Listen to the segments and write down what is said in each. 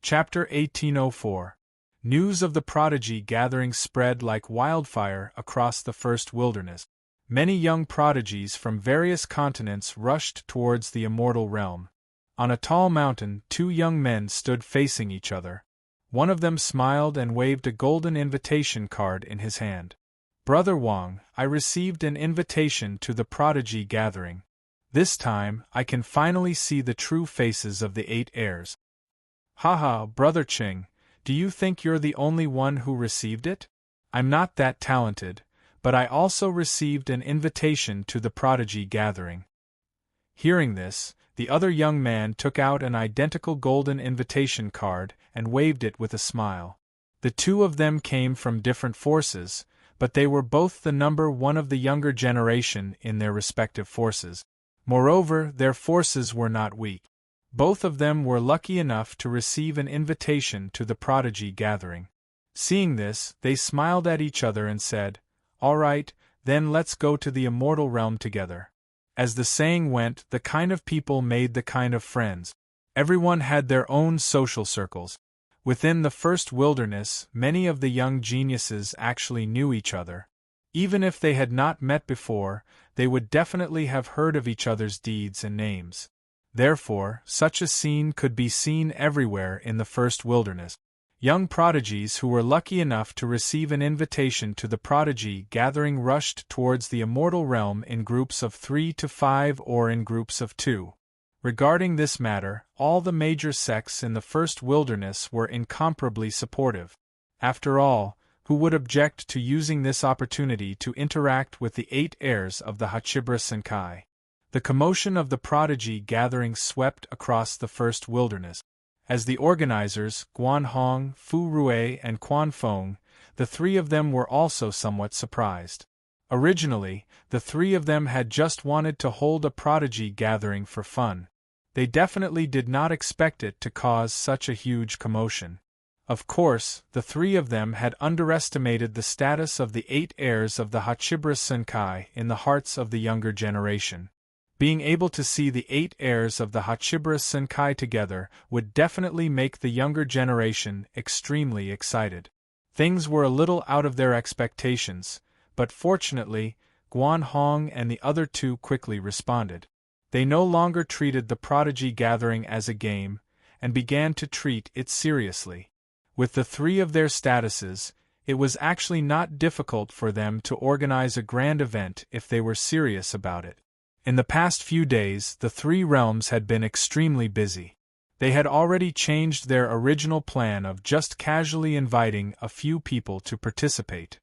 Chapter 1804. News of the prodigy gathering spread like wildfire across the first wilderness. Many young prodigies from various continents rushed towards the immortal realm. On a tall mountain, two young men stood facing each other. One of them smiled and waved a golden invitation card in his hand. "Brother Wang, I received an invitation to the prodigy gathering. This time, I can finally see the true faces of the 8 heirs." "Haha, Brother Ching, do you think you're the only one who received it? I'm not that talented, but I also received an invitation to the prodigy gathering." Hearing this, the other young man took out an identical golden invitation card and waved it with a smile. The two of them came from different forces, but they were both the number 1 of the younger generation in their respective forces. Moreover, their forces were not weak. Both of them were lucky enough to receive an invitation to the prodigy gathering. Seeing this, they smiled at each other and said, "All right, then let's go to the immortal realm together." As the saying went, the kind of people made the kind of friends. Everyone had their own social circles. Within the first wilderness, many of the young geniuses actually knew each other. Even if they had not met before, they would definitely have heard of each other's deeds and names. Therefore, such a scene could be seen everywhere in the first wilderness. Young prodigies who were lucky enough to receive an invitation to the prodigy gathering rushed towards the immortal realm in groups of 3 to 5 or in groups of 2. Regarding this matter, all the major sects in the first wilderness were incomparably supportive. After all, who would object to using this opportunity to interact with the 8 heirs of the Hachibra Senkai? The commotion of the prodigy gathering swept across the first wilderness. As the organizers, Guan Hong, Fu Rui, and Quan Feng, the 3 of them were also somewhat surprised. Originally, the 3 of them had just wanted to hold a prodigy gathering for fun. They definitely did not expect it to cause such a huge commotion. Of course, the 3 of them had underestimated the status of the 8 heirs of the Hachibra Senkai in the hearts of the younger generation. Being able to see the 8 heirs of the Hachibra Senkai together would definitely make the younger generation extremely excited. Things were a little out of their expectations, but fortunately, Guan Hong and the other 2 quickly responded. They no longer treated the prodigy gathering as a game, and began to treat it seriously. With the 3 of their statuses, it was actually not difficult for them to organize a grand event if they were serious about it. In the past few days, the 3 realms had been extremely busy. They had already changed their original plan of just casually inviting a few people to participate.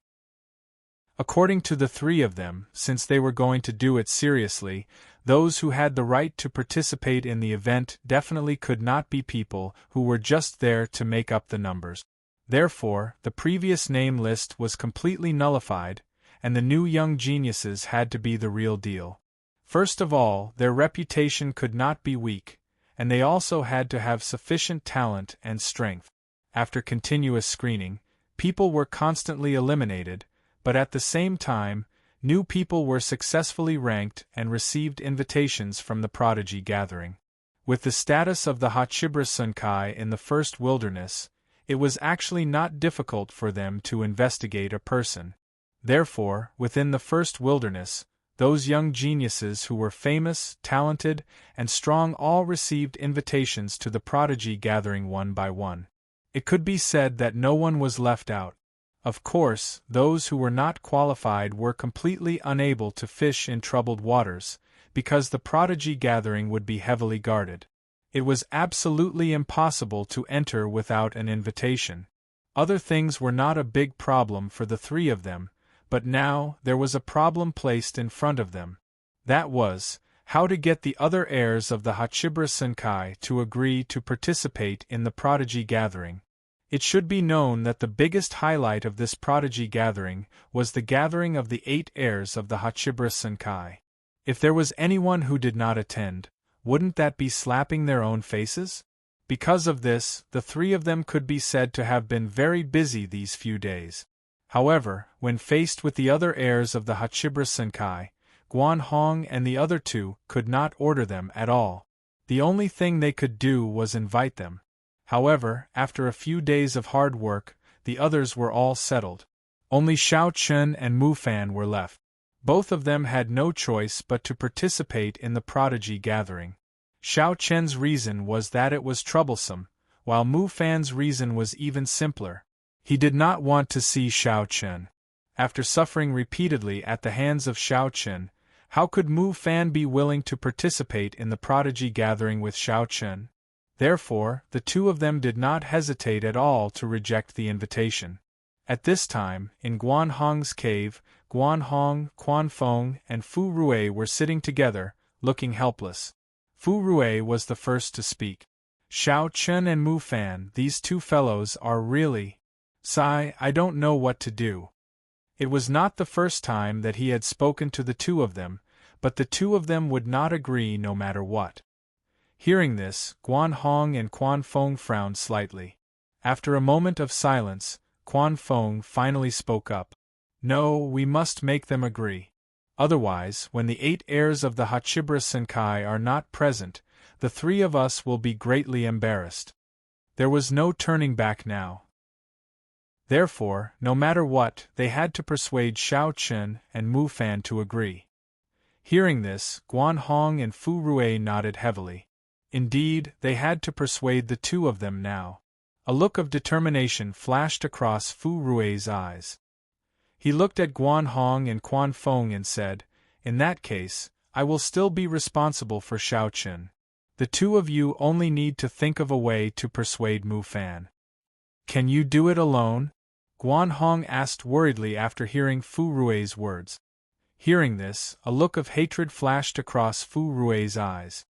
According to the 3 of them, since they were going to do it seriously, those who had the right to participate in the event definitely could not be people who were just there to make up the numbers. Therefore, the previous name list was completely nullified, and the new young geniuses had to be the real deal. First of all, their reputation could not be weak, and they also had to have sufficient talent and strength. After continuous screening, people were constantly eliminated, but at the same time, new people were successfully ranked and received invitations from the prodigy gathering. With the status of the Hachibra Senkai in the first wilderness, it was actually not difficult for them to investigate a person. Therefore, within the first wilderness, those young geniuses who were famous, talented, and strong all received invitations to the prodigy gathering one by one. It could be said that no one was left out. Of course, those who were not qualified were completely unable to fish in troubled waters, because the prodigy gathering would be heavily guarded. It was absolutely impossible to enter without an invitation. Other things were not a big problem for the 3 of them, but now there was a problem placed in front of them. That was, how to get the other heirs of the Hachibra Senkai to agree to participate in the prodigy gathering. It should be known that the biggest highlight of this prodigy gathering was the gathering of the 8 heirs of the Hachibra Senkai. If there was anyone who did not attend, wouldn't that be slapping their own faces? Because of this, the 3 of them could be said to have been very busy these few days. However, when faced with the other heirs of the Hachibra Senkai, Guan Hong and the other 2 could not order them at all. The only thing they could do was invite them. However, after a few days of hard work, the others were all settled. Only Xiao Chen and Mu Fan were left. Both of them had no choice but to participate in the prodigy gathering. Xiao Chen's reason was that it was troublesome, while Mu Fan's reason was even simpler. He did not want to see Xiao Chen. After suffering repeatedly at the hands of Xiao Chen, how could Mu Fan be willing to participate in the prodigy gathering with Xiao Chen? Therefore, the two of them did not hesitate at all to reject the invitation. At this time, in Guan Hong's cave, Guan Hong, Quan Feng, and Fu Rui were sitting together, looking helpless. Fu Rui was the first to speak. Xiao Chen and Mu Fan, these two fellows are really… Sigh, I don't know what to do. It was not the first time that he had spoken to the two of them, but the two of them would not agree no matter what. Hearing this, Guan Hong and Quan Feng frowned slightly. After a moment of silence, Quan Feng finally spoke up. No, we must make them agree. Otherwise, when the 8 heirs of the Hachibara Senkai are not present, the 3 of us will be greatly embarrassed. There was no turning back now. Therefore, no matter what, they had to persuade Xiao Chen and Mu Fan to agree. Hearing this, Guan Hong and Fu Rui nodded heavily. Indeed, they had to persuade the two of them now. A look of determination flashed across Fu Rui's eyes. He looked at Guan Hong and Quan Feng and said, "In that case, I will still be responsible for Xiao Chen. The two of you only need to think of a way to persuade Mu Fan." "Can you do it alone?" Guan Hong asked worriedly after hearing Fu Rui's words. Hearing this, a look of hatred flashed across Fu Rui's eyes.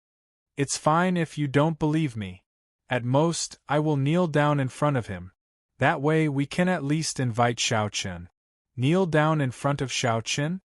"It's fine if you don't believe me. At most, I will kneel down in front of him. That way we can at least invite Xiao Chen." Kneel down in front of Xiao Chen?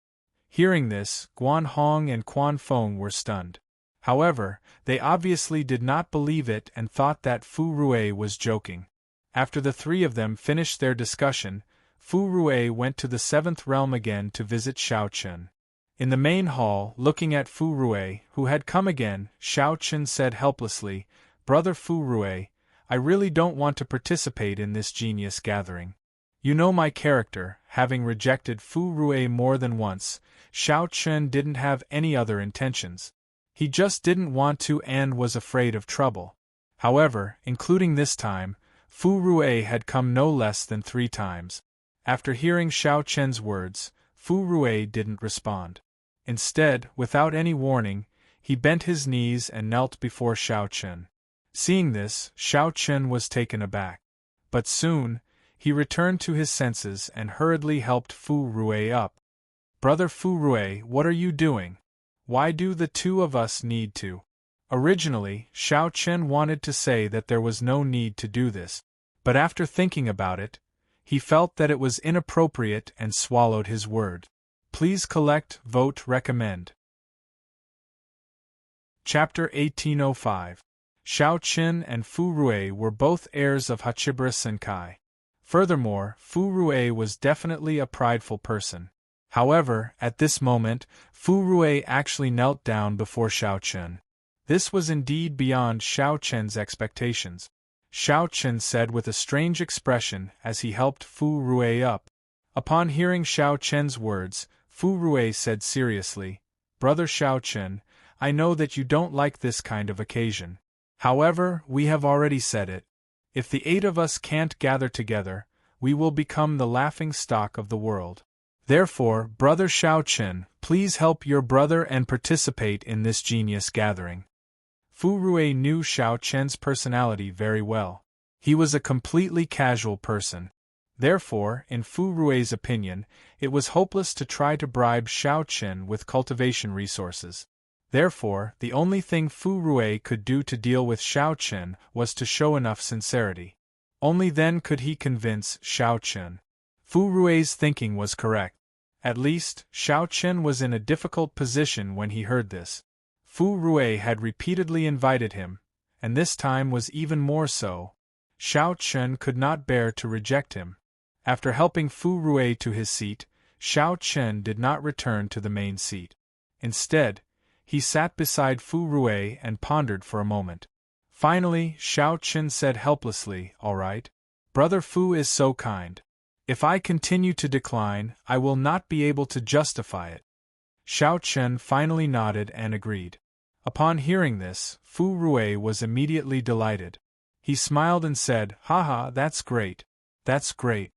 Hearing this, Guan Hong and Quan Feng were stunned. However, they obviously did not believe it and thought that Fu Rui was joking. After the 3 of them finished their discussion, Fu Rui went to the 7th realm again to visit Xiao Chen. In the main hall, looking at Fu Rui, who had come again, Xiao Chen said helplessly, "Brother Fu Rui, I really don't want to participate in this genius gathering. You know my character, having rejected Fu Rui more than once. Xiao Chen didn't have any other intentions. He just didn't want to and was afraid of trouble. However, including this time, Fu Rui had come no less than 3 times. After hearing Xiao Chen's words, Fu Rui didn't respond. Instead, without any warning, he bent his knees and knelt before Xiao Chen. Seeing this, Xiao Chen was taken aback. But soon, he returned to his senses and hurriedly helped Fu Rui up. "Brother Fu Rui, what are you doing? Why do the two of us need to?" Originally, Xiao Chen wanted to say that there was no need to do this, but after thinking about it, he felt that it was inappropriate and swallowed his word. Please collect, vote, recommend. Chapter 1805. Xiao Chen and Fu Rui were both heirs of Hachibara Senkai. Furthermore, Fu Rui was definitely a prideful person. However, at this moment, Fu Rui actually knelt down before Xiao Chen. This was indeed beyond Xiao Chen's expectations. Xiao Chen said with a strange expression as he helped Fu Rui up. Upon hearing Xiao Chen's words, Fu Rui said seriously, "Brother Xiao Chen, I know that you don't like this kind of occasion. However, we have already said it. If the 8 of us can't gather together, we will become the laughing stock of the world. Therefore, Brother Xiao Chen, please help your brother and participate in this genius gathering." Fu Rui knew Xiao Chen's personality very well. He was a completely casual person. Therefore, in Fu Rui's opinion, it was hopeless to try to bribe Xiao Chen with cultivation resources. Therefore, the only thing Fu Rui could do to deal with Xiao Chen was to show enough sincerity. Only then could he convince Xiao Chen. Fu Rui's thinking was correct. At least, Xiao Chen was in a difficult position when he heard this. Fu Rui had repeatedly invited him, and this time was even more so. Xiao Chen could not bear to reject him. After helping Fu Rui to his seat, Xiao Chen did not return to the main seat. Instead, he sat beside Fu Rui and pondered for a moment. Finally, Xiao Chen said helplessly, "All right. Brother Fu is so kind. If I continue to decline, I will not be able to justify it." Xiao Chen finally nodded and agreed. Upon hearing this, Fu Rui was immediately delighted. He smiled and said, "Haha, that's great. That's great."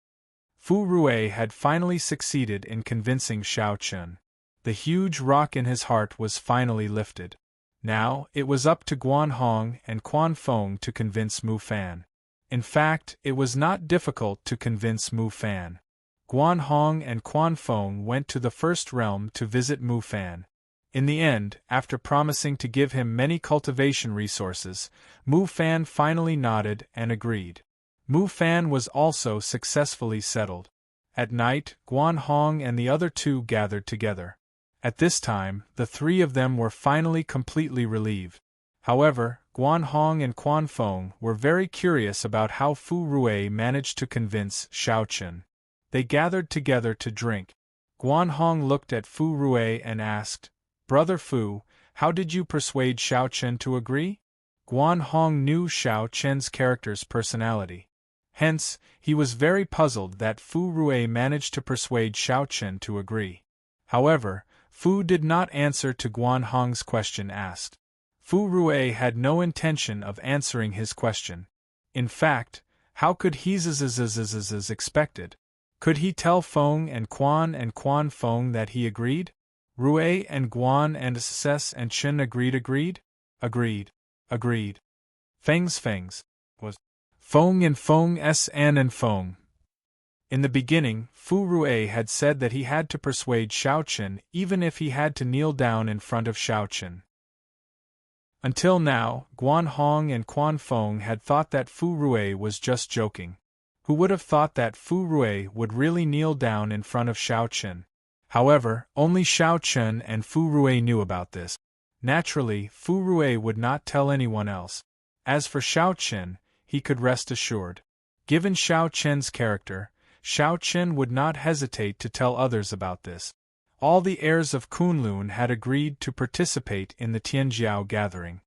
Fu Rui had finally succeeded in convincing Xiao Chen. The huge rock in his heart was finally lifted. Now, it was up to Guan Hong and Quan Fong to convince Mu Fan. In fact, it was not difficult to convince Mu Fan. Guan Hong and Quan Fong went to the first realm to visit Mu Fan. In the end, after promising to give him many cultivation resources, Mu Fan finally nodded and agreed. Mu Fan was also successfully settled. At night, Guan Hong and the other two gathered together. At this time, the three of them were finally completely relieved. However, Guan Hong and Quan Fong were very curious about how Fu Rui managed to convince Xiao Chen. They gathered together to drink. Guan Hong looked at Fu Rui and asked, "Brother Fu, how did you persuade Xiao Chen to agree?" Guan Hong knew Xiao Chen's character's personality. Hence, he was very puzzled that Fu Rui managed to persuade Xiao Chen to agree. However, Fu did not answer to Guan Hong's question asked. Fu Rui had no intention of answering his question. In fact, how could he expected? Could he tell Fong and Quan Fong that he agreed? Rui and Guan and Ses and Chen agreed. Feng's was Fong and Fong and Fong. In the beginning, Fu Rui had said that he had to persuade Xiao Chen even if he had to kneel down in front of Xiao Chen. Until now, Guan Hong and Quan Fong had thought that Fu Rui was just joking. Who would have thought that Fu Rui would really kneel down in front of Xiao Chen? However, only Xiao Chen and Fu Rui knew about this. Naturally, Fu Rui would not tell anyone else. As for Xiao Chen, he could rest assured. Given Xiao Chen's character, Xiao Chen would not hesitate to tell others about this. All the heirs of Kunlun had agreed to participate in the Tianjiao gathering.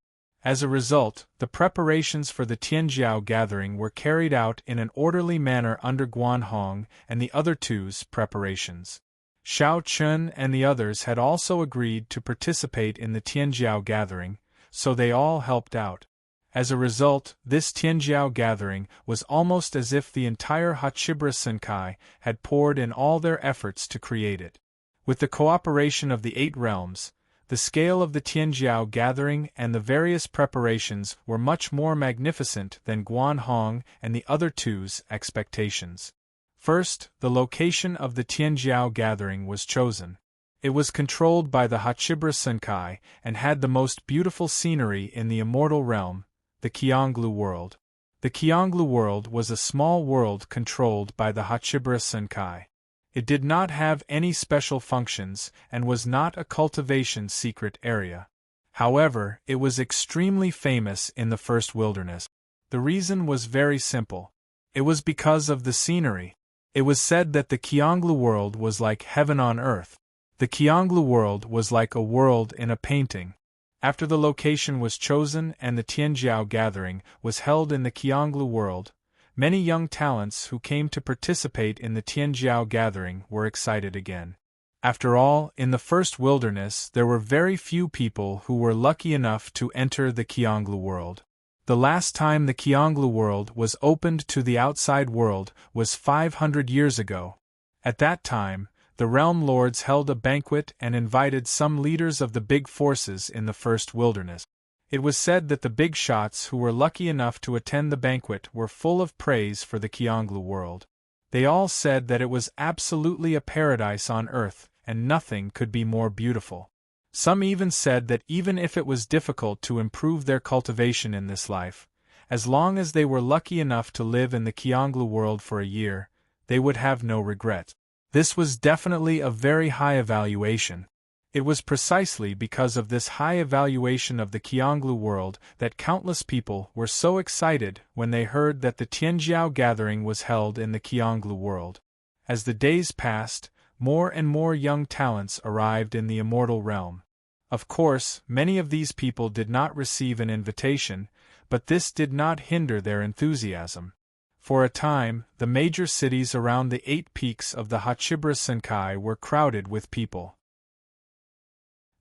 As a result, the preparations for the Tianjiao gathering were carried out in an orderly manner under Guan Hong and the other two's preparations. Xiao Chen and the others had also agreed to participate in the Tianjiao gathering, so they all helped out. As a result, this Tianjiao gathering was almost as if the entire Hachibra Senkai had poured in all their efforts to create it. With the cooperation of the 8 realms, the scale of the Tianjiao gathering and the various preparations were much more magnificent than Guan Hong and the other two's expectations. First, the location of the Tianjiao gathering was chosen. It was controlled by the Hachibra Senkai and had the most beautiful scenery in the immortal realm, the Qianglu world. The Qianglu world was a small world controlled by the Hachibra Senkai. It did not have any special functions and was not a cultivation secret area. However, it was extremely famous in the first wilderness. The reason was very simple. It was because of the scenery. It was said that the Qianglu world was like heaven on earth. The Qianglu world was like a world in a painting. After the location was chosen and the Tianjiao gathering was held in the Qianglu world, many young talents who came to participate in the Tianjiao gathering were excited again. After all, in the first wilderness there were very few people who were lucky enough to enter the Qianglu world. The last time the Qianglu world was opened to the outside world was 500 years ago. At that time, the realm lords held a banquet and invited some leaders of the big forces in the first wilderness. It was said that the big shots who were lucky enough to attend the banquet were full of praise for the Qianglu world. They all said that it was absolutely a paradise on earth, and nothing could be more beautiful. Some even said that even if it was difficult to improve their cultivation in this life, as long as they were lucky enough to live in the Qianglu world for a year, they would have no regrets. This was definitely a very high evaluation. It was precisely because of this high evaluation of the Qianglu world that countless people were so excited when they heard that the Tianjiao gathering was held in the Qianglu world. As the days passed, more and more young talents arrived in the immortal realm. Of course, many of these people did not receive an invitation, but this did not hinder their enthusiasm. For a time, the major cities around the 8 peaks of the Hachibara Senkai were crowded with people.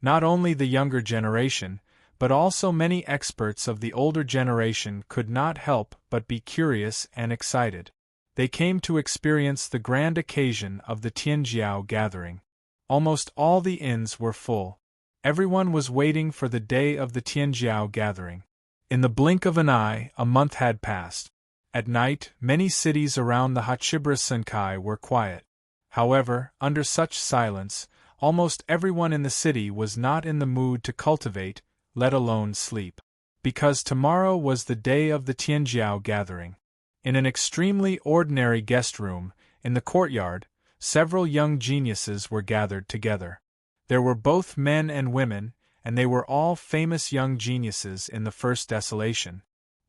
Not only the younger generation, but also many experts of the older generation could not help but be curious and excited. They came to experience the grand occasion of the Tianjiao gathering. Almost all the inns were full. Everyone was waiting for the day of the Tianjiao gathering. In the blink of an eye, a month had passed. At night, many cities around the Hachibara Senkai were quiet. However, under such silence, almost everyone in the city was not in the mood to cultivate, let alone sleep. Because tomorrow was the day of the Tianjiao gathering. In an extremely ordinary guest room, in the courtyard, several young geniuses were gathered together. There were both men and women, and they were all famous young geniuses in the first desolation.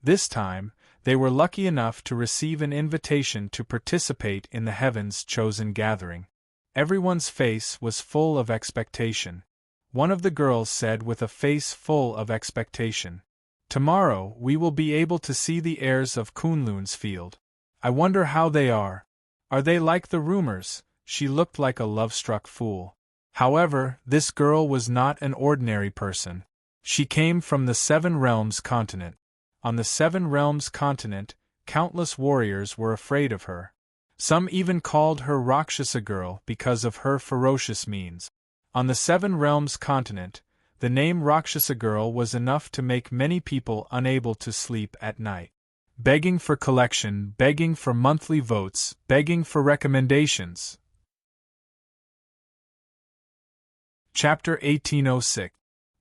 This time, they were lucky enough to receive an invitation to participate in the heavens' chosen gathering. Everyone's face was full of expectation. One of the girls said with a face full of expectation, "Tomorrow we will be able to see the heirs of Kunlun's field. I wonder how they are. Are they like the rumors?" She looked like a love-struck fool. However, this girl was not an ordinary person. She came from the 7 Realms continent. On the 7 Realms continent, countless warriors were afraid of her. Some even called her Rakshasa girl because of her ferocious means. On the 7 Realms continent, the name Rakshasa girl was enough to make many people unable to sleep at night. Begging for collection, begging for monthly votes, begging for recommendations. Chapter 1806.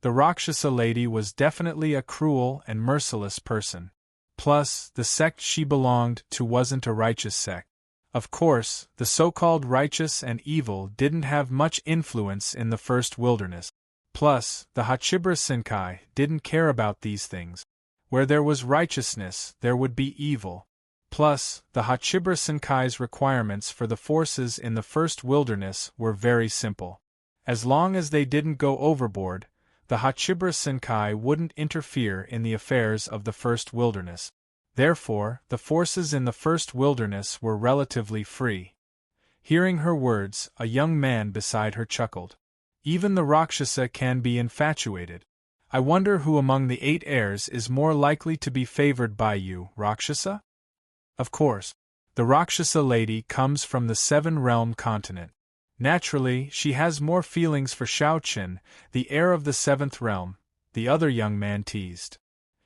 The Rakshasa lady was definitely a cruel and merciless person. Plus, the sect she belonged to wasn't a righteous sect. Of course, the so-called righteous and evil didn't have much influence in the first wilderness. Plus, the Hachibara Senkai didn't care about these things. Where there was righteousness, there would be evil. Plus, the Hachibara Senkai's requirements for the forces in the first wilderness were very simple. As long as they didn't go overboard, the Hachibara Senkai wouldn't interfere in the affairs of the first wilderness. Therefore, the forces in the first wilderness were relatively free. Hearing her words, a young man beside her chuckled. Even the Rakshasa can be infatuated. I wonder who among the 8 heirs is more likely to be favored by you, Rakshasa? Of course, the Rakshasa lady comes from the 7 Realm continent. Naturally, she has more feelings for Xiaoqin, the heir of the 7th realm, the other young man teased.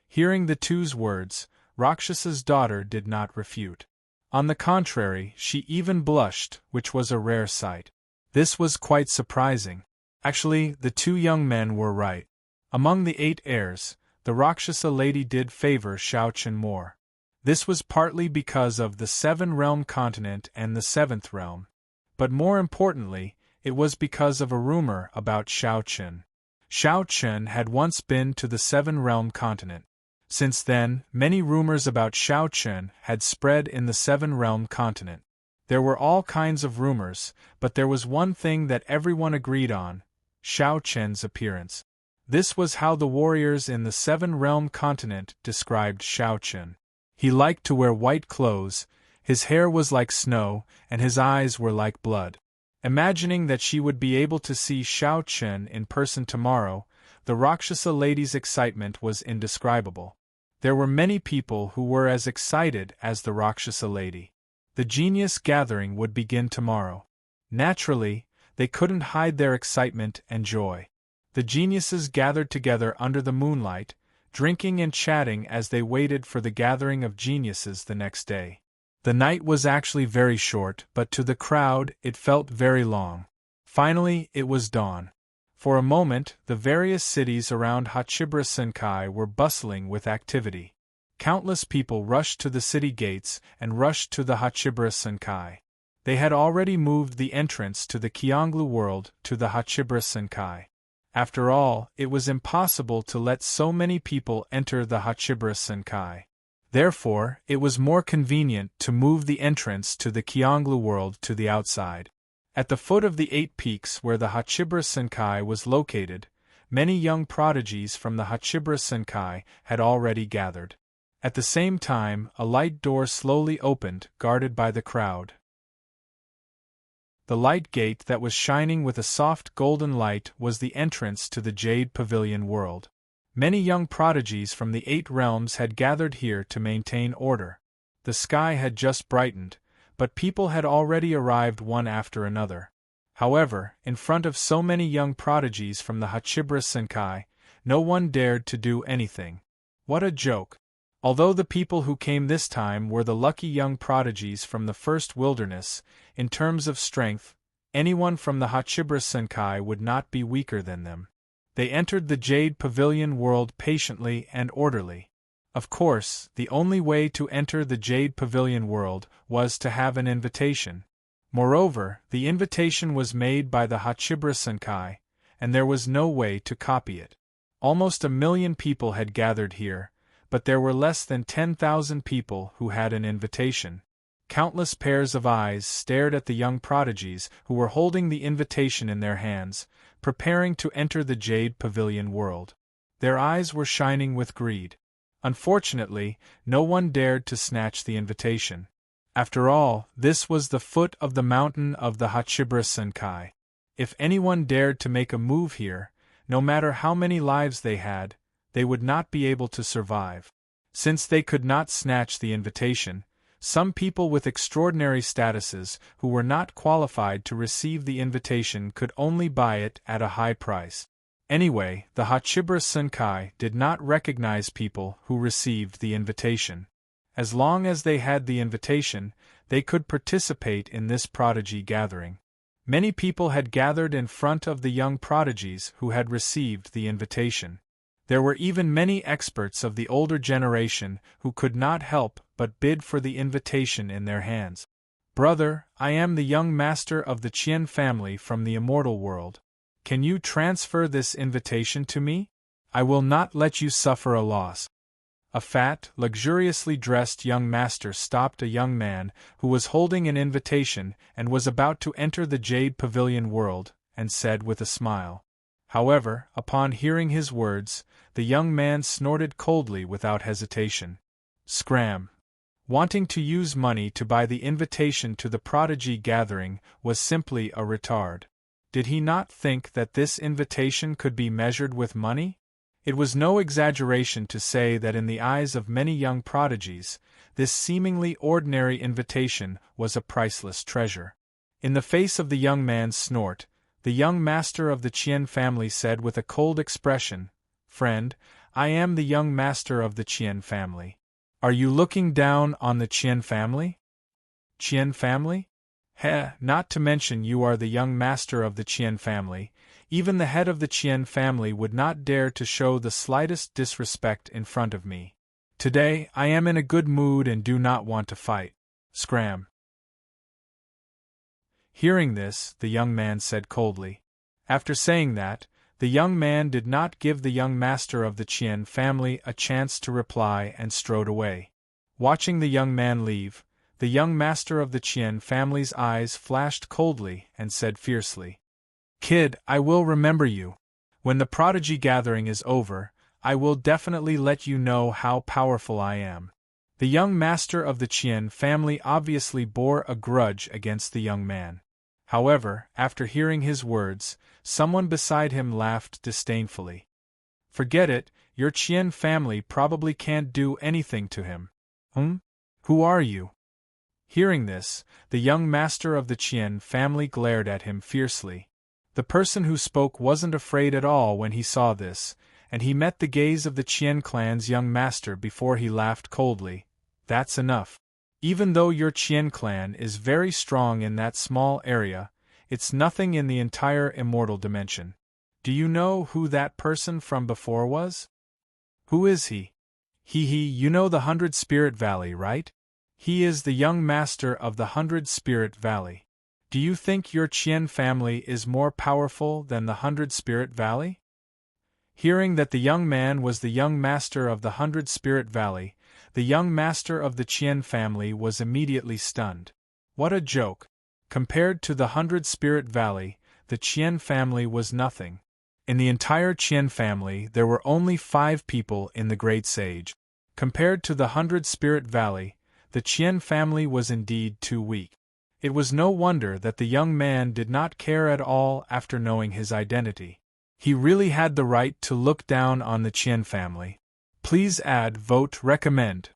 Hearing the two's words, Rakshasa's daughter did not refute. On the contrary, she even blushed, which was a rare sight. This was quite surprising. Actually, the 2 young men were right. Among the 8 heirs, the Rakshasa lady did favor Xiaoqin more. This was partly because of the 7 Realm continent and the 7th realm. But more importantly, it was because of a rumor about Xiaoqin. Xiaoqin had once been to the 7 Realm continent. Since then, many rumors about Xiaoqin had spread in the 7 Realm continent. There were all kinds of rumors, but there was one thing that everyone agreed on: Xiaoqin's appearance. This was how the warriors in the 7 Realm continent described Xiaoqin. He liked to wear white clothes, his hair was like snow, and his eyes were like blood. Imagining that she would be able to see Xiaoqin in person tomorrow, the Rakshasa lady's excitement was indescribable. There were many people who were as excited as the Rakshasa lady. The genius gathering would begin tomorrow. Naturally, they couldn't hide their excitement and joy. The geniuses gathered together under the moonlight, drinking and chatting as they waited for the gathering of geniuses the next day. The night was actually very short, but to the crowd it felt very long. Finally, it was dawn. For a moment, the various cities around Hachibara Senkai were bustling with activity. Countless people rushed to the city gates and rushed to the Hachibara Senkai. They had already moved the entrance to the Qianglu world to the Hachibara Senkai. After all, it was impossible to let so many people enter the Hachibara Senkai. Therefore, it was more convenient to move the entrance to the Qianglu world to the outside. At the foot of the 8 peaks where the Hachibara Senkai was located, many young prodigies from the Hachibara Senkai had already gathered. At the same time, a light door slowly opened, guarded by the crowd. The light gate that was shining with a soft golden light was the entrance to the Jade Pavilion world. Many young prodigies from the 8 realms had gathered here to maintain order. The sky had just brightened, but people had already arrived one after another. However, in front of so many young prodigies from the Hachibara Senkai, no one dared to do anything. What a joke! Although the people who came this time were the lucky young prodigies from the first wilderness, in terms of strength, anyone from the Hachibara Senkai would not be weaker than them. They entered the Jade Pavilion world patiently and orderly. Of course, the only way to enter the Jade Pavilion world was to have an invitation. Moreover, the invitation was made by the Hachibara Senkai, and there was no way to copy it. Almost 1 million people had gathered here, but there were less than 10,000 people who had an invitation. Countless pairs of eyes stared at the young prodigies who were holding the invitation in their hands, preparing to enter the Jade Pavilion world. Their eyes were shining with greed. Unfortunately, no one dared to snatch the invitation. After all, this was the foot of the mountain of the Hachibara Senkai. If anyone dared to make a move here, no matter how many lives they had, they would not be able to survive. Since they could not snatch the invitation, some people with extraordinary statuses who were not qualified to receive the invitation could only buy it at a high price. Anyway, the Hachibara Senkai did not recognize people who received the invitation. As long as they had the invitation, they could participate in this prodigy gathering. Many people had gathered in front of the young prodigies who had received the invitation. There were even many experts of the older generation who could not help but bid for the invitation in their hands. "Brother, I am the young master of the Qian family from the immortal world. Can you transfer this invitation to me? I will not let you suffer a loss." A fat, luxuriously dressed young master stopped a young man who was holding an invitation and was about to enter the Jade Pavilion world, and said with a smile. However, upon hearing his words, the young man snorted coldly without hesitation. Scram! Wanting to use money to buy the invitation to the prodigy gathering was simply a retard. Did he not think that this invitation could be measured with money? It was no exaggeration to say that in the eyes of many young prodigies, this seemingly ordinary invitation was a priceless treasure. In the face of the young man's snort, the young master of the Qian family said with a cold expression, "Friend, I am the young master of the Qian family. Are you looking down on the Qian family?" "Qian family? Heh, not to mention you are the young master of the Qian family. Even the head of the Qian family would not dare to show the slightest disrespect in front of me. Today, I am in a good mood and do not want to fight. Scram!" Hearing this, the young man said coldly. After saying that, the young man did not give the young master of the Qian family a chance to reply and strode away. Watching the young man leave, the young master of the Qian family's eyes flashed coldly and said fiercely, "Kid, I will remember you. When the prodigy gathering is over, I will definitely let you know how powerful I am." The young master of the Qian family obviously bore a grudge against the young man. However, after hearing his words, someone beside him laughed disdainfully. "Forget it, your Qian family probably can't do anything to him." Who are you?" Hearing this, the young master of the Qian family glared at him fiercely. The person who spoke wasn't afraid at all when he saw this, and he met the gaze of the Qian clan's young master before he laughed coldly. "That's enough. Even though your Qian clan is very strong in that small area, it's nothing in the entire immortal dimension. Do you know who that person from before was?" "Who is he?" You know the 100 Spirit Valley, right? He is the young master of the 100 Spirit Valley. Do you think your Qian family is more powerful than the 100 Spirit Valley?" Hearing that the young man was the young master of the 100 Spirit Valley, the young master of the Qian family was immediately stunned. What a joke! Compared to the 100 Spirit Valley, the Qian family was nothing. In the entire Qian family there were only 5 people in the Great Sage. Compared to the 100-Spirit Valley, the Qian family was indeed too weak. It was no wonder that the young man did not care at all after knowing his identity. He really had the right to look down on the Qian family. Please add, vote, recommend.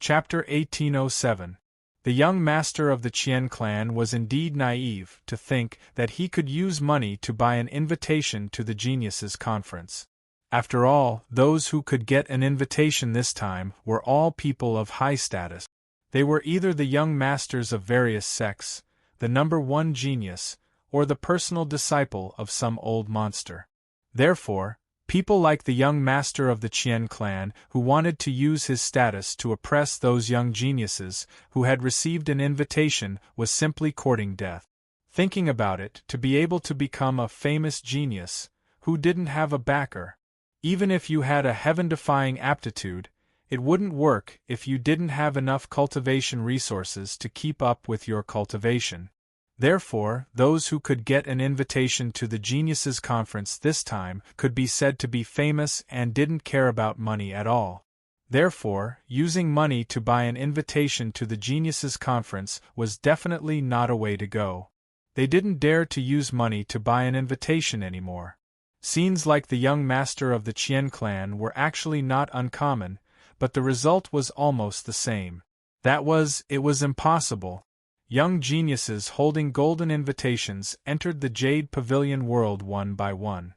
Chapter 1807. The young master of the Qian clan was indeed naive to think that he could use money to buy an invitation to the geniuses' conference. After all, those who could get an invitation this time were all people of high status. They were either the young masters of various sects, the #1 genius, or the personal disciple of some old monster. Therefore, people like the young master of the Qian clan who wanted to use his status to oppress those young geniuses who had received an invitation was simply courting death. Thinking about it, to be able to become a famous genius, who didn't have a backer. Even if you had a heaven-defying aptitude, it wouldn't work if you didn't have enough cultivation resources to keep up with your cultivation. Therefore, those who could get an invitation to the Geniuses' Conference this time could be said to be famous and didn't care about money at all. Therefore, using money to buy an invitation to the Geniuses' Conference was definitely not a way to go. They didn't dare to use money to buy an invitation anymore. Scenes like the young master of the Qian clan were actually not uncommon, but the result was almost the same. It was impossible. Young geniuses holding golden invitations entered the Jade Pavilion world one by one.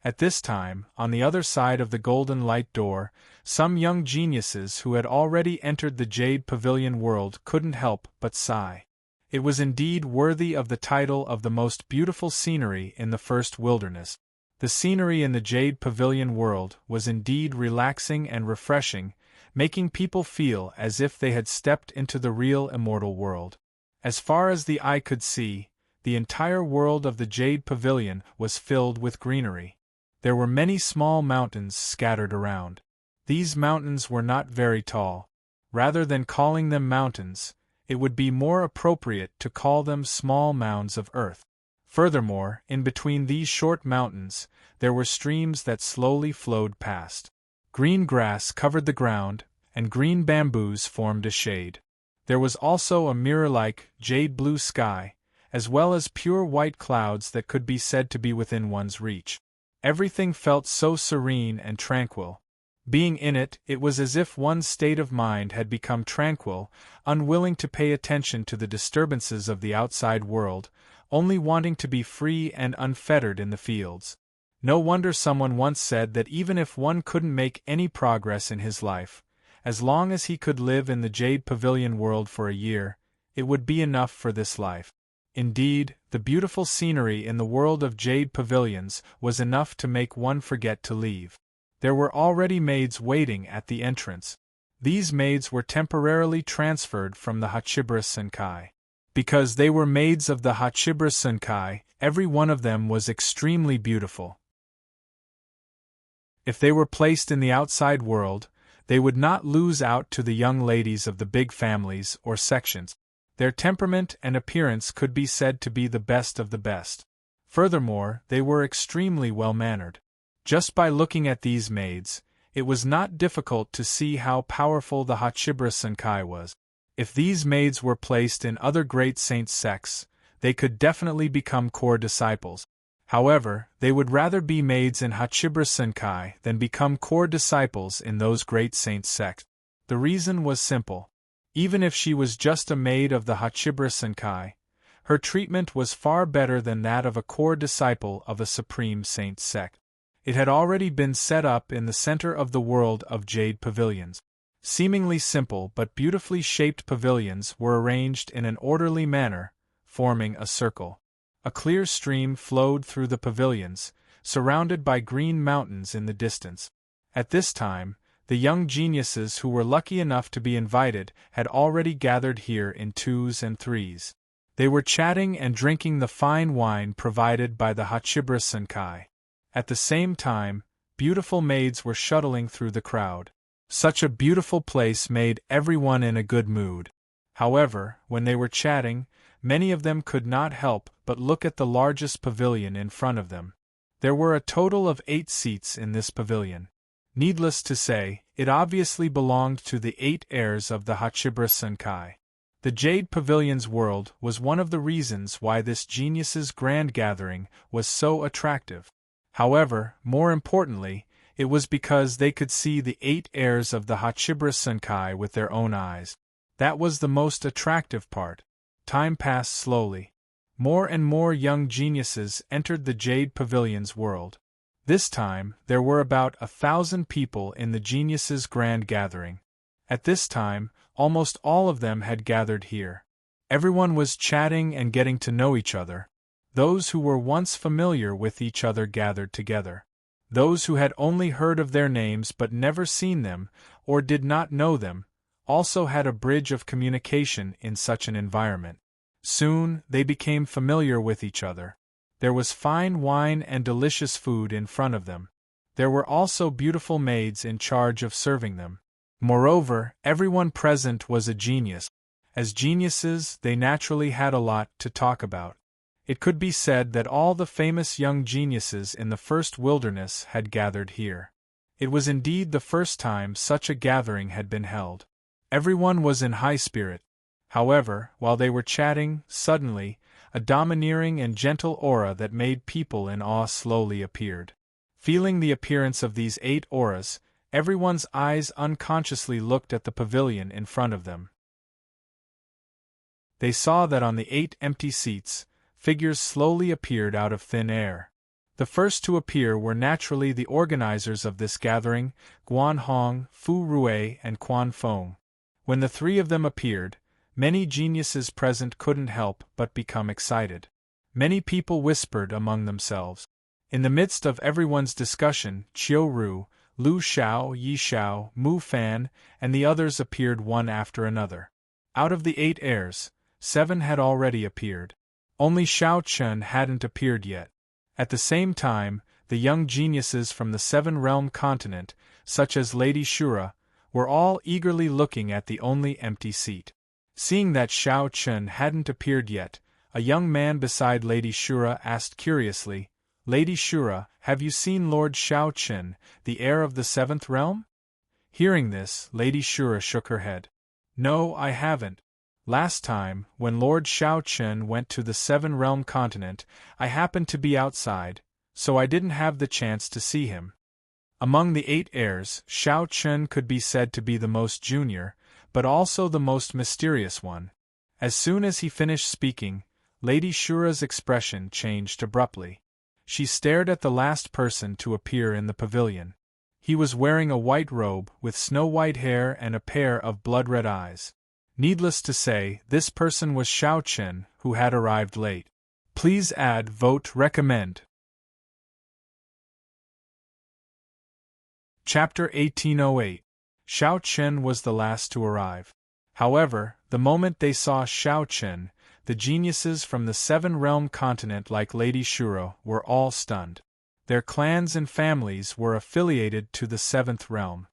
At this time, on the other side of the golden light door, some young geniuses who had already entered the Jade Pavilion world couldn't help but sigh. It was indeed worthy of the title of the most beautiful scenery in the first wilderness. The scenery in the Jade Pavilion world was indeed relaxing and refreshing, making people feel as if they had stepped into the real immortal world. As far as the eye could see, the entire world of the Jade Pavilion was filled with greenery. There were many small mountains scattered around. These mountains were not very tall. Rather than calling them mountains, it would be more appropriate to call them small mounds of earth. Furthermore, in between these short mountains, there were streams that slowly flowed past. Green grass covered the ground, and green bamboos formed a shade. There was also a mirror-like, jade-blue sky, as well as pure white clouds that could be said to be within one's reach. Everything felt so serene and tranquil. Being in it, it was as if one's state of mind had become tranquil, unwilling to pay attention to the disturbances of the outside world, only wanting to be free and unfettered in the fields. No wonder someone once said that even if one couldn't make any progress in his life, as long as he could live in the Jade Pavilion world for a year, it would be enough for this life. Indeed, the beautiful scenery in the world of Jade Pavilions was enough to make one forget to leave. There were already maids waiting at the entrance. These maids were temporarily transferred from the Hachibara Senkai. Because they were maids of the Hachibara Senkai, every one of them was extremely beautiful. If they were placed in the outside world, they would not lose out to the young ladies of the big families or sections. Their temperament and appearance could be said to be the best of the best. Furthermore, they were extremely well-mannered. Just by looking at these maids, it was not difficult to see how powerful the Hachibara Senkai was. If these maids were placed in other great saints' sects, they could definitely become core disciples. However, they would rather be maids in Hachibara Senkai than become core disciples in those great saints' sects. The reason was simple. Even if she was just a maid of the Hachibara Senkai, her treatment was far better than that of a core disciple of a supreme saint sect. It had already been set up in the center of the world of Jade Pavilions. Seemingly simple but beautifully shaped pavilions were arranged in an orderly manner, forming a circle. A clear stream flowed through the pavilions, surrounded by green mountains in the distance. At this time, the young geniuses who were lucky enough to be invited had already gathered here in twos and threes. They were chatting and drinking the fine wine provided by the Hachibara Senkai. At the same time, beautiful maids were shuttling through the crowd. Such a beautiful place made everyone in a good mood. However, when they were chatting, many of them could not help but look at the largest pavilion in front of them. There were a total of 8 seats in this pavilion. Needless to say, it obviously belonged to the 8 heirs of the Hachibra Senkai. The Jade Pavilion's world was one of the reasons why this genius's grand gathering was so attractive. However, more importantly, it was because they could see the 8 heirs of the Hachibra Senkai with their own eyes. That was the most attractive part. Time passed slowly. More and more young geniuses entered the Jade Pavilion's world. This time, there were about 1,000 people in the geniuses' grand gathering. At this time, almost all of them had gathered here. Everyone was chatting and getting to know each other. Those who were once familiar with each other gathered together. Those who had only heard of their names but never seen them, or did not know them, also had a bridge of communication in such an environment. Soon, they became familiar with each other. There was fine wine and delicious food in front of them. There were also beautiful maids in charge of serving them. Moreover, everyone present was a genius. As geniuses, they naturally had a lot to talk about. It could be said that all the famous young geniuses in the first wilderness had gathered here. It was indeed the first time such a gathering had been held. Everyone was in high spirit. However, while they were chatting, suddenly, a domineering and gentle aura that made people in awe slowly appeared. Feeling the appearance of these 8 auras, everyone's eyes unconsciously looked at the pavilion in front of them. They saw that on the 8 empty seats, figures slowly appeared out of thin air. The first to appear were naturally the organizers of this gathering, Guan Hong, Fu Rui, and Quan Fong. When the 3 of them appeared, many geniuses present couldn't help but become excited. Many people whispered among themselves. In the midst of everyone's discussion, Qiu Ru, Lu Xiao, Yi Xiao, Mu Fan, and the others appeared one after another. Out of the 8 heirs, 7 had already appeared. Only Xiao Chen hadn't appeared yet. At the same time, the young geniuses from the 7-realm continent, such as Lady Shura, were all eagerly looking at the only empty seat. Seeing that Xiao Chen hadn't appeared yet, a young man beside Lady Shura asked curiously, "Lady Shura, have you seen Lord Xiao Chen, the heir of the 7th realm?" Hearing this, Lady Shura shook her head. "No, I haven't. Last time, when Lord Xiao Chen went to the 7-realm continent, I happened to be outside, so I didn't have the chance to see him." Among the 8 heirs, Xiao Chen could be said to be the most junior, but also the most mysterious one. As soon as he finished speaking, Lady Shura's expression changed abruptly. She stared at the last person to appear in the pavilion. He was wearing a white robe with snow-white hair and a pair of blood-red eyes. Needless to say, this person was Xiao Chen, who had arrived late. Please add vote recommend. Chapter 1808. Xiao Chen was the last to arrive. However, the moment they saw Xiao Chen, the geniuses from the 7-realm continent like Lady Shura were all stunned. Their clans and families were affiliated to the 7th realm.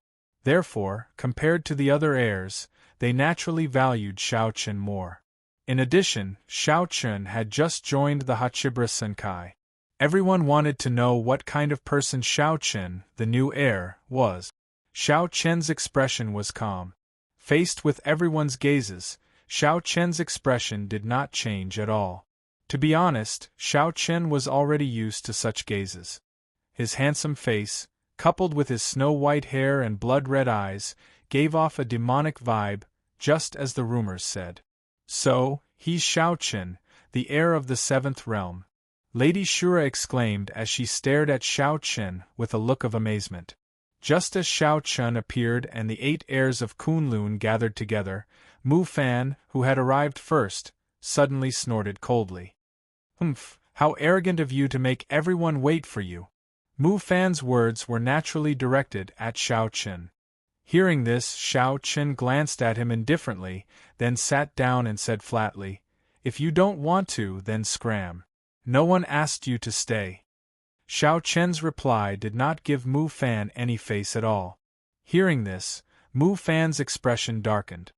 Therefore, compared to the other heirs, they naturally valued Xiao Chen more. In addition, Xiao Chen had just joined the Hachibra Senkai. Everyone wanted to know what kind of person Xiao Chen, the new heir, was. Xiao Chen's expression was calm. Faced with everyone's gazes, Xiao Chen's expression did not change at all. To be honest, Xiao Chen was already used to such gazes. His handsome face, coupled with his snow-white hair and blood-red eyes, gave off a demonic vibe, just as the rumors said. "So, he's Xiao Chen, the heir of the 7th realm," Lady Shura exclaimed as she stared at Xiao Chen with a look of amazement. Just as Xiao Chen appeared and the 8 heirs of Kunlun gathered together, Mu Fan, who had arrived first, suddenly snorted coldly. "Humph, how arrogant of you to make everyone wait for you." Mu Fan's words were naturally directed at Xiao Chen. Hearing this, Xiao Chen glanced at him indifferently, then sat down and said flatly, "If you don't want to, then scram. No one asked you to stay." Xiao Chen's reply did not give Mu Fan any face at all. Hearing this, Mu Fan's expression darkened.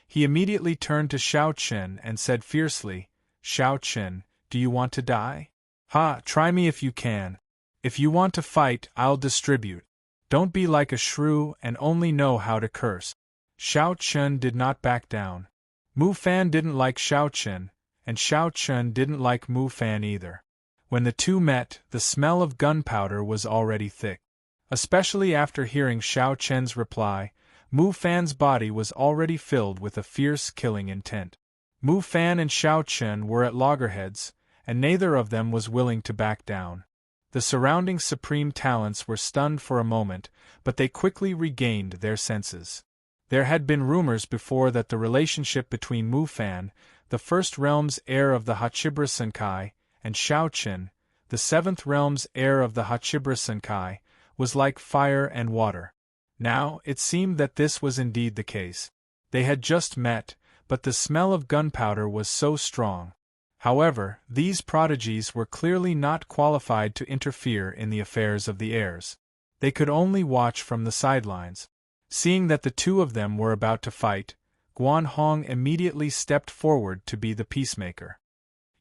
He immediately turned to Xiao Chen and said fiercely, "Xiao Chen, do you want to die? Ha, try me if you can." If you want to fight, I'll distribute. Don't be like a shrew and only know how to curse. Xiao Chen did not back down. Mu Fan didn't like Xiao Chen, and Xiao Chen didn't like Mu Fan either. When the two met, the smell of gunpowder was already thick. Especially after hearing Xiao Chen's reply, Mu Fan's body was already filled with a fierce killing intent. Mu Fan and Xiao Chen were at loggerheads, and neither of them was willing to back down. The surrounding supreme talents were stunned for a moment, but they quickly regained their senses. There had been rumors before that the relationship between Mu Fan, the First Realm's heir of the Hachibra Senkai, and Xiao Chen, the Seventh Realm's heir of the Hachibra Senkai, was like fire and water. Now, it seemed that this was indeed the case. They had just met, but the smell of gunpowder was so strong. However, these prodigies were clearly not qualified to interfere in the affairs of the heirs. They could only watch from the sidelines. Seeing that the two of them were about to fight, Guan Hong immediately stepped forward to be the peacemaker.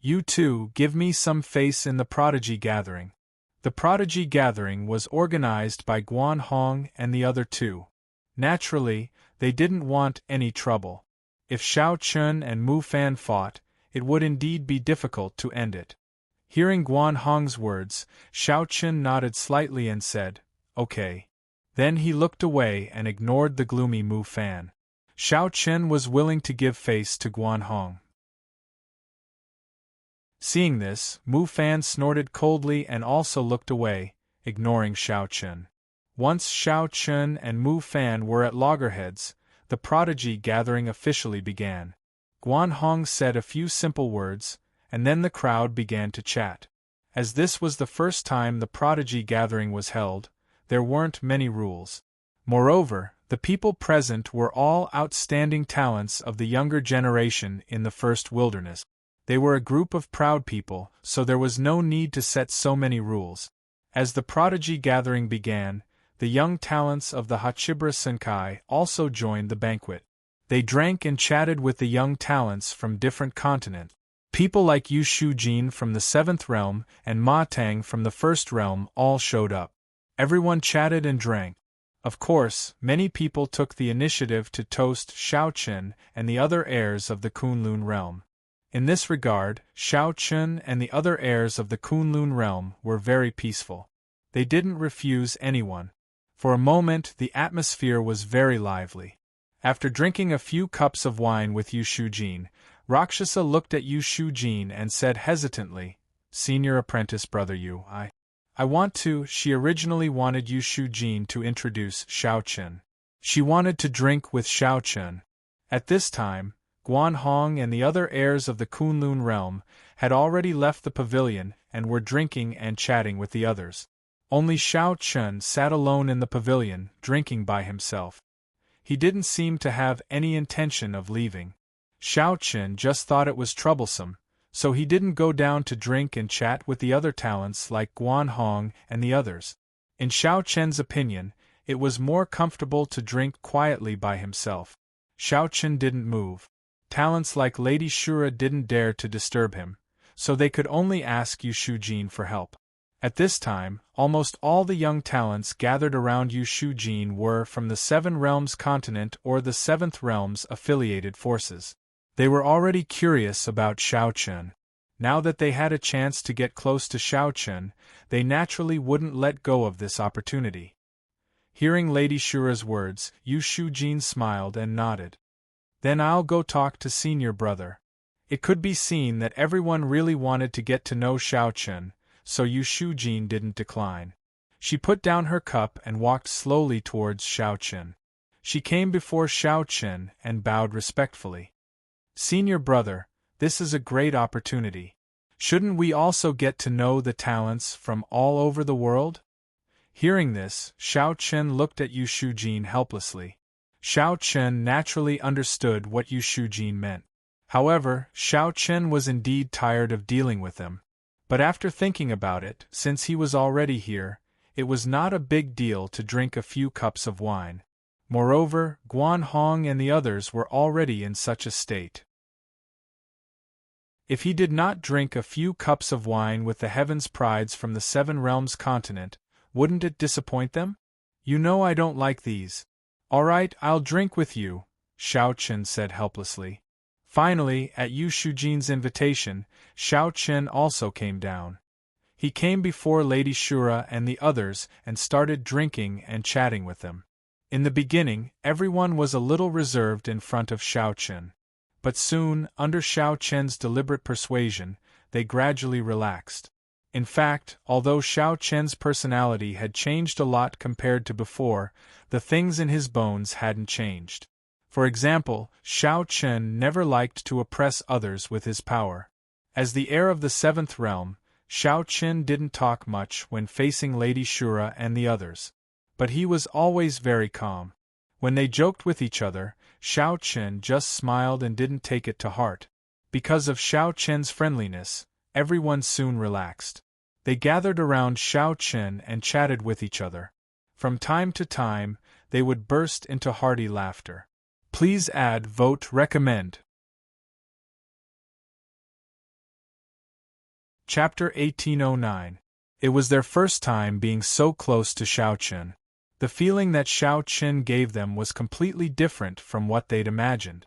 You two give me some face in the prodigy gathering. The prodigy gathering was organized by Guan Hong and the other two. Naturally, they didn't want any trouble. If Xiao Chen and Mu Fan fought, it would indeed be difficult to end it. Hearing Guan Hong's words, Xiao Chen nodded slightly and said, "Okay." Then he looked away and ignored the gloomy Mu Fan. Xiao Chen was willing to give face to Guan Hong. Seeing this, Mu Fan snorted coldly and also looked away, ignoring Xiao Chen. Once Xiao Chen and Mu Fan were at loggerheads, the prodigy gathering officially began. Guan Hong said a few simple words, and then the crowd began to chat. As this was the first time the prodigy gathering was held, there weren't many rules. Moreover, the people present were all outstanding talents of the younger generation in the First Wilderness. They were a group of proud people, so there was no need to set so many rules. As the prodigy gathering began, the young talents of the Hachibra Senkai also joined the banquet. They drank and chatted with the young talents from different continents. People like Yu Shujin from the Seventh Realm and Ma Tang from the First Realm all showed up. Everyone chatted and drank. Of course, many people took the initiative to toast Xiao Chen and the other heirs of the Kunlun realm. In this regard, Xiao Chen and the other heirs of the Kunlun realm were very peaceful. They didn't refuse anyone. For a moment the atmosphere was very lively. After drinking a few cups of wine with Yu Shujin, Rakshasa looked at Yu Shujin and said hesitantly, "Senior apprentice brother Yu, I want to." She originally wanted Yu Shujin to introduce Xiao Chen. She wanted to drink with Xiao Chen. At this time, Guan Hong and the other heirs of the Kunlun realm had already left the pavilion and were drinking and chatting with the others. Only Xiao Chen sat alone in the pavilion, drinking by himself. He didn't seem to have any intention of leaving. Xiao Chen just thought it was troublesome, so he didn't go down to drink and chat with the other talents like Guan Hong and the others. In Xiao Chen's opinion, it was more comfortable to drink quietly by himself. Xiao Chen didn't move. Talents like Lady Shura didn't dare to disturb him, so they could only ask Yu Shujin for help. At this time, almost all the young talents gathered around Yu Shujin were from the Seven Realms continent or the Seventh Realms affiliated forces. They were already curious about Xiao Chen. Now that they had a chance to get close to Xiao Chen, they naturally wouldn't let go of this opportunity. Hearing Lady Shura's words, Yu Shujin smiled and nodded. "Then I'll go talk to senior brother." It could be seen that everyone really wanted to get to know Xiao Chen, so Yu Shujin didn't decline. She put down her cup and walked slowly towards Xiao Chen. She came before Xiao Chen and bowed respectfully. "Senior brother, this is a great opportunity. Shouldn't we also get to know the talents from all over the world?" Hearing this, Xiao Chen looked at Yu Shujin helplessly. Xiao Chen naturally understood what Yu Shujin meant. However, Xiao Chen was indeed tired of dealing with them. But after thinking about it, since he was already here, it was not a big deal to drink a few cups of wine. Moreover, Guan Hong and the others were already in such a state. If he did not drink a few cups of wine with the heavens' prides from the Seven Realms continent, wouldn't it disappoint them? You know I don't like these. All right, I'll drink with you, Xiao Chen said helplessly. Finally, at Yu Shujin's invitation, Xiao Chen also came down. He came before Lady Shura and the others and started drinking and chatting with them. In the beginning, everyone was a little reserved in front of Xiao Chen. But soon, under Xiao Chen's deliberate persuasion, they gradually relaxed. In fact, although Xiao Chen's personality had changed a lot compared to before, the things in his bones hadn't changed. For example, Xiao Chen never liked to oppress others with his power. As the heir of the seventh realm, Xiao Chen didn't talk much when facing Lady Shura and the others. But he was always very calm. When they joked with each other, Xiao Chen just smiled and didn't take it to heart. Because of Xiao Chen's friendliness, everyone soon relaxed. They gathered around Xiao Chen and chatted with each other. From time to time, they would burst into hearty laughter. Please add vote recommend. Chapter 1809. It was their first time being so close to Xiao Chen. The feeling that Xiao Chen gave them was completely different from what they'd imagined.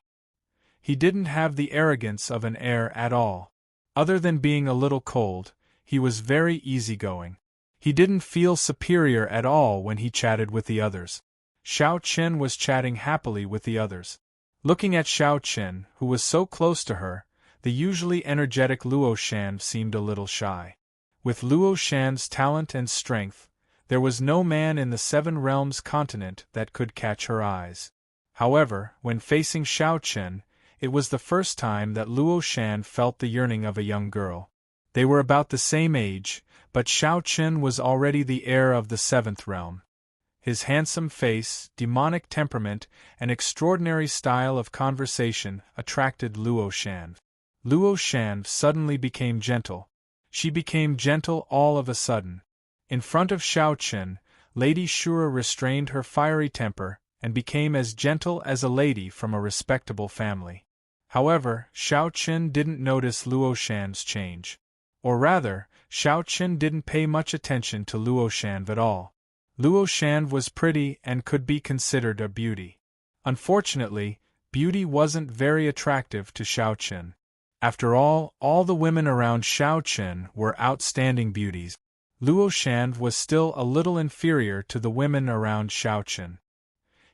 He didn't have the arrogance of an heir at all. Other than being a little cold, he was very easygoing. He didn't feel superior at all when he chatted with the others. Xiao Chen was chatting happily with the others. Looking at Xiao Chen, who was so close to her, the usually energetic Luo Shan seemed a little shy. With Luo Shan's talent and strength, there was no man in the Seven Realms continent that could catch her eyes. However, when facing Xiao Chen, it was the first time that Luo Shan felt the yearning of a young girl. They were about the same age, but Xiao Chen was already the heir of the seventh realm. His handsome face, demonic temperament, and extraordinary style of conversation attracted Luo Shan. Luo Shan suddenly became gentle. She became gentle all of a sudden. In front of Xiao Chen, Lady Shura restrained her fiery temper and became as gentle as a lady from a respectable family. However, Xiao Chen didn't notice Luo Shan's change. Or rather, Xiao Chen didn't pay much attention to Luo Shan at all. Luo Shan was pretty and could be considered a beauty. Unfortunately, beauty wasn't very attractive to Xiao Chen. After all the women around Xiao Chen were outstanding beauties. Luo Shan was still a little inferior to the women around Xiao Chen.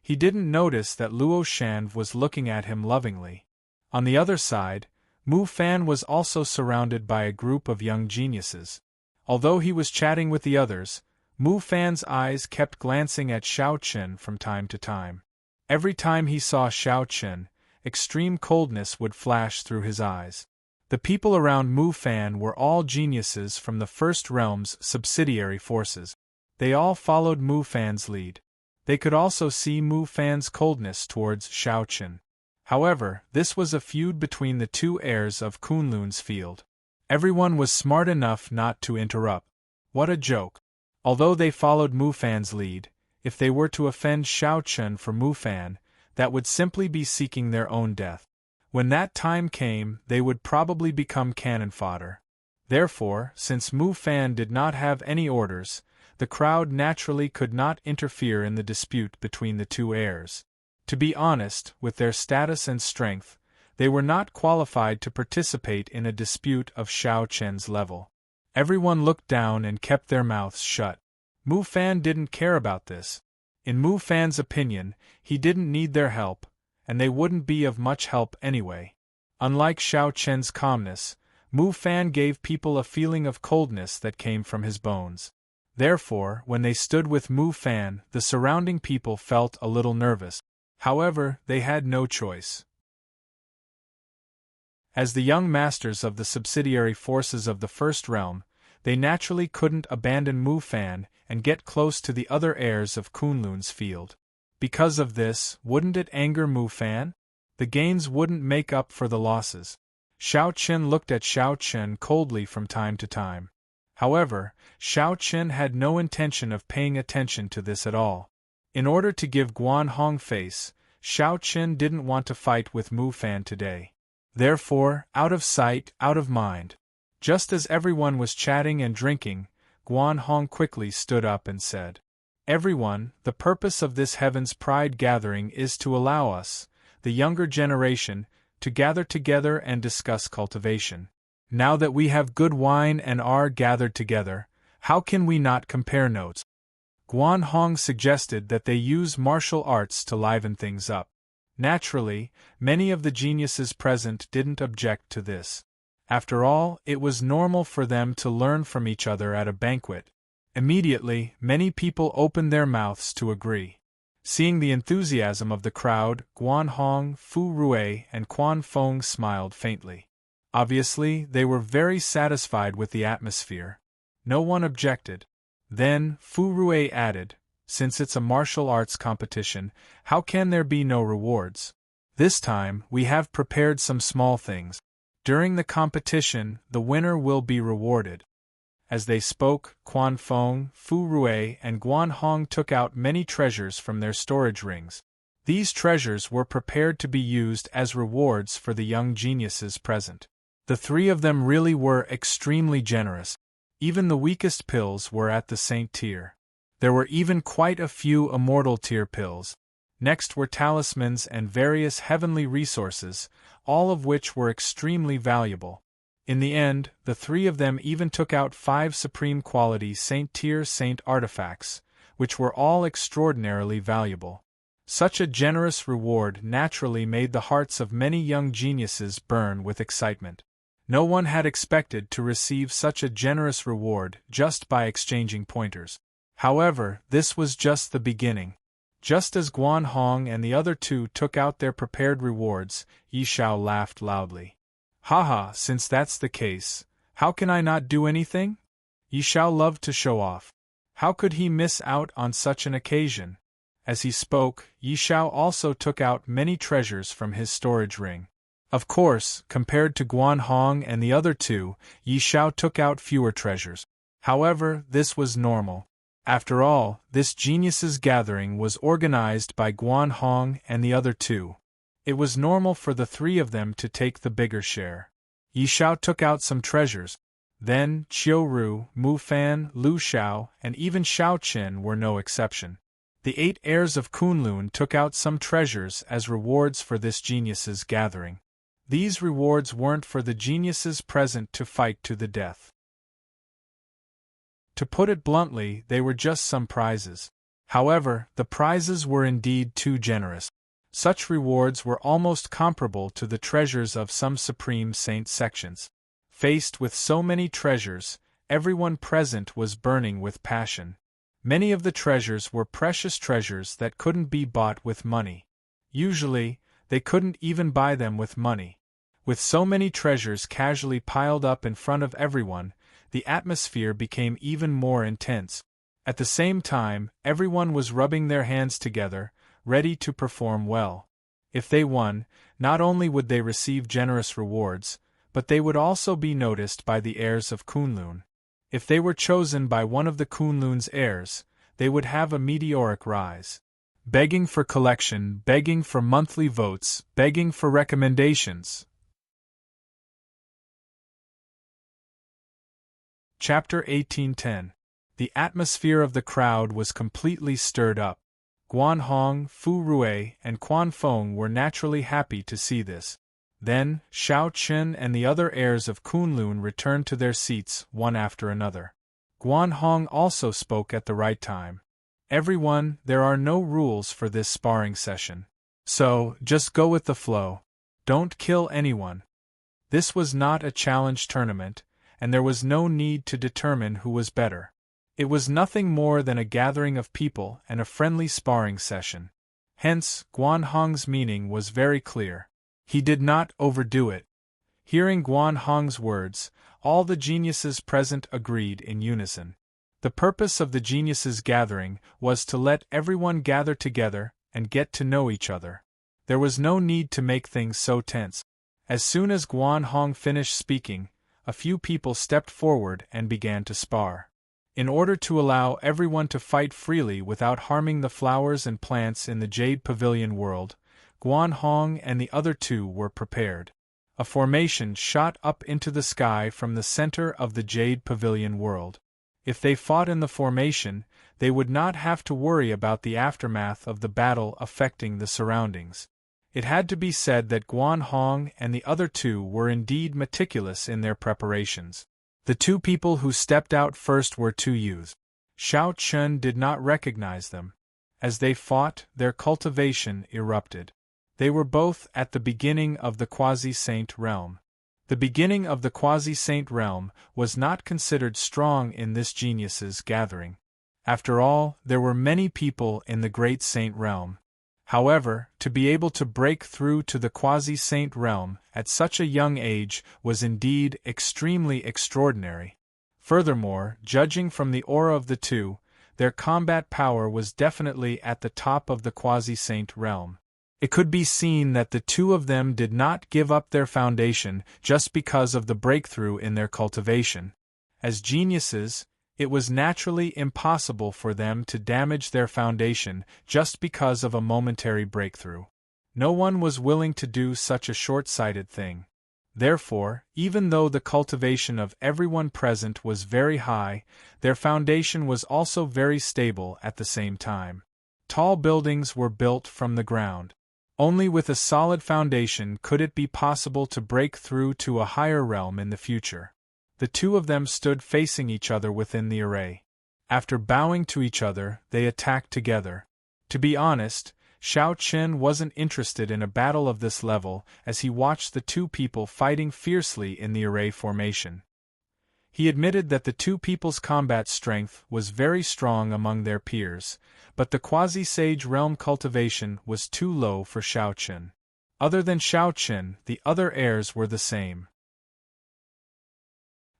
He didn't notice that Luo Shan was looking at him lovingly. On the other side, Mu Fan was also surrounded by a group of young geniuses. Although he was chatting with the others, Mu Fan's eyes kept glancing at Xiao Chen from time to time. Every time he saw Xiao Chen, extreme coldness would flash through his eyes. The people around Mu Fan were all geniuses from the First Realm's subsidiary forces. They all followed Mu Fan's lead. They could also see Mu Fan's coldness towards Xiao Chen. However, this was a feud between the two heirs of Kunlun's field. Everyone was smart enough not to interrupt. What a joke! Although they followed Mu Fan's lead, if they were to offend Xiao Chen for Mu Fan, that would simply be seeking their own death. When that time came, they would probably become cannon fodder. Therefore, since Mu Fan did not have any orders, the crowd naturally could not interfere in the dispute between the two heirs. To be honest, with their status and strength, they were not qualified to participate in a dispute of Xiao Chen's level. Everyone looked down and kept their mouths shut. Mu Fan didn't care about this. In Mu Fan's opinion, he didn't need their help, and they wouldn't be of much help anyway. Unlike Xiao Chen's calmness, Mu Fan gave people a feeling of coldness that came from his bones. Therefore, when they stood with Mu Fan, the surrounding people felt a little nervous. However, they had no choice. As the young masters of the subsidiary forces of the First Realm, they naturally couldn't abandon Mu Fan and get close to the other heirs of Kunlun's field. Because of this, wouldn't it anger Mu Fan? The gains wouldn't make up for the losses. Xiao Chen looked at Xiao Chen coldly from time to time. However, Xiao Chen had no intention of paying attention to this at all. In order to give Guan Hong face, Xiao Chen didn't want to fight with Mu Fan today. Therefore, out of sight, out of mind. Just as everyone was chatting and drinking, Guan Hong quickly stood up and said, "Everyone, the purpose of this Heaven's Pride gathering is to allow us, the younger generation, to gather together and discuss cultivation. Now that we have good wine and are gathered together, how can we not compare notes?" Guan Hong suggested that they use martial arts to liven things up. Naturally, many of the geniuses present didn't object to this. After all, it was normal for them to learn from each other at a banquet. Immediately, many people opened their mouths to agree. Seeing the enthusiasm of the crowd, Guan Hong, Fu Rui, and Quan Fong smiled faintly. Obviously, they were very satisfied with the atmosphere. No one objected. Then, Fu Rui added, "Since it's a martial arts competition, how can there be no rewards? This time, we have prepared some small things. During the competition, the winner will be rewarded." As they spoke, Quan Fong, Fu Rui, and Guan Hong took out many treasures from their storage rings. These treasures were prepared to be used as rewards for the young geniuses present. The three of them really were extremely generous. Even the weakest pills were at the saint tier. There were even quite a few immortal tier pills. Next were talismans and various heavenly resources, all of which were extremely valuable. In the end, the three of them even took out 5 supreme quality saint-tier saint artifacts, which were all extraordinarily valuable. Such a generous reward naturally made the hearts of many young geniuses burn with excitement. No one had expected to receive such a generous reward just by exchanging pointers. However, this was just the beginning. Just as Guan Hong and the other two took out their prepared rewards, Yi Shao laughed loudly. "Haha, since that's the case, how can I not do anything?" Yi Shao loved to show off. How could he miss out on such an occasion? As he spoke, Yi Shao also took out many treasures from his storage ring. Of course, compared to Guan Hong and the other two, Yi Shao took out fewer treasures. However, this was normal. After all, this geniuses' gathering was organized by Guan Hong and the other two. It was normal for the three of them to take the bigger share. Yi Shao took out some treasures. Then, Qiu Ru, Mu Fan, Lu Shao, and even Shao Qin were no exception. The 8 heirs of Kunlun took out some treasures as rewards for this geniuses' gathering. These rewards weren't for the geniuses present to fight to the death. To put it bluntly, they were just some prizes. However, the prizes were indeed too generous. Such rewards were almost comparable to the treasures of some supreme saint sections. Faced with so many treasures, everyone present was burning with passion. Many of the treasures were precious treasures that couldn't be bought with money. Usually, they couldn't even buy them with money. With so many treasures casually piled up in front of everyone, the atmosphere became even more intense. At the same time, everyone was rubbing their hands together, ready to perform well. If they won, not only would they receive generous rewards, but they would also be noticed by the heirs of Kunlun. If they were chosen by one of the Kunlun's heirs, they would have a meteoric rise. Begging for collection, begging for monthly votes, begging for recommendations. Chapter 1810. The atmosphere of the crowd was completely stirred up. Guan Hong, Fu Rui, and Quan Fong were naturally happy to see this. Then, Shao Qin and the other heirs of Kunlun returned to their seats one after another. Guan Hong also spoke at the right time. "Everyone, there are no rules for this sparring session. So, just go with the flow. Don't kill anyone." This was not a challenge tournament, and there was no need to determine who was better. It was nothing more than a gathering of people and a friendly sparring session. Hence, Guan Hong's meaning was very clear. He did not overdo it. Hearing Guan Hong's words, all the geniuses present agreed in unison. The purpose of the geniuses' gathering was to let everyone gather together and get to know each other. There was no need to make things so tense. As soon as Guan Hong finished speaking, a few people stepped forward and began to spar. In order to allow everyone to fight freely without harming the flowers and plants in the Jade Pavilion world, Guan Hong and the other two were prepared. A formation shot up into the sky from the center of the Jade Pavilion world. If they fought in the formation, they would not have to worry about the aftermath of the battle affecting the surroundings. It had to be said that Guan Hong and the other two were indeed meticulous in their preparations. The two people who stepped out first were two youths. Xiao Chun did not recognize them. As they fought, their cultivation erupted. They were both at the beginning of the quasi-saint realm. The beginning of the quasi-saint realm was not considered strong in this genius's gathering. After all, there were many people in the great saint realm. However, to be able to break through to the quasi-saint realm at such a young age was indeed extremely extraordinary. Furthermore, judging from the aura of the two, their combat power was definitely at the top of the quasi-saint realm. It could be seen that the two of them did not give up their foundation just because of the breakthrough in their cultivation. As geniuses, it was naturally impossible for them to damage their foundation just because of a momentary breakthrough. No one was willing to do such a short-sighted thing. Therefore, even though the cultivation of everyone present was very high, their foundation was also very stable at the same time. Tall buildings were built from the ground. Only with a solid foundation could it be possible to break through to a higher realm in the future. The two of them stood facing each other within the array. After bowing to each other, they attacked together. To be honest, Xiao Qin wasn't interested in a battle of this level as he watched the two people fighting fiercely in the array formation. He admitted that the two people's combat strength was very strong among their peers, but the quasi-sage realm cultivation was too low for Xiao Qin. Other than Xiao Qin, the other heirs were the same.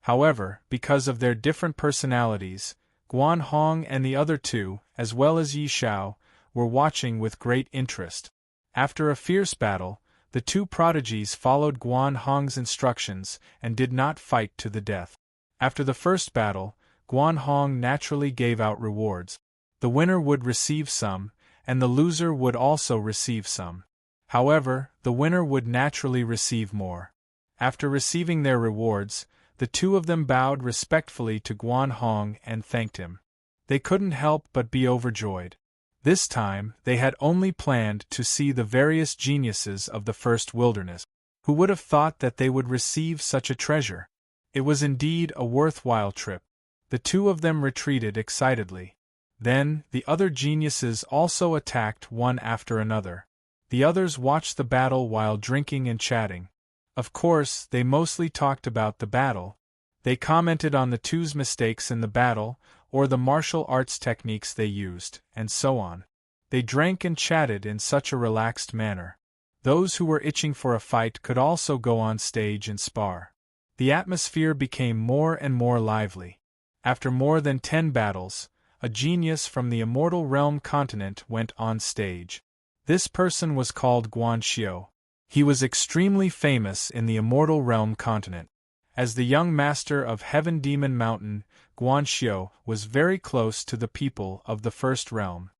However, because of their different personalities, Guan Hong and the other two, as well as Yi Xiao, were watching with great interest. After a fierce battle, the two prodigies followed Guan Hong's instructions and did not fight to the death. After the first battle, Guan Hong naturally gave out rewards. The winner would receive some, and the loser would also receive some. However, the winner would naturally receive more. After receiving their rewards, the two of them bowed respectfully to Guan Hong and thanked him. They couldn't help but be overjoyed. This time, they had only planned to see the various geniuses of the first wilderness. Who would have thought that they would receive such a treasure? It was indeed a worthwhile trip. The two of them retreated excitedly. Then, the other geniuses also attacked one after another. The others watched the battle while drinking and chatting. Of course, they mostly talked about the battle. They commented on the two's mistakes in the battle, or the martial arts techniques they used, and so on. They drank and chatted in such a relaxed manner. Those who were itching for a fight could also go on stage and spar. The atmosphere became more and more lively. After more than 10 battles, a genius from the Immortal Realm continent went on stage. This person was called Guan Xiu. He was extremely famous in the Immortal Realm continent. As the young master of Heaven Demon Mountain, Guan Xiu was very close to the people of the First Realm.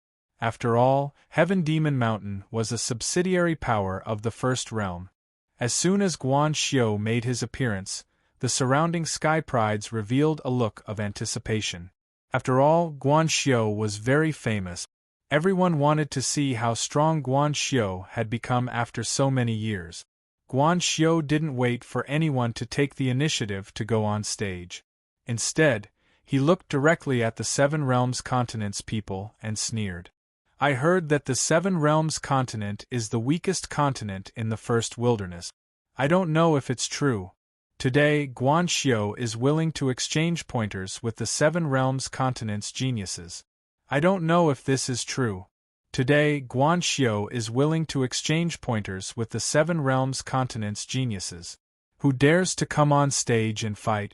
After all, Heaven Demon Mountain was a subsidiary power of the First Realm. As soon as Guan Xiu made his appearance, the surrounding sky prides revealed a look of anticipation. After all, Guan Xiu was very famous. Everyone wanted to see how strong Guan Xiu had become after so many years. Guan Xiu didn't wait for anyone to take the initiative to go on stage. Instead, he looked directly at the Seven Realms continent's people and sneered. I heard that the Seven Realms continent is the weakest continent in the First Wilderness. I don't know if it's true. Today, Guan Xiu is willing to exchange pointers with the Seven Realms continent's geniuses. I don't know if this is true. Today, Guan Xiu is willing to exchange pointers with the Seven Realms continent's geniuses. Who dares to come on stage and fight?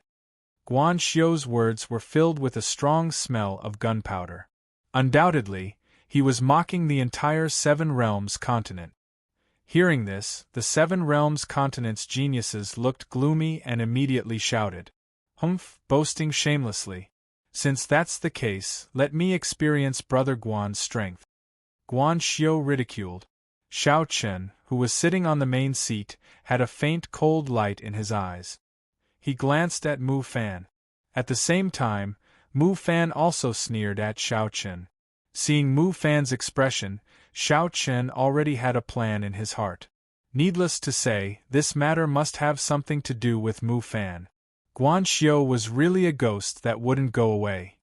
Guan Xiu's words were filled with a strong smell of gunpowder. Undoubtedly, he was mocking the entire Seven Realms continent. Hearing this, the Seven Realms continent's geniuses looked gloomy and immediately shouted, "Humph," boasting shamelessly. "Since that's the case, let me experience Brother Guan's strength." Guan Xiu ridiculed. Xiao Chen, who was sitting on the main seat, had a faint cold light in his eyes. He glanced at Mu Fan. At the same time, Mu Fan also sneered at Xiao Chen. Seeing Mu Fan's expression, Xiao Chen already had a plan in his heart. Needless to say, this matter must have something to do with Mu Fan. Guan Xiu was really a ghost that wouldn't go away.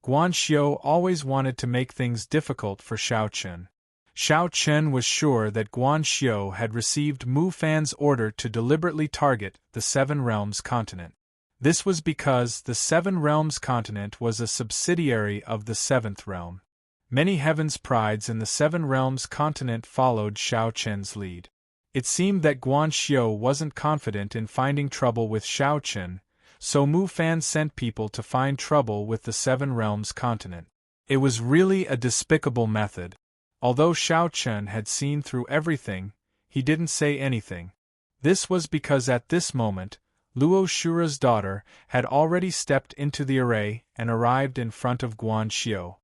Guan Xiu always wanted to make things difficult for Xiao Chen. Xiao Chen was sure that Guan Xiu had received Mu Fan's order to deliberately target the Seven Realms continent. This was because the Seven Realms continent was a subsidiary of the Seventh Realm. Many heavens prides in the Seven Realms continent followed Xiao Chen's lead. It seemed that Guan Xiu wasn't confident in finding trouble with Xiao Chen, so Mu Fan sent people to find trouble with the Seven Realms continent. It was really a despicable method. Although Xiao Chen had seen through everything, he didn't say anything. This was because at this moment, Luo Shura's daughter had already stepped into the array and arrived in front of Guan Xiu.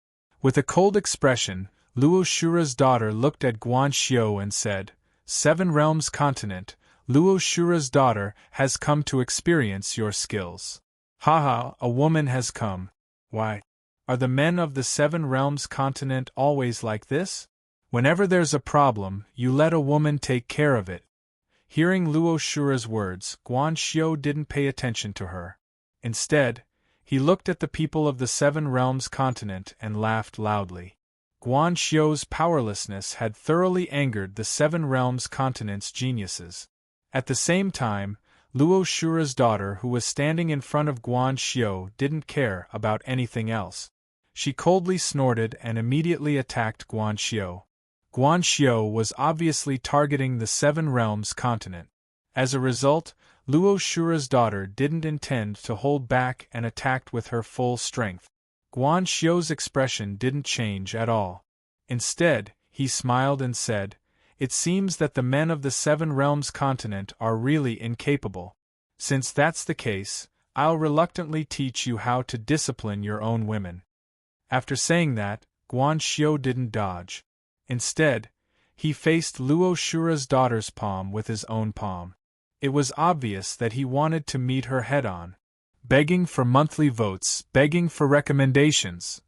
With a cold expression, Luo Shura's daughter looked at Guan Xiu and said, "Seven Realms continent, Luo Shura's daughter has come to experience your skills." "Haha, a woman has come. Why? Are the men of the Seven Realms continent always like this? Whenever there's a problem, you let a woman take care of it." Hearing Luo Shura's words, Guan Xiu didn't pay attention to her. Instead, he looked at the people of the Seven Realms continent and laughed loudly. Guan Xiu's powerlessness had thoroughly angered the Seven Realms continent's geniuses. At the same time, Luo Shura's daughter, who was standing in front of Guan Xiu, didn't care about anything else. She coldly snorted and immediately attacked Guan Xiu. Guan Xiu was obviously targeting the Seven Realms continent. As a result, Luo Shura's daughter didn't intend to hold back and attacked with her full strength. Guan Xiu's expression didn't change at all. Instead, he smiled and said, "It seems that the men of the Seven Realms continent are really incapable. Since that's the case, I'll reluctantly teach you how to discipline your own women." After saying that, Guan Xiu didn't dodge. Instead, he faced Luo Shura's daughter's palm with his own palm. It was obvious that he wanted to meet her head-on. Begging for monthly votes, begging for recommendations.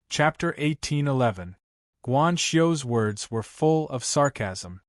Chapter 1811. Guan Xiu's words were full of sarcasm.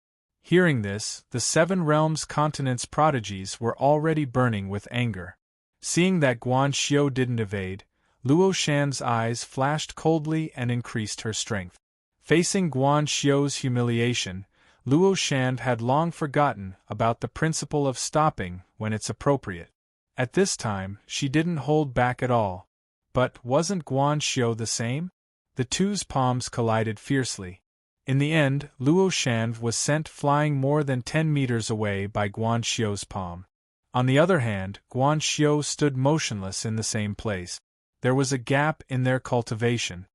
Hearing this, the Seven Realms continent's prodigies were already burning with anger. Seeing that Guan Xiu didn't evade, Luo Shan's eyes flashed coldly and increased her strength. Facing Guan Xiu's humiliation, Luo Shan had long forgotten about the principle of stopping when it's appropriate. At this time, she didn't hold back at all. But wasn't Guan Xiu the same? The two's palms collided fiercely. In the end, Luo Shan was sent flying more than 10 meters away by Guan Xiu's palm. On the other hand, Guan Xiu stood motionless in the same place. There was a gap in their cultivation.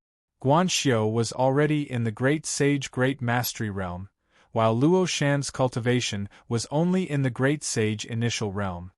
Guan Xiu was already in the Great Sage Great Mastery realm, while Luo Shan's cultivation was only in the Great Sage Initial realm.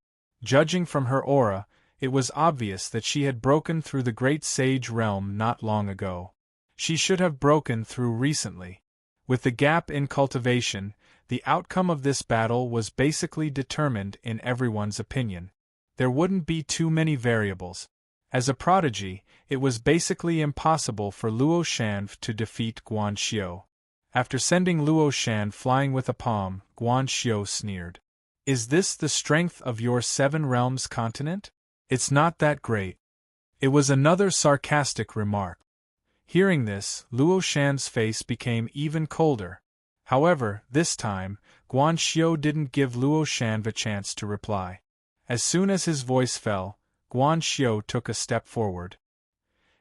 Judging from her aura, it was obvious that she had broken through the Great Sage realm not long ago. She should have broken through recently. With the gap in cultivation, the outcome of this battle was basically determined in everyone's opinion. There wouldn't be too many variables. As a prodigy, it was basically impossible for Luo Shan to defeat Guan Xiu. After sending Luo Shan flying with a palm, Guan Xiu sneered. "Is this the strength of your Seven Realms continent? It's not that great." It was another sarcastic remark. Hearing this, Luo Shan's face became even colder. However, this time, Guan Xiu didn't give Luo Shan a chance to reply. As soon as his voice fell, Guan Xiu took a step forward.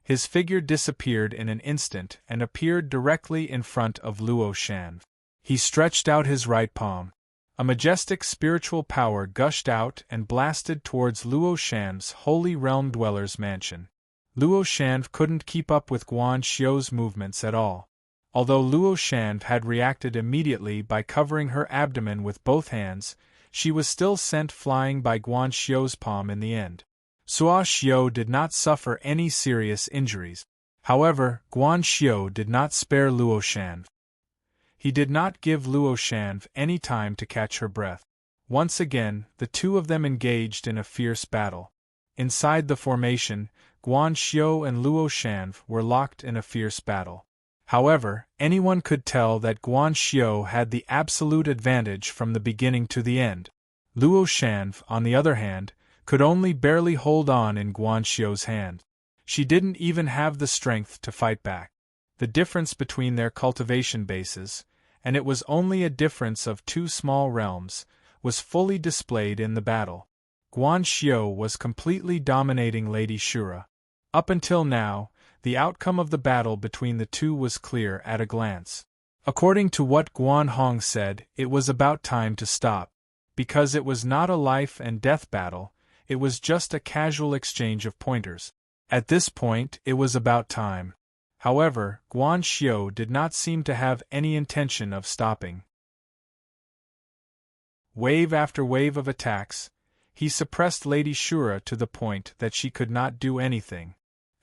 His figure disappeared in an instant and appeared directly in front of Luo Shan. He stretched out his right palm. A majestic spiritual power gushed out and blasted towards Luo Shan's Holy Realm Dweller's mansion. Luo Shan couldn't keep up with Guan Xiu's movements at all. Although Luo Shan had reacted immediately by covering her abdomen with both hands, she was still sent flying by Guan Xiu's palm in the end. Suo Xiao did not suffer any serious injuries. However, Guan Xiao did not spare Luo Shan. He did not give Luo Shan any time to catch her breath. Once again, the two of them engaged in a fierce battle. Inside the formation, Guan Xiao and Luo Shan were locked in a fierce battle. However, anyone could tell that Guan Xiao had the absolute advantage from the beginning to the end. Luo Shan, on the other hand, could only barely hold on in Guan Xiao's hand. She didn't even have the strength to fight back. The difference between their cultivation bases, and it was only a difference of 2 small realms, was fully displayed in the battle. Guan Xiao was completely dominating Lady Shura. Up until now, the outcome of the battle between the two was clear at a glance. According to what Guan Hong said, it was about time to stop. Because it was not a life and death battle, it was just a casual exchange of pointers. At this point, it was about time. However, Guan Xiao did not seem to have any intention of stopping. Wave after wave of attacks, he suppressed Lady Shura to the point that she could not do anything.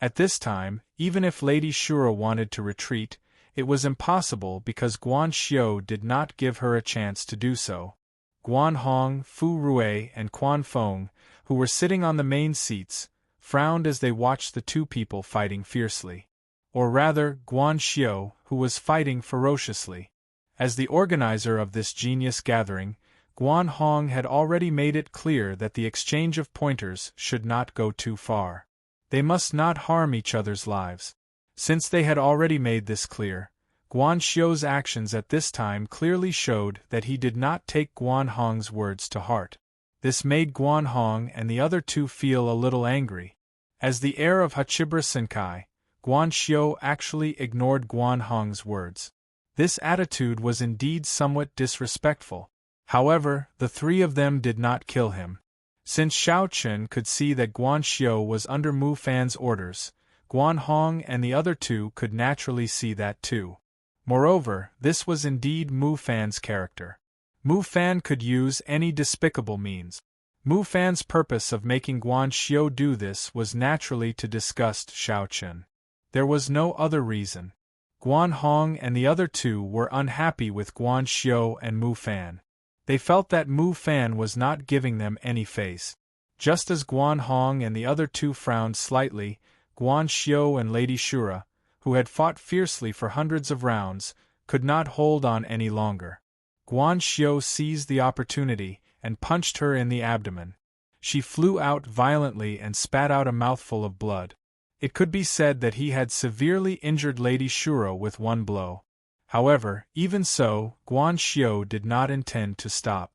At this time, even if Lady Shura wanted to retreat, it was impossible because Guan Xiao did not give her a chance to do so. Guan Hong, Fu Rui, and Quan Feng, who were sitting on the main seats, frowned as they watched the two people fighting fiercely. Or rather, Guan Xiao, who was fighting ferociously. As the organizer of this genius gathering, Guan Hong had already made it clear that the exchange of pointers should not go too far. They must not harm each other's lives. Since they had already made this clear, Guan Xiao's actions at this time clearly showed that he did not take Guan Hong's words to heart. This made Guan Hong and the other two feel a little angry. As the heir of Hachibra Senkai, Guan Xiao actually ignored Guan Hong's words. This attitude was indeed somewhat disrespectful. However, the three of them did not kill him. Since Xiao Chen could see that Guan Xiao was under Mu Fan's orders, Guan Hong and the other two could naturally see that too. Moreover, this was indeed Mu Fan's character. Mu Fan could use any despicable means. Mu Fan's purpose of making Guan Xiao do this was naturally to disgust Xiao Chen. There was no other reason. Guan Hong and the other two were unhappy with Guan Xiao and Mu Fan. They felt that Mu Fan was not giving them any face. Just as Guan Hong and the other two frowned slightly, Guan Xiao and Lady Shura, who had fought fiercely for hundreds of rounds, could not hold on any longer. Guan Xiao seized the opportunity and punched her in the abdomen. She flew out violently and spat out a mouthful of blood. It could be said that he had severely injured Lady Shura with one blow. However, even so, Guan Xiao did not intend to stop.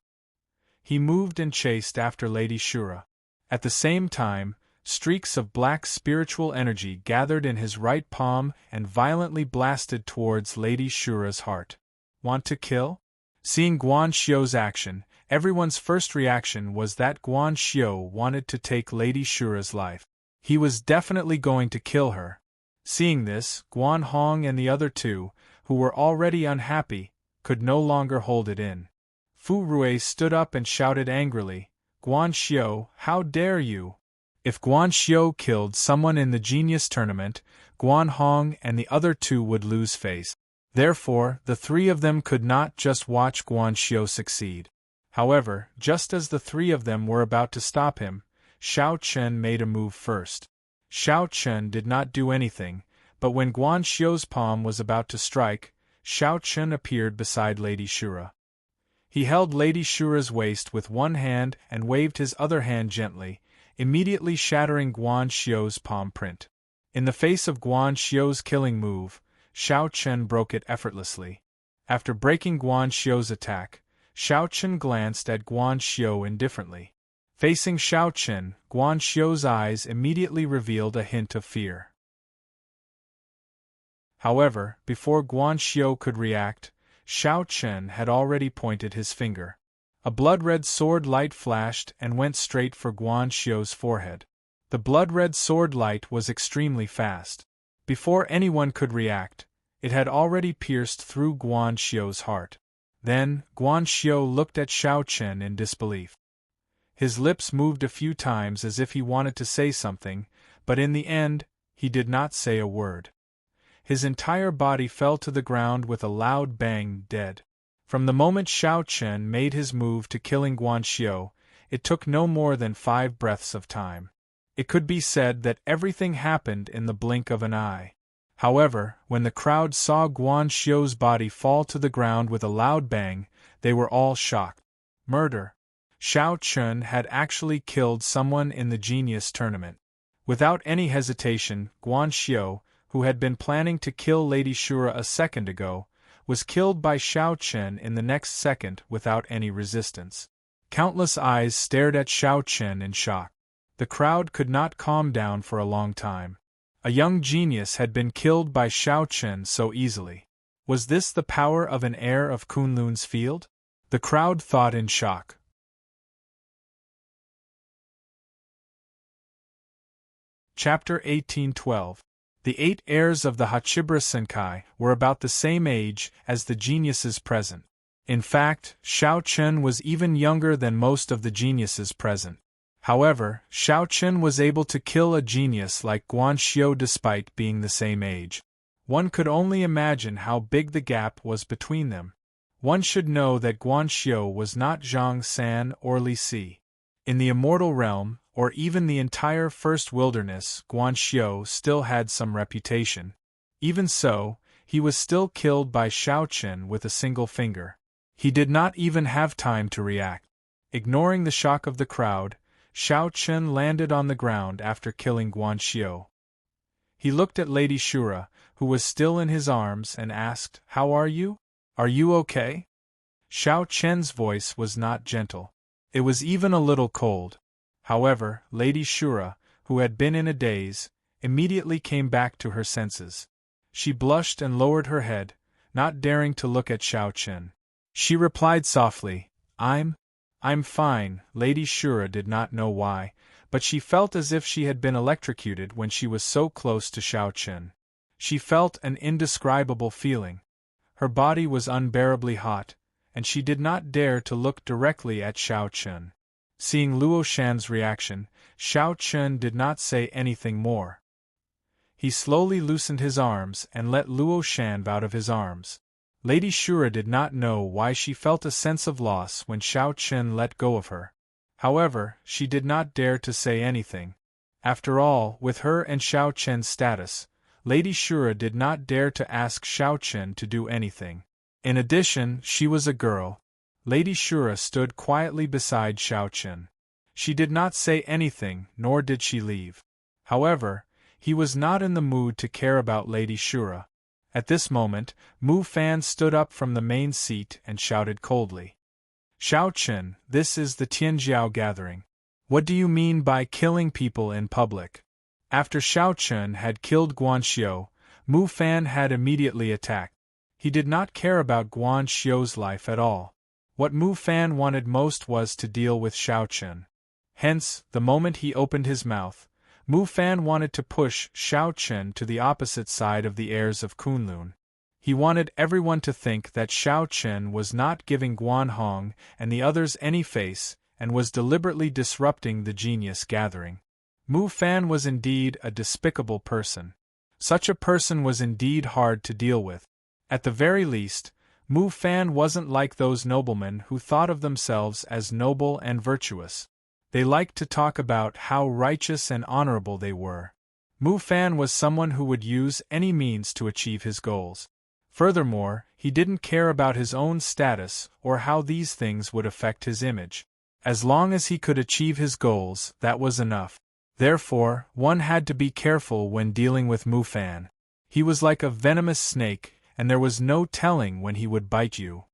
He moved and chased after Lady Shura. At the same time, streaks of black spiritual energy gathered in his right palm and violently blasted towards Lady Shura's heart. Want to kill? Seeing Guan Xiao's action, everyone's first reaction was that Guan Xiao wanted to take Lady Shura's life. He was definitely going to kill her. Seeing this, Guan Hong and the other two, who were already unhappy, could no longer hold it in. Fu Rui stood up and shouted angrily, "Guan Xiao, how dare you!" If Guan Xiao killed someone in the Genius Tournament, Guan Hong and the other two would lose face. Therefore, the three of them could not just watch Guan Xiao succeed. However, just as the three of them were about to stop him, Xiao Chen made a move first. Xiao Chen did not do anything, but when Guan Xiao's palm was about to strike, Xiao Chen appeared beside Lady Shura. He held Lady Shura's waist with one hand and waved his other hand gently, immediately shattering Guan Xiao's palm print. In the face of Guan Xiao's killing move, Xiao Chen broke it effortlessly. After breaking Guan Xiao's attack, Xiao Chen glanced at Guan Xiao indifferently. Facing Xiao Chen, Guan Xiao's eyes immediately revealed a hint of fear. However, before Guan Xiao could react, Xiao Chen had already pointed his finger. A blood-red sword light flashed and went straight for Guan Xiao's forehead. The blood-red sword light was extremely fast. Before anyone could react, it had already pierced through Guan Xiao's heart. Then, Guan Xiao looked at Xiao Chen in disbelief. His lips moved a few times as if he wanted to say something, but in the end, he did not say a word. His entire body fell to the ground with a loud bang, dead. From the moment Xiao Chen made his move to killing Guan Xiu, it took no more than 5 breaths of time. It could be said that everything happened in the blink of an eye. However, when the crowd saw Guan Xiu's body fall to the ground with a loud bang, they were all shocked. Murder. Xiao Chen had actually killed someone in the genius tournament. Without any hesitation, Guan Xiu, who had been planning to kill Lady Shura a second ago, was killed by Xiao Chen in the next second without any resistance. Countless eyes stared at Xiao Chen in shock. The crowd could not calm down for a long time. A young genius had been killed by Xiao Chen so easily. Was this the power of an heir of Kunlun's field? The crowd thought in shock. Chapter 1812. The 8 heirs of the Hachibara Senkai were about the same age as the geniuses present. In fact, Xiao Chen was even younger than most of the geniuses present. However, Xiao Chen was able to kill a genius like Guan Xiu despite being the same age. One could only imagine how big the gap was between them. One should know that Guan Xiu was not Zhang San or Li Si. In the immortal realm, or even the entire First Wilderness, Guan Xiu still had some reputation. Even so, he was still killed by Xiao Chen with a single finger. He did not even have time to react. Ignoring the shock of the crowd, Xiao Chen landed on the ground after killing Guan Xiu. He looked at Lady Shura, who was still in his arms, and asked, "How are you? Are you okay?" Xiao Chen's voice was not gentle. It was even a little cold. However, Lady Shura, who had been in a daze, immediately came back to her senses. She blushed and lowered her head, not daring to look at Xiao Chen. She replied softly, I'm fine." Lady Shura did not know why, but she felt as if she had been electrocuted when she was so close to Xiao Chen. She felt an indescribable feeling. Her body was unbearably hot, and she did not dare to look directly at Xiao Chen. Seeing Luo Shan's reaction, Xiao Chen did not say anything more. He slowly loosened his arms and let Luo Shan out of his arms. Lady Shura did not know why she felt a sense of loss when Xiao Chen let go of her. However, she did not dare to say anything. After all, with her and Xiao Chen's status, Lady Shura did not dare to ask Xiao Chen to do anything. In addition, she was a girl. Lady Shura stood quietly beside Xiao Chen. She did not say anything, nor did she leave. However, he was not in the mood to care about Lady Shura. At this moment, Mu Fan stood up from the main seat and shouted coldly, "Xiao Chen, this is the Tianjiao gathering. What do you mean by killing people in public?" After Xiao Chen had killed Guan Xiu, Mu Fan had immediately attacked. He did not care about Guan Xiu's life at all. What Mu Fan wanted most was to deal with Xiao Chen. Hence, the moment he opened his mouth, Mu Fan wanted to push Xiao Chen to the opposite side of the heirs of Kunlun. He wanted everyone to think that Xiao Chen was not giving Guan Hong and the others any face, and was deliberately disrupting the genius gathering. Mu Fan was indeed a despicable person. Such a person was indeed hard to deal with. At the very least, Mu Fan wasn't like those noblemen who thought of themselves as noble and virtuous. They liked to talk about how righteous and honorable they were. Mu Fan was someone who would use any means to achieve his goals. Furthermore, he didn't care about his own status or how these things would affect his image. As long as he could achieve his goals, that was enough. Therefore, one had to be careful when dealing with Mu Fan. He was like a venomous snake, and there was no telling when he would bite you.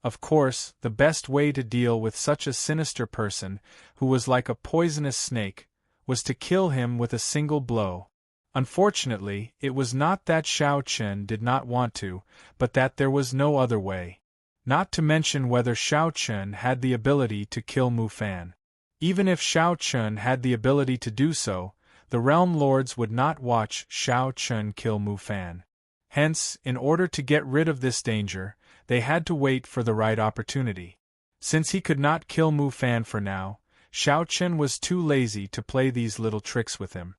Of course, the best way to deal with such a sinister person, who was like a poisonous snake, was to kill him with a single blow. Unfortunately, it was not that Xiao Chen did not want to, but that there was no other way. Not to mention whether Xiao Chen had the ability to kill Mu Fan. Even if Xiao Chen had the ability to do so, the Realm Lords would not watch Xiao Chen kill Mu Fan. Hence, in order to get rid of this danger, they had to wait for the right opportunity. Since he could not kill Mu Fan for now, Xiao Chen was too lazy to play these little tricks with him.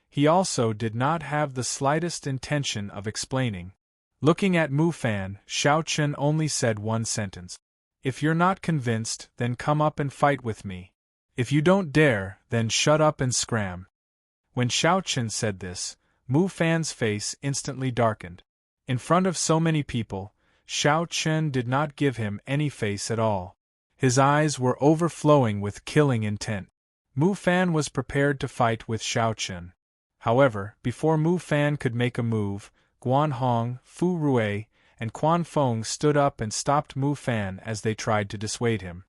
He also did not have the slightest intention of explaining. Looking at Mu Fan, Xiao Chen only said one sentence. If you're not convinced, then come up and fight with me. If you don't dare, then shut up and scram. When Xiao Chen said this, Mu Fan's face instantly darkened. In front of so many people, Xiao Chen did not give him any face at all. His eyes were overflowing with killing intent. Mu Fan was prepared to fight with Xiao Chen. However, before Mu Fan could make a move, Guan Hong, Fu Rui, and Quan Fong stood up and stopped Mu Fan as they tried to dissuade him.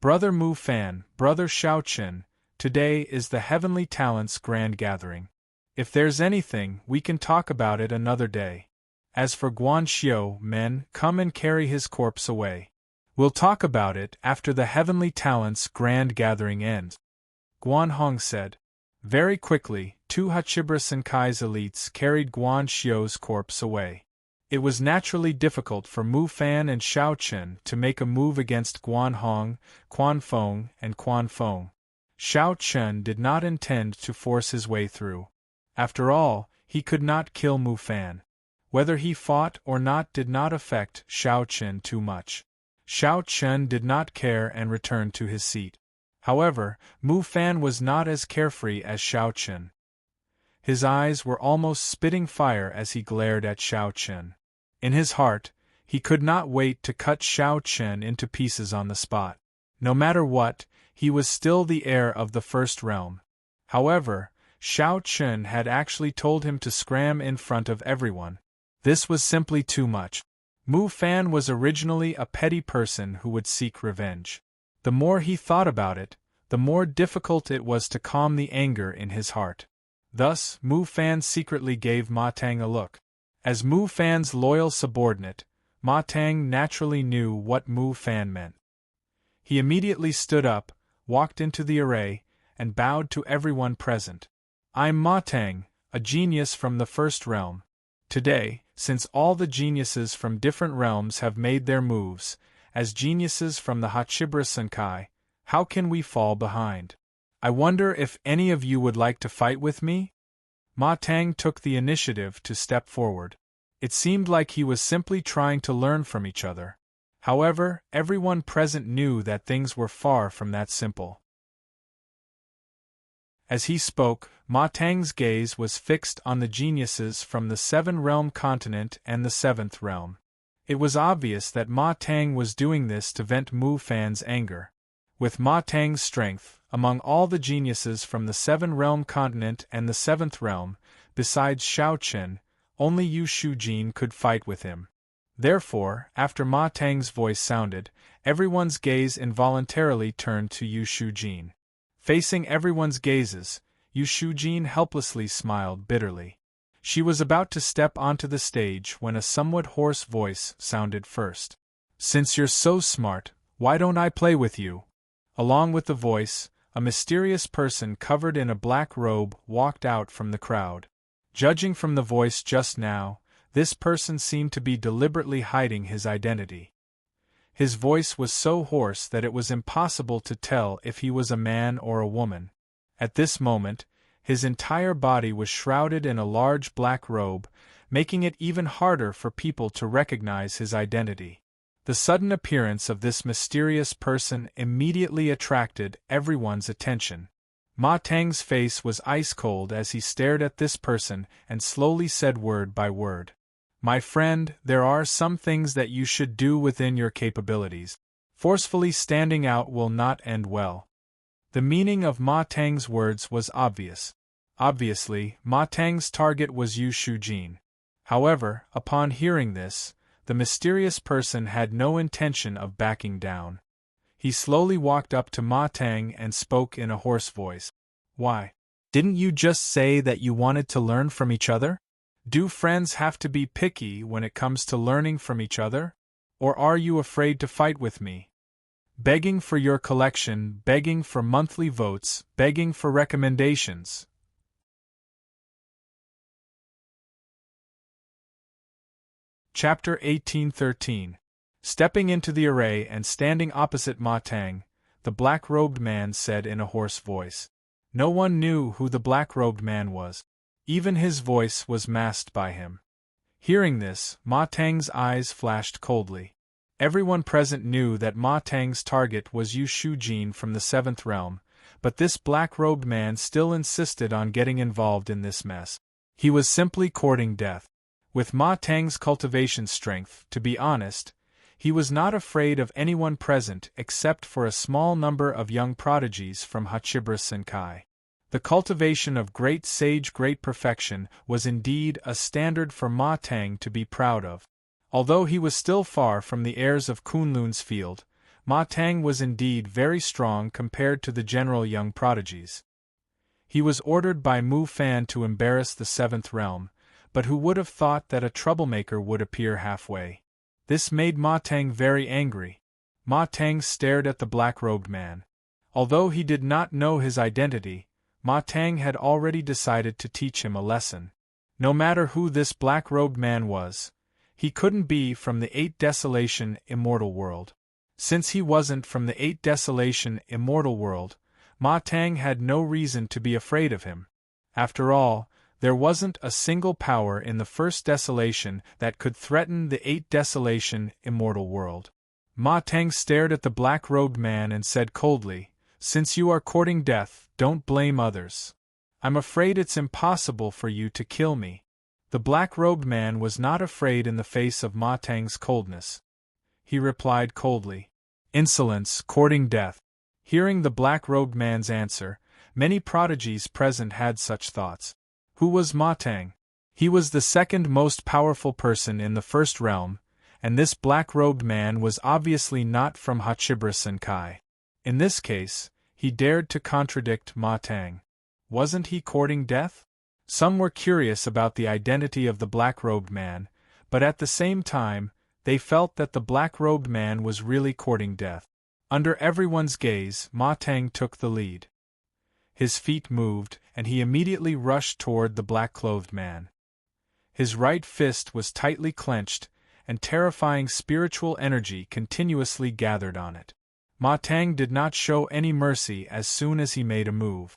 Brother Mu Fan, Brother Xiao Chen, today is the Heavenly Talents Grand Gathering. If there's anything, we can talk about it another day. As for Guan Xiu, men, come and carry his corpse away. We'll talk about it after the Heavenly Talents Grand Gathering ends. Guan Hong said. Very quickly, 2 Hachibra Senkai's elites carried Guan Xiu's corpse away. It was naturally difficult for Mu Fan and Xiao Chen to make a move against Guan Hong, Quan Fong, and Quan Fong. Xiao Chen did not intend to force his way through. After all, he could not kill Mu Fan. Whether he fought or not did not affect Xiao Chen too much. Xiao Chen did not care and returned to his seat. However, Mu Fan was not as carefree as Xiao Chen. His eyes were almost spitting fire as he glared at Xiao Chen. In his heart, he could not wait to cut Xiao Chen into pieces on the spot. No matter what, he was still the heir of the First Realm. However, Xiao Chen had actually told him to scram in front of everyone. This was simply too much. Mu Fan was originally a petty person who would seek revenge. The more he thought about it, the more difficult it was to calm the anger in his heart. Thus, Mu Fan secretly gave Ma Tang a look. As Mu Fan's loyal subordinate, Ma Tang naturally knew what Mu Fan meant. He immediately stood up, walked into the array, and bowed to everyone present. I'm Ma Tang, a genius from the First Realm. Today, since all the geniuses from different realms have made their moves, as geniuses from the Hachibra Senkai, how can we fall behind? I wonder if any of you would like to fight with me? Ma Tang took the initiative to step forward. It seemed like he was simply trying to learn from each other. However, everyone present knew that things were far from that simple. As he spoke, Ma Tang's gaze was fixed on the geniuses from the 7-realm continent and the 7th realm. It was obvious that Ma Tang was doing this to vent Mu Fan's anger. With Ma Tang's strength, among all the geniuses from the 7-realm continent and the 7th realm, besides Xiao Chen, only Yu Shujin could fight with him. Therefore, after Ma Tang's voice sounded, everyone's gaze involuntarily turned to Yu Shujin. Facing everyone's gazes, Yu Shujin helplessly smiled bitterly. She was about to step onto the stage when a somewhat hoarse voice sounded first. Since you're so smart, why don't I play with you? Along with the voice, a mysterious person covered in a black robe walked out from the crowd. Judging from the voice just now, this person seemed to be deliberately hiding his identity. His voice was so hoarse that it was impossible to tell if he was a man or a woman. At this moment, his entire body was shrouded in a large black robe, making it even harder for people to recognize his identity. The sudden appearance of this mysterious person immediately attracted everyone's attention. Ma Tang's face was ice-cold as he stared at this person and slowly said word by word. My friend, there are some things that you should do within your capabilities. Forcefully standing out will not end well. The meaning of Ma Tang's words was obvious. Obviously, Ma Tang's target was Yu Shujin. However, upon hearing this, the mysterious person had no intention of backing down. He slowly walked up to Ma Tang and spoke in a hoarse voice. Why? Didn't you just say that you wanted to learn from each other? Do friends have to be picky when it comes to learning from each other? Or are you afraid to fight with me? Begging for your collection, begging for monthly votes, begging for recommendations. Chapter 1813. Stepping into the array and standing opposite Ma Tang, the black-robed man said in a hoarse voice. No one knew who the black-robed man was. Even his voice was masked by him. Hearing this, Ma Tang's eyes flashed coldly. Everyone present knew that Ma Tang's target was Yu Shujin from the 7th realm, but this black-robed man still insisted on getting involved in this mess. He was simply courting death. With Ma Tang's cultivation strength, to be honest, he was not afraid of anyone present except for a small number of young prodigies from Hachibara Senkai. The cultivation of great sage great perfection was indeed a standard for Ma Tang to be proud of. Although he was still far from the heirs of Kunlun's field, Ma Tang was indeed very strong compared to the general young prodigies. He was ordered by Mu Fan to embarrass the 7th realm, but who would have thought that a troublemaker would appear halfway? This made Ma Tang very angry. Ma Tang stared at the black-robed man. Although he did not know his identity, Ma Tang had already decided to teach him a lesson. No matter who this black-robed man was, he couldn't be from the 8 Desolation Immortal World. Since he wasn't from the 8 Desolation Immortal World, Ma Tang had no reason to be afraid of him. After all, there wasn't a single power in the 1st Desolation that could threaten the 8 Desolation Immortal World. Ma Tang stared at the black-robed man and said coldly, "Since you are courting death, don't blame others. I'm afraid it's impossible for you to kill me." The black-robed man was not afraid in the face of Ma Tang's coldness. He replied coldly, "Insolence, courting death." Hearing the black-robed man's answer, many prodigies present had such thoughts. Who was Ma Tang? He was the 2nd most powerful person in the 1st realm, and this black-robed man was obviously not from Hachibara Senkai. In this case, he dared to contradict Ma Tang. Wasn't he courting death? Some were curious about the identity of the black-robed man, but at the same time, they felt that the black-robed man was really courting death. Under everyone's gaze, Ma Tang took the lead. His feet moved, and he immediately rushed toward the black-clothed man. His right fist was tightly clenched, and terrifying spiritual energy continuously gathered on it. Ma Tang did not show any mercy as soon as he made a move.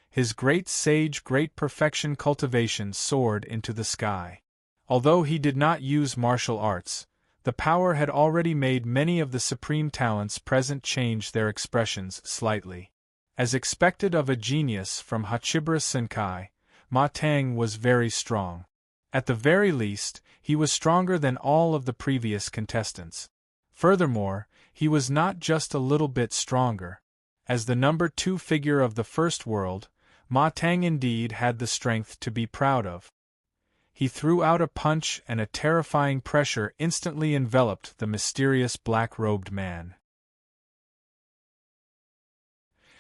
His great sage great perfection cultivation soared into the sky. Although he did not use martial arts, the power had already made many of the supreme talents present change their expressions slightly. As expected of a genius from Hachibara Senkai, Ma Tang was very strong. At the very least, he was stronger than all of the previous contestants. Furthermore, he was not just a little bit stronger. As the number 2 figure of the 1st world, Ma Tang indeed had the strength to be proud of. He threw out a punch and a terrifying pressure instantly enveloped the mysterious black-robed man.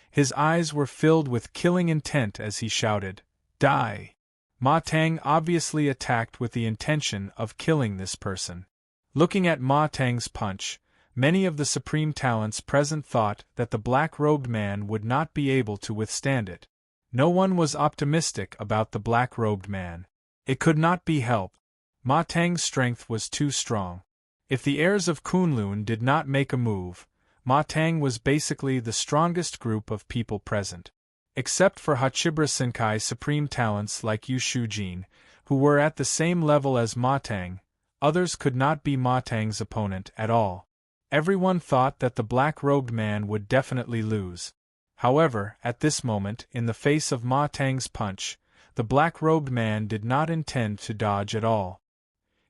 His eyes were filled with killing intent as he shouted, "Die!" Ma Tang obviously attacked with the intention of killing this person. Looking at Ma Tang's punch, many of the supreme talents present thought that the black-robed man would not be able to withstand it. No one was optimistic about the black-robed man. It could not be helped. Ma Tang's strength was too strong. If the heirs of Kunlun did not make a move, Ma Tang was basically the strongest group of people present. Except for Hachibara Senkai supreme talents like Yu Shujin, who were at the same level as Ma Tang, others could not be Ma Tang's opponent at all. Everyone thought that the black-robed man would definitely lose. However, at this moment, in the face of Ma Tang's punch, the black-robed man did not intend to dodge at all.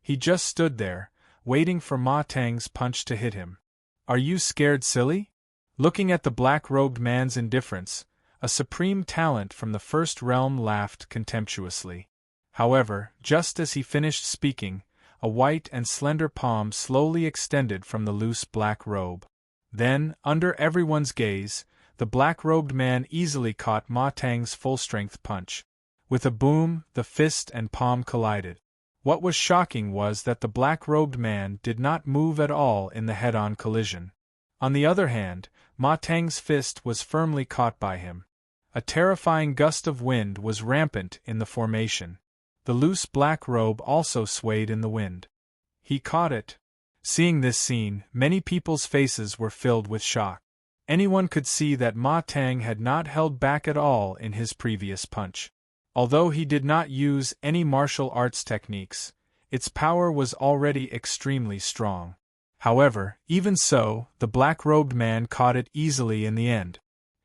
He just stood there, waiting for Ma Tang's punch to hit him. "Are you scared, silly?" Looking at the black-robed man's indifference, a supreme talent from the 1st realm laughed contemptuously. However, just as he finished speaking, a white and slender palm slowly extended from the loose black robe. Then, under everyone's gaze, the black-robed man easily caught Ma Tang's full-strength punch. With a boom, the fist and palm collided. What was shocking was that the black-robed man did not move at all in the head-on collision. On the other hand, Ma Tang's fist was firmly caught by him. A terrifying gust of wind was rampant in the formation. The loose black robe also swayed in the wind. He caught it. Seeing this scene, many people's faces were filled with shock. Anyone could see that Ma Tang had not held back at all in his previous punch. Although he did not use any martial arts techniques, its power was already extremely strong. However, even so, the black-robed man caught it easily in the end.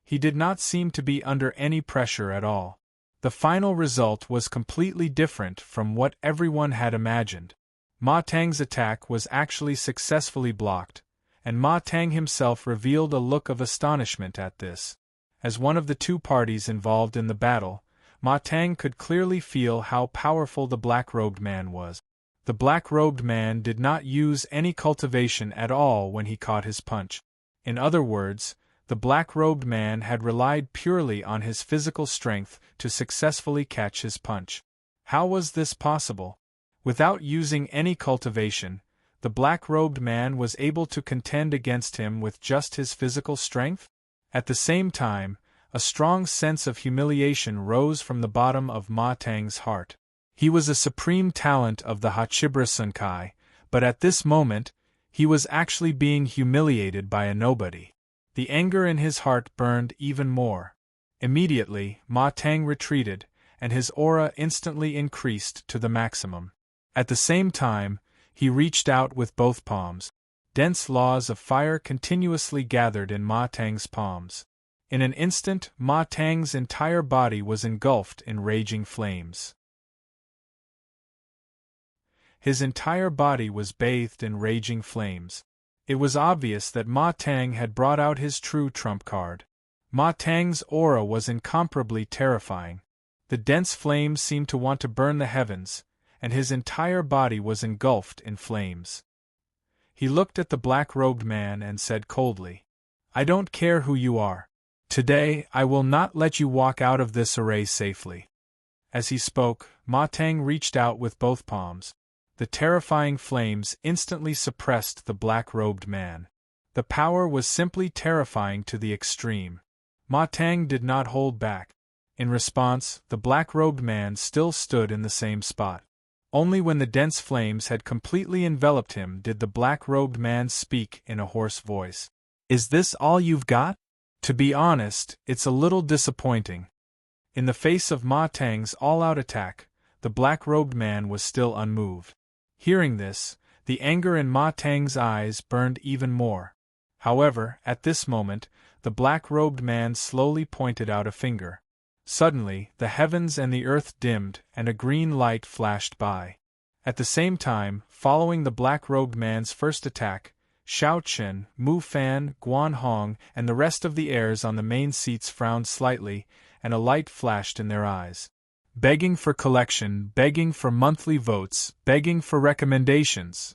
He did not seem to be under any pressure at all. The final result was completely different from what everyone had imagined. Ma Tang's attack was actually successfully blocked, and Ma Tang himself revealed a look of astonishment at this. As one of the two parties involved in the battle, Ma Tang could clearly feel how powerful the black-robed man was. The black-robed man did not use any cultivation at all when he caught his punch. In other words, the black-robed man had relied purely on his physical strength to successfully catch his punch. How was this possible? Without using any cultivation, the black-robed man was able to contend against him with just his physical strength? At the same time, a strong sense of humiliation rose from the bottom of Ma Tang's heart. He was a supreme talent of the Hachibra Sunkai, but at this moment, he was actually being humiliated by a nobody. The anger in his heart burned even more. Immediately, Ma Tang retreated, and his aura instantly increased to the maximum. At the same time, he reached out with both palms. Dense laws of fire continuously gathered in Ma Tang's palms. In an instant, Ma Tang's entire body was engulfed in raging flames. His entire body was bathed in raging flames. It was obvious that Ma Tang had brought out his true trump card. Ma Tang's aura was incomparably terrifying. The dense flames seemed to want to burn the heavens, and his entire body was engulfed in flames. He looked at the black-robed man and said coldly, "I don't care who you are. Today, I will not let you walk out of this array safely." As he spoke, Ma Tang reached out with both palms. The terrifying flames instantly suppressed the black-robed man. The power was simply terrifying to the extreme. Ma Tang did not hold back. In response, the black-robed man still stood in the same spot. Only when the dense flames had completely enveloped him did the black-robed man speak in a hoarse voice. "Is this all you've got? To be honest, it's a little disappointing." In the face of Ma Tang's all-out attack, the black-robed man was still unmoved. Hearing this, the anger in Ma Tang's eyes burned even more. However, at this moment, the black-robed man slowly pointed out a finger. Suddenly, the heavens and the earth dimmed, and a green light flashed by. At the same time, following the black-robed man's first attack, Xiao Chen, Mu Fan, Guan Hong, and the rest of the heirs on the main seats frowned slightly, and a light flashed in their eyes. Begging for collection, begging for monthly votes, begging for recommendations.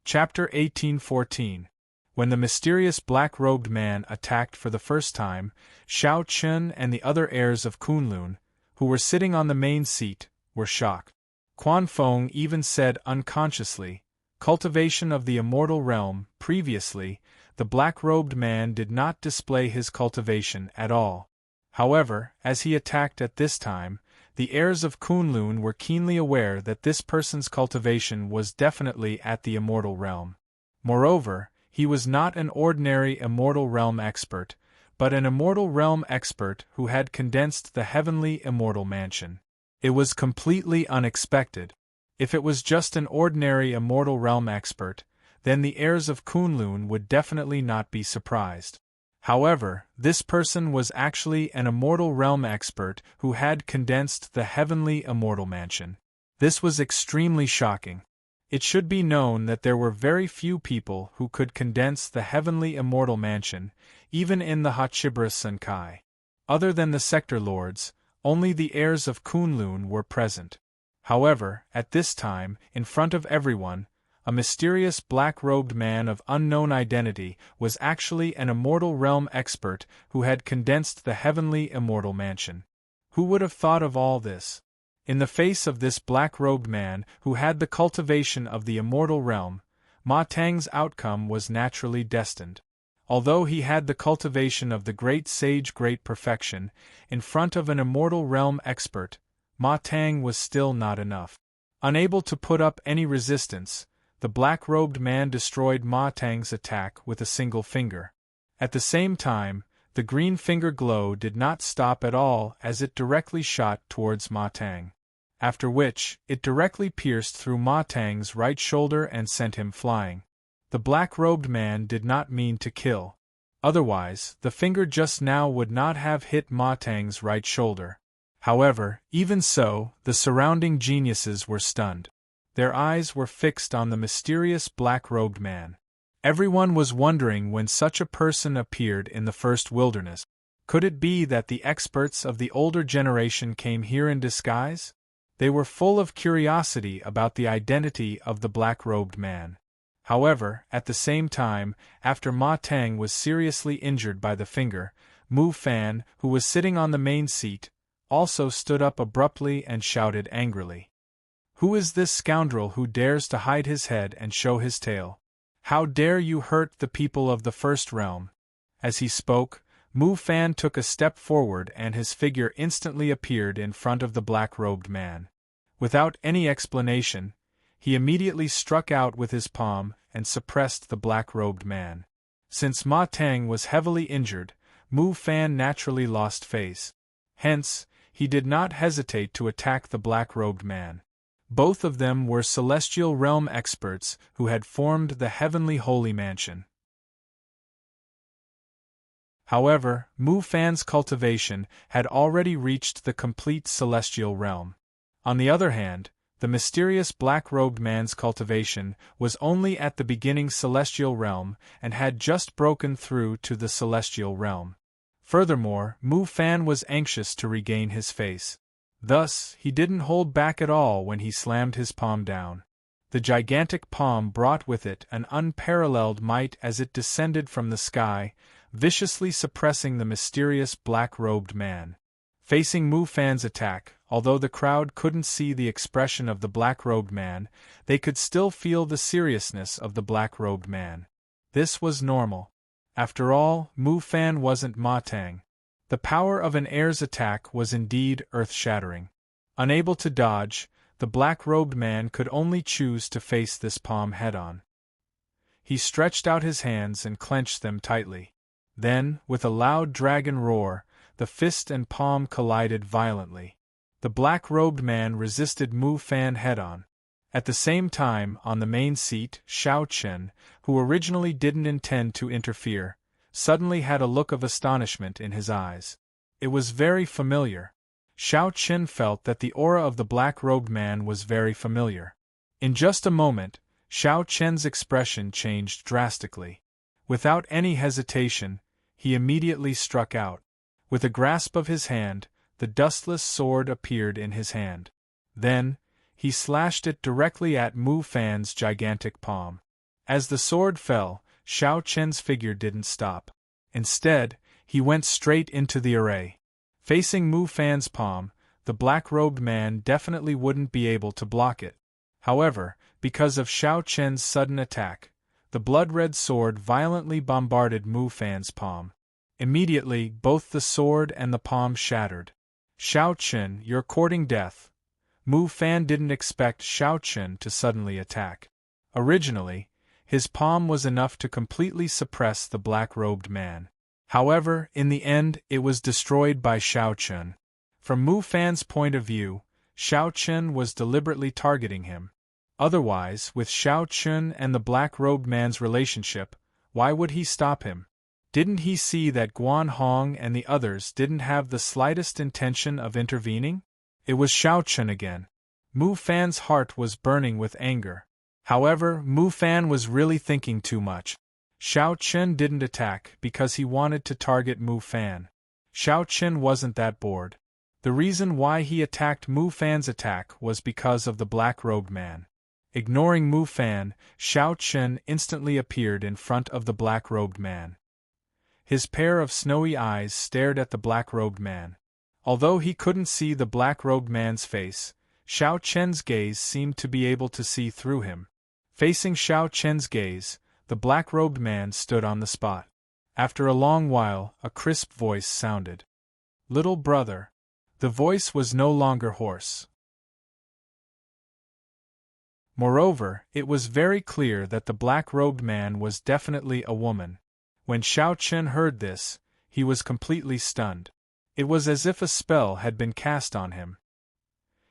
Chapter 1814. When the mysterious black-robed man attacked for the first time, Xiao Chen and the other heirs of Kunlun, who were sitting on the main seat, were shocked. Quan Fong even said unconsciously, "Cultivation of the immortal realm." Previously, the black-robed man did not display his cultivation at all. However, as he attacked at this time, the heirs of Kunlun were keenly aware that this person's cultivation was definitely at the immortal realm. Moreover, he was not an ordinary immortal realm expert, but an immortal realm expert who had condensed the heavenly immortal mansion. It was completely unexpected. If it was just an ordinary immortal realm expert, then the heirs of Kunlun would definitely not be surprised. However, this person was actually an immortal realm expert who had condensed the heavenly immortal mansion. This was extremely shocking. It should be known that there were very few people who could condense the heavenly immortal mansion, even in the Hachibra Sunkai. Other than the sector lords, only the heirs of Kunlun were present. However, at this time, in front of everyone, a mysterious black-robed man of unknown identity was actually an immortal realm expert who had condensed the heavenly immortal mansion. Who would have thought of all this? In the face of this black-robed man who had the cultivation of the immortal realm, Ma Tang's outcome was naturally destined. Although he had the cultivation of the great sage great perfection, in front of an immortal realm expert, Ma Tang was still not enough. Unable to put up any resistance, the black-robed man destroyed Ma Tang's attack with a single finger. At the same time, the green finger glow did not stop at all as it directly shot towards Ma Tang. After which, it directly pierced through Ma Tang's right shoulder and sent him flying. The black-robed man did not mean to kill. Otherwise, the finger just now would not have hit Ma Tang's right shoulder. However, even so, the surrounding geniuses were stunned. Their eyes were fixed on the mysterious black-robed man. Everyone was wondering when such a person appeared in the first wilderness. Could it be that the experts of the older generation came here in disguise? They were full of curiosity about the identity of the black-robed man. However, at the same time, after Ma Tang was seriously injured by the finger, Mu Fan, who was sitting on the main seat, also stood up abruptly and shouted angrily. "Who is this scoundrel who dares to hide his head and show his tail? How dare you hurt the people of the first realm?" As he spoke, Mu Fan took a step forward and his figure instantly appeared in front of the black-robed man. Without any explanation, he immediately struck out with his palm and suppressed the black-robed man. Since Ma Tang was heavily injured, Mu Fan naturally lost face. Hence, he did not hesitate to attack the black-robed man. Both of them were celestial realm experts who had formed the heavenly holy mansion. However, Mu Fan's cultivation had already reached the complete celestial realm. On the other hand, the mysterious black-robed man's cultivation was only at the beginning celestial realm and had just broken through to the celestial realm. Furthermore, Mu Fan was anxious to regain his face. Thus, he didn't hold back at all when he slammed his palm down. The gigantic palm brought with it an unparalleled might as it descended from the sky, viciously suppressing the mysterious black-robed man. Facing Mu Fan's attack, although the crowd couldn't see the expression of the black-robed man, they could still feel the seriousness of the black-robed man. This was normal. After all, Mu Fan wasn't Ma Tang. The power of an heir's attack was indeed earth-shattering. Unable to dodge, the black-robed man could only choose to face this palm head-on. He stretched out his hands and clenched them tightly. Then, with a loud dragon roar, the fist and palm collided violently. The black-robed man resisted Mu Fan head-on. At the same time, on the main seat, Xiao Chen, who originally didn't intend to interfere, suddenly had a look of astonishment in his eyes. It was very familiar. Xiao Chen felt that the aura of the black-robed man was very familiar. In just a moment, Xiao Chen's expression changed drastically. Without any hesitation, he immediately struck out. With a grasp of his hand, the dustless sword appeared in his hand. Then, he slashed it directly at Mu Fan's gigantic palm. As the sword fell, Xiao Chen's figure didn't stop. Instead, he went straight into the array. Facing Mu Fan's palm, the black-robed man definitely wouldn't be able to block it. However, because of Xiao Chen's sudden attack, the blood-red sword violently bombarded Mu Fan's palm. Immediately, both the sword and the palm shattered. "Xiao Chen, you're courting death." Mu Fan didn't expect Xiao Chen to suddenly attack. Originally, his palm was enough to completely suppress the black-robed man. However, in the end, it was destroyed by Xiao Chen. From Mu Fan's point of view, Xiao Chen was deliberately targeting him. Otherwise, with Xiao Chen and the black-robed man's relationship, why would he stop him? Didn't he see that Guan Hong and the others didn't have the slightest intention of intervening? It was Xiao Chen again. Mu Fan's heart was burning with anger. However, Mu Fan was really thinking too much. Xiao Chen didn't attack because he wanted to target Mu Fan. Xiao Chen wasn't that bored. The reason why he attacked Mu Fan's attack was because of the black-robed man. Ignoring Mu Fan, Xiao Chen instantly appeared in front of the black-robed man. His pair of snowy eyes stared at the black-robed man. Although he couldn't see the black-robed man's face, Xiao Chen's gaze seemed to be able to see through him. Facing Xiao Chen's gaze, the black-robed man stood on the spot. After a long while, a crisp voice sounded. "Little brother." The voice was no longer hoarse. Moreover, it was very clear that the black-robed man was definitely a woman. When Xiao Chen heard this, he was completely stunned. It was as if a spell had been cast on him.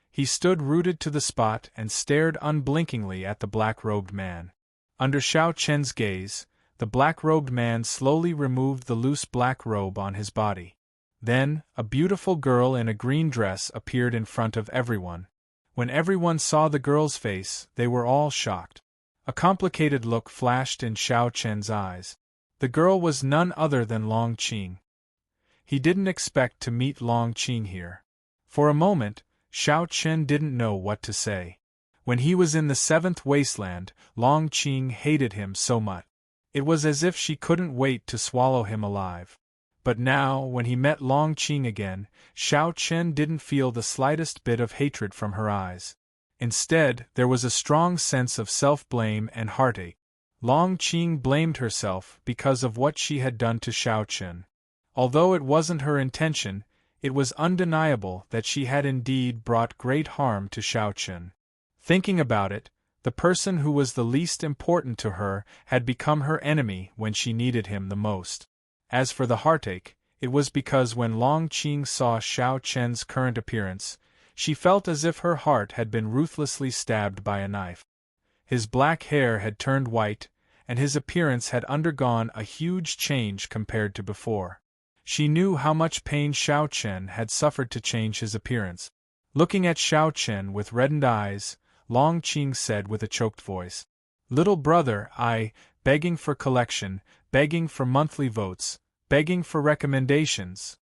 He stood rooted to the spot and stared unblinkingly at the black-robed man. Under Xiao Chen's gaze, the black-robed man slowly removed the loose black robe on his body. Then, a beautiful girl in a green dress appeared in front of everyone. When everyone saw the girl's face, they were all shocked. A complicated look flashed in Xiao Chen's eyes. The girl was none other than Long Qing. He didn't expect to meet Long Qing here. For a moment, Xiao Chen didn't know what to say. When he was in the seventh wasteland, Long Qing hated him so much. It was as if she couldn't wait to swallow him alive. But now, when he met Long Qing again, Xiao Chen didn't feel the slightest bit of hatred from her eyes. Instead, there was a strong sense of self-blame and heartache. Long Qing blamed herself because of what she had done to Xiao Chen. Although it wasn't her intention, it was undeniable that she had indeed brought great harm to Xiao Chen. Thinking about it, the person who was the least important to her had become her enemy when she needed him the most. As for the heartache, it was because when Long Qing saw Xiao Chen's current appearance, she felt as if her heart had been ruthlessly stabbed by a knife. His black hair had turned white, and his appearance had undergone a huge change compared to before. She knew how much pain Xiao Chen had suffered to change his appearance. Looking at Xiao Chen with reddened eyes, Long Qing said with a choked voice, "Little brother, begging for collection, begging for monthly votes, begging for recommendations."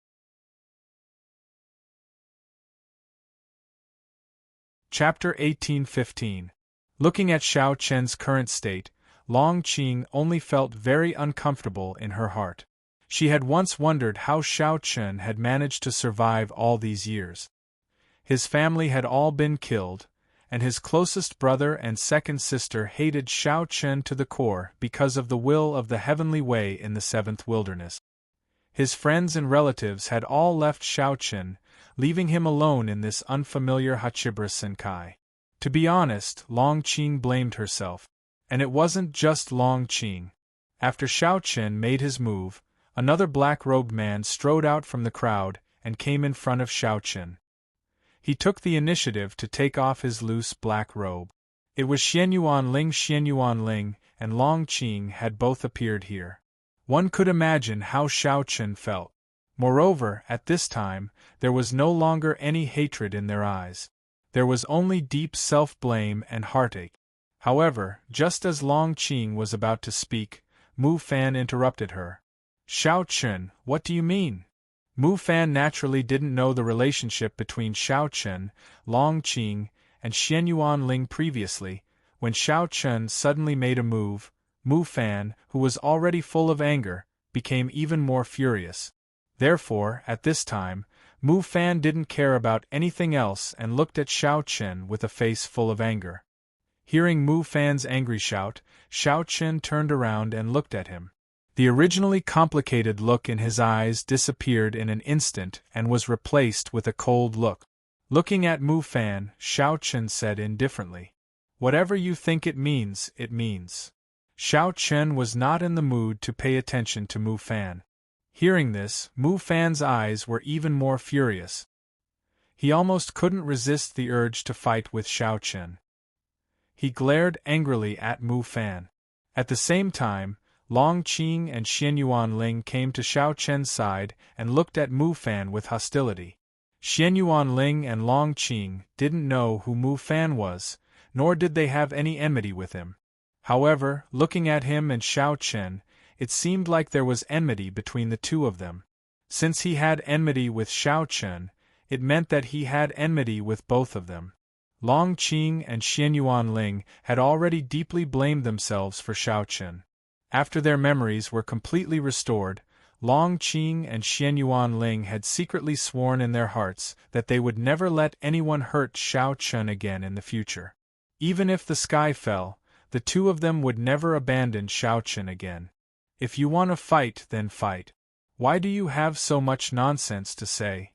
Chapter 18:15. Looking at Xiao Chen's current state, Long Qing only felt very uncomfortable in her heart. She had once wondered how Xiao Chen had managed to survive all these years. His family had all been killed, and his closest brother and second sister hated Xiao Chen to the core because of the will of the heavenly way in the seventh wilderness. His friends and relatives had all left Xiao Chen, leaving him alone in this unfamiliar Hachibra Senkai. To be honest, Long Qing blamed herself. And it wasn't just Long Qing. After Xiao Chen made his move, another black-robed man strode out from the crowd and came in front of Xiao Chen. He took the initiative to take off his loose black robe. It was Xianyuan Ling and Long Qing had both appeared here. One could imagine how Xiao Chen felt. Moreover, at this time, there was no longer any hatred in their eyes. There was only deep self-blame and heartache. However, just as Long Qing was about to speak, Mu Fan interrupted her. "Xiao Chen, what do you mean?" Mu Fan naturally didn't know the relationship between Xiao Chen, Long Qing, and Xianyuan Ling previously. When Xiao Chen suddenly made a move, Mu Fan, who was already full of anger, became even more furious. Therefore, at this time, Mu Fan didn't care about anything else and looked at Xiao Chen with a face full of anger. Hearing Mu Fan's angry shout, Xiao Chen turned around and looked at him. The originally complicated look in his eyes disappeared in an instant and was replaced with a cold look. Looking at Mu Fan, Xiao Chen said indifferently, "Whatever you think it means, it means." Xiao Chen was not in the mood to pay attention to Mu Fan. Hearing this, Mu Fan's eyes were even more furious. He almost couldn't resist the urge to fight with Xiao Chen. He glared angrily at Mu Fan. At the same time, Long Qing and Xianyuan Ling came to Xiao Chen's side and looked at Mu Fan with hostility. Xianyuan Ling and Long Qing didn't know who Mu Fan was, nor did they have any enmity with him. However, looking at him and Xiao Chen, it seemed like there was enmity between the two of them. Since he had enmity with Xiao Chen, it meant that he had enmity with both of them. Long Qing and Xianyuan Ling had already deeply blamed themselves for Xiao Chen. After their memories were completely restored, Long Qing and Xianyuan Ling had secretly sworn in their hearts that they would never let anyone hurt Xiao Chen again in the future. Even if the sky fell, the two of them would never abandon Xiao Chen again. If you want to fight, then fight. Why do you have so much nonsense to say?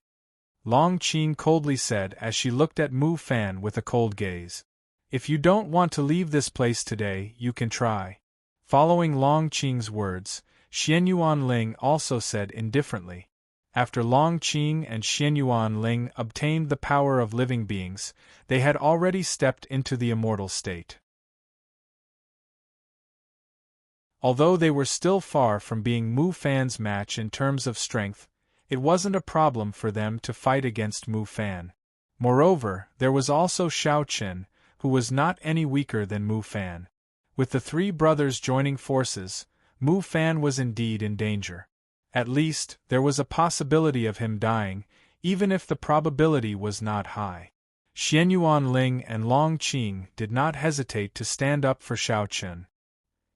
Long Qing coldly said as she looked at Mu Fan with a cold gaze. If you don't want to leave this place today, you can try. Following Long Qing's words, Xianyuan Ling also said indifferently. After Long Qing and Xianyuan Ling obtained the power of living beings, they had already stepped into the immortal state. Although they were still far from being Mu Fan's match in terms of strength, it wasn't a problem for them to fight against Mu Fan. Moreover, there was also Xiao Qin, who was not any weaker than Mu Fan. With the three brothers joining forces, Mu Fan was indeed in danger. At least, there was a possibility of him dying, even if the probability was not high. Xianyuan Ling and Long Qing did not hesitate to stand up for Xiao Qin.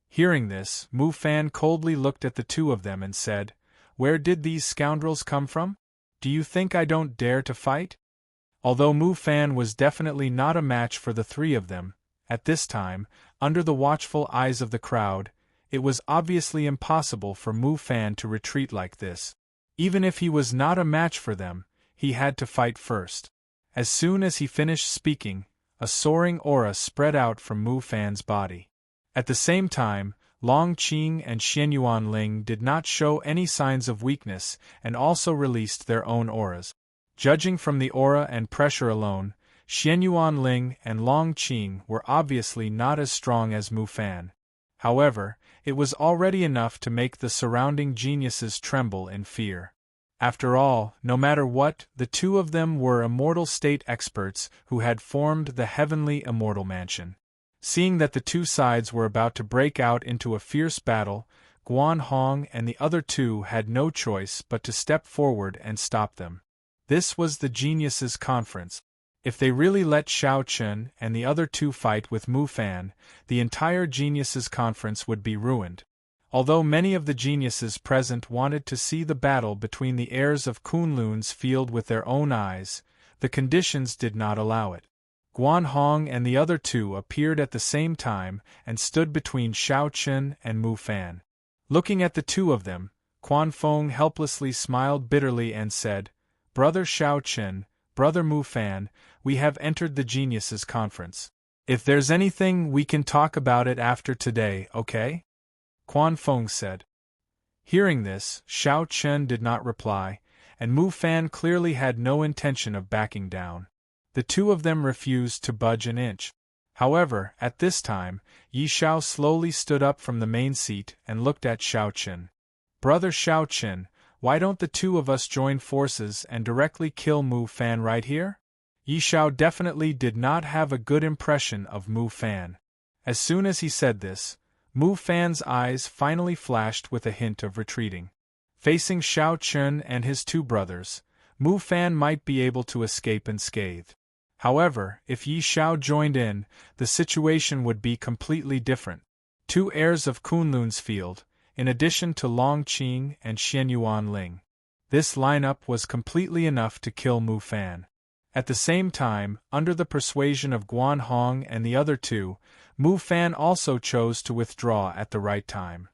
Hearing this, Mu Fan coldly looked at the two of them and said, "Where did these scoundrels come from? Do you think I don't dare to fight?" Although Mu Fan was definitely not a match for the three of them, at this time, under the watchful eyes of the crowd, it was obviously impossible for Mu Fan to retreat like this. Even if he was not a match for them, he had to fight first. As soon as he finished speaking, a soaring aura spread out from Mu Fan's body. At the same time, Long Qing and Xianyuan Ling did not show any signs of weakness and also released their own auras. Judging from the aura and pressure alone, Xianyuan Ling and Long Qing were obviously not as strong as Mu Fan. However, it was already enough to make the surrounding geniuses tremble in fear. After all, no matter what, the two of them were immortal state experts who had formed the heavenly immortal mansion. Seeing that the two sides were about to break out into a fierce battle, Guan Hong and the other two had no choice but to step forward and stop them. This was the geniuses' conference. If they really let Xiao Qin and the other two fight with Mu Fan, the entire geniuses' conference would be ruined. Although many of the geniuses present wanted to see the battle between the heirs of Kunlun's field with their own eyes, the conditions did not allow it. Guan Hong and the other two appeared at the same time and stood between Xiao Qin and Mu Fan. Looking at the two of them, Quan Fong helplessly smiled bitterly and said, "Brother Xiao Qin, Brother Mu Fan, we have entered the geniuses' conference. If there's anything, we can talk about it after today, okay?" Quan Fong said. Hearing this, Xiao Qin did not reply, and Mu Fan clearly had no intention of backing down. The two of them refused to budge an inch. However, at this time, Yi Xiao slowly stood up from the main seat and looked at Xiao Qin. "Brother Xiao Qin, why don't the two of us join forces and directly kill Mu Fan right here?" Yi Xiao definitely did not have a good impression of Mu Fan. As soon as he said this, Mu Fan's eyes finally flashed with a hint of retreating. Facing Xiao Qin and his two brothers, Mu Fan might be able to escape unscathed. However, if Yi Xiao joined in, the situation would be completely different. Two heirs of Kunlun's field, in addition to Long Qing and Xianyuan Ling. This lineup was completely enough to kill Mu Fan. At the same time, under the persuasion of Guan Hong and the other two, Mu Fan also chose to withdraw at the right time.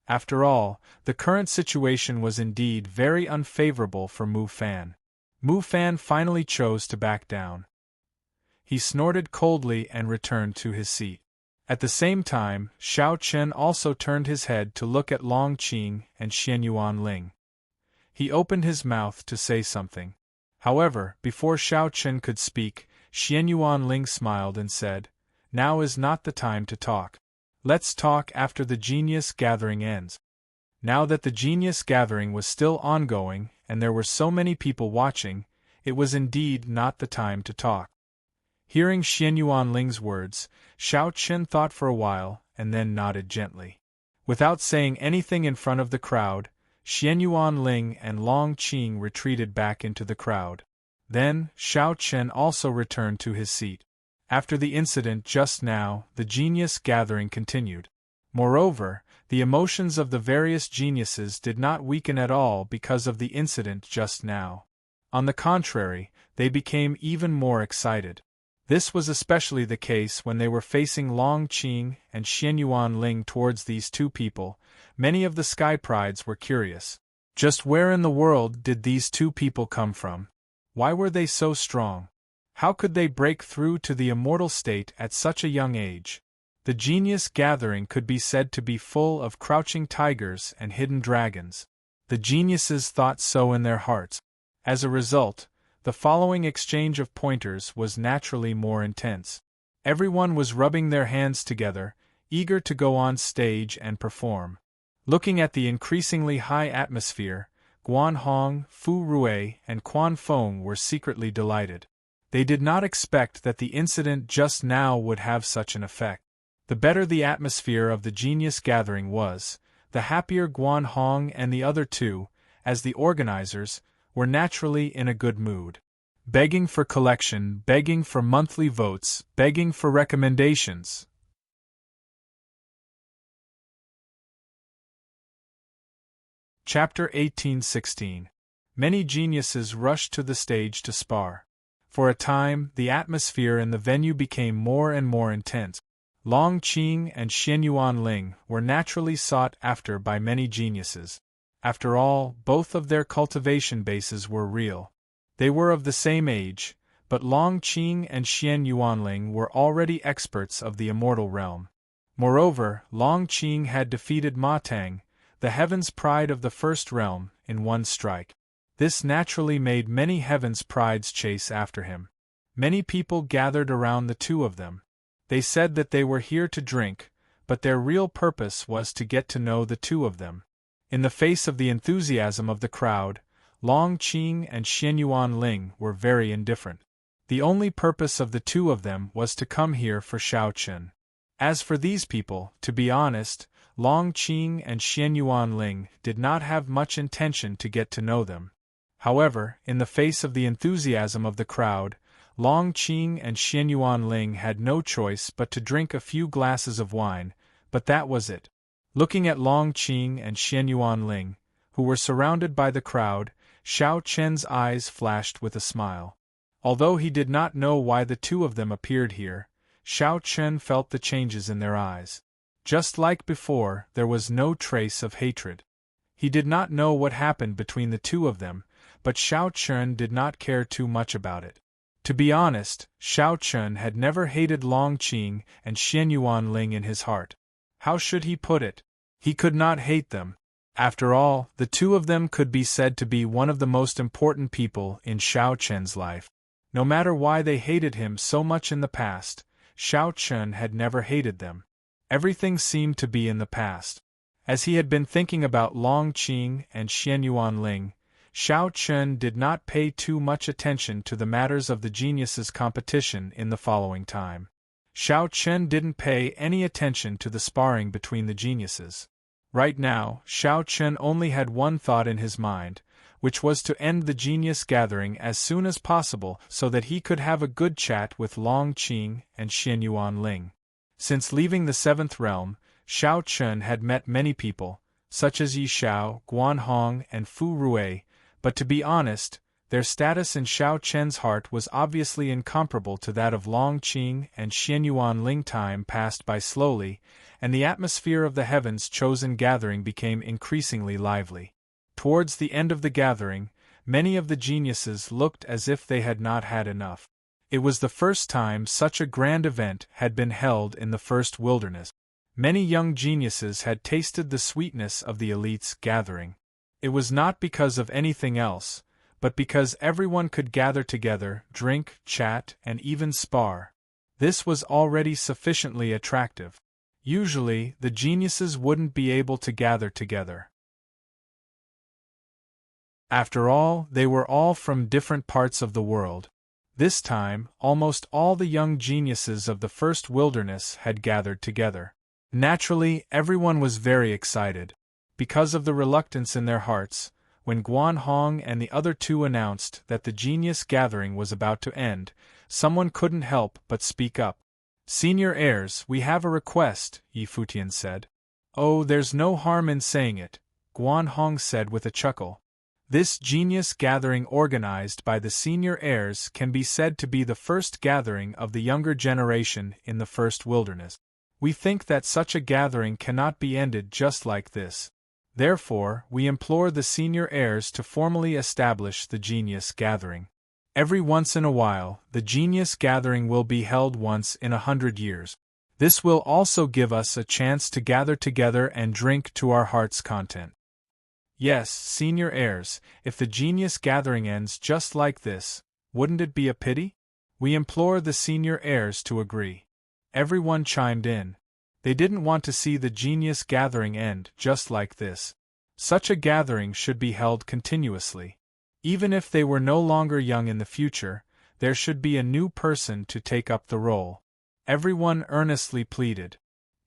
After all, the current situation was indeed very unfavorable for Mu Fan. Mu Fan finally chose to back down. He snorted coldly and returned to his seat. At the same time, Xiao Qin also turned his head to look at Long Qing and Xianyuan Ling. He opened his mouth to say something. However, before Xiao Qin could speak, Xianyuan Ling smiled and said, "Now is not the time to talk. Let's talk after the genius gathering ends." Now that the genius gathering was still ongoing, and there were so many people watching, it was indeed not the time to talk. Hearing Xianyuan Ling's words, Xiao Qin thought for a while, and then nodded gently. Without saying anything in front of the crowd, Xianyuan Ling and Long Qing retreated back into the crowd. Then, Xiao Qin also returned to his seat. After the incident just now, the genius gathering continued. Moreover, the emotions of the various geniuses did not weaken at all because of the incident just now. On the contrary, they became even more excited. This was especially the case when they were facing Long Qing and Xianyuan Ling. Towards these two people, many of the Sky Prides were curious. Just where in the world did these two people come from? Why were they so strong? How could they break through to the immortal state at such a young age? The genius gathering could be said to be full of crouching tigers and hidden dragons. The geniuses thought so in their hearts. As a result, the following exchange of pointers was naturally more intense. Everyone was rubbing their hands together, eager to go on stage and perform. Looking at the increasingly high atmosphere, Guan Hong, Fu Rue, and Quan Fong were secretly delighted. They did not expect that the incident just now would have such an effect. The better the atmosphere of the genius gathering was, the happier Guan Hong and the other two, as the organizers, were naturally in a good mood. Begging for collection, begging for monthly votes, begging for recommendations. Chapter 1816. Many geniuses rushed to the stage to spar. For a time, the atmosphere in the venue became more and more intense. Long Qing and Xian Yuanling were naturally sought after by many geniuses. After all, both of their cultivation bases were real. They were of the same age, but Long Qing and Xian Yuanling were already experts of the immortal realm. Moreover, Long Qing had defeated Ma Tang, the heaven's pride of the first realm, in one strike. This naturally made many heaven's prides chase after him. Many people gathered around the two of them. They said that they were here to drink, but their real purpose was to get to know the two of them. In the face of the enthusiasm of the crowd, Long Qing and Xian Yuanling were very indifferent. The only purpose of the two of them was to come here for Shao Chen. As for these people, to be honest, Long Qing and Xian Yuanling did not have much intention to get to know them. However, in the face of the enthusiasm of the crowd, Long Qing and Xian Yuanling had no choice but to drink a few glasses of wine, but that was it. Looking at Long Qing and Xian Yuanling, who were surrounded by the crowd, Shao Chen's eyes flashed with a smile. Although he did not know why the two of them appeared here, Shao Chen felt the changes in their eyes. Just like before, there was no trace of hatred. He did not know what happened between the two of them, but Shao Chen did not care too much about it. To be honest, Shao Chen had never hated Long Qing and Xian Yuanling in his heart. How should he put it? He could not hate them. After all, the two of them could be said to be one of the most important people in Shao Chen's life. No matter why they hated him so much in the past, Shao Chen had never hated them. Everything seemed to be in the past. As he had been thinking about Long Qing and Xian Yuanling, Shao Chen did not pay too much attention to the matters of the geniuses' competition in the following time. Shao Chen didn't pay any attention to the sparring between the geniuses. Right now, Shao Chen only had one thought in his mind, which was to end the genius gathering as soon as possible so that he could have a good chat with Long Qing and Xian Yuanling. Since leaving the seventh realm, Shao Chen had met many people, such as Yi Shao, Guan Hong, and Fu Rue, but to be honest, their status in Shao Chen's heart was obviously incomparable to that of Long Qing and Xian Yuanling. Time passed by slowly, and the atmosphere of the heavens' chosen gathering became increasingly lively. Towards the end of the gathering, many of the geniuses looked as if they had not had enough. It was the first time such a grand event had been held in the first wilderness. Many young geniuses had tasted the sweetness of the elite's gathering. It was not because of anything else, but because everyone could gather together, drink, chat, and even spar. This was already sufficiently attractive. Usually, the geniuses wouldn't be able to gather together. After all, they were all from different parts of the world. This time, almost all the young geniuses of the first wilderness had gathered together. Naturally, everyone was very excited. Because of the reluctance in their hearts, when Guan Hong and the other two announced that the genius gathering was about to end, someone couldn't help but speak up. "Senior heirs, we have a request," Yi Futian said. "Oh, there's no harm in saying it," Guan Hong said with a chuckle. This genius gathering organized by the senior heirs can be said to be the first gathering of the younger generation in the first wilderness. We think that such a gathering cannot be ended just like this. Therefore, we implore the senior heirs to formally establish the Genius Gathering. Every once in a while, the Genius Gathering will be held once in 100 years. This will also give us a chance to gather together and drink to our heart's content. Yes, senior heirs, if the Genius Gathering ends just like this, wouldn't it be a pity? We implore the senior heirs to agree. Everyone chimed in. They didn't want to see the Genius Gathering end just like this. Such a gathering should be held continuously. Even if they were no longer young in the future, there should be a new person to take up the role. Everyone earnestly pleaded.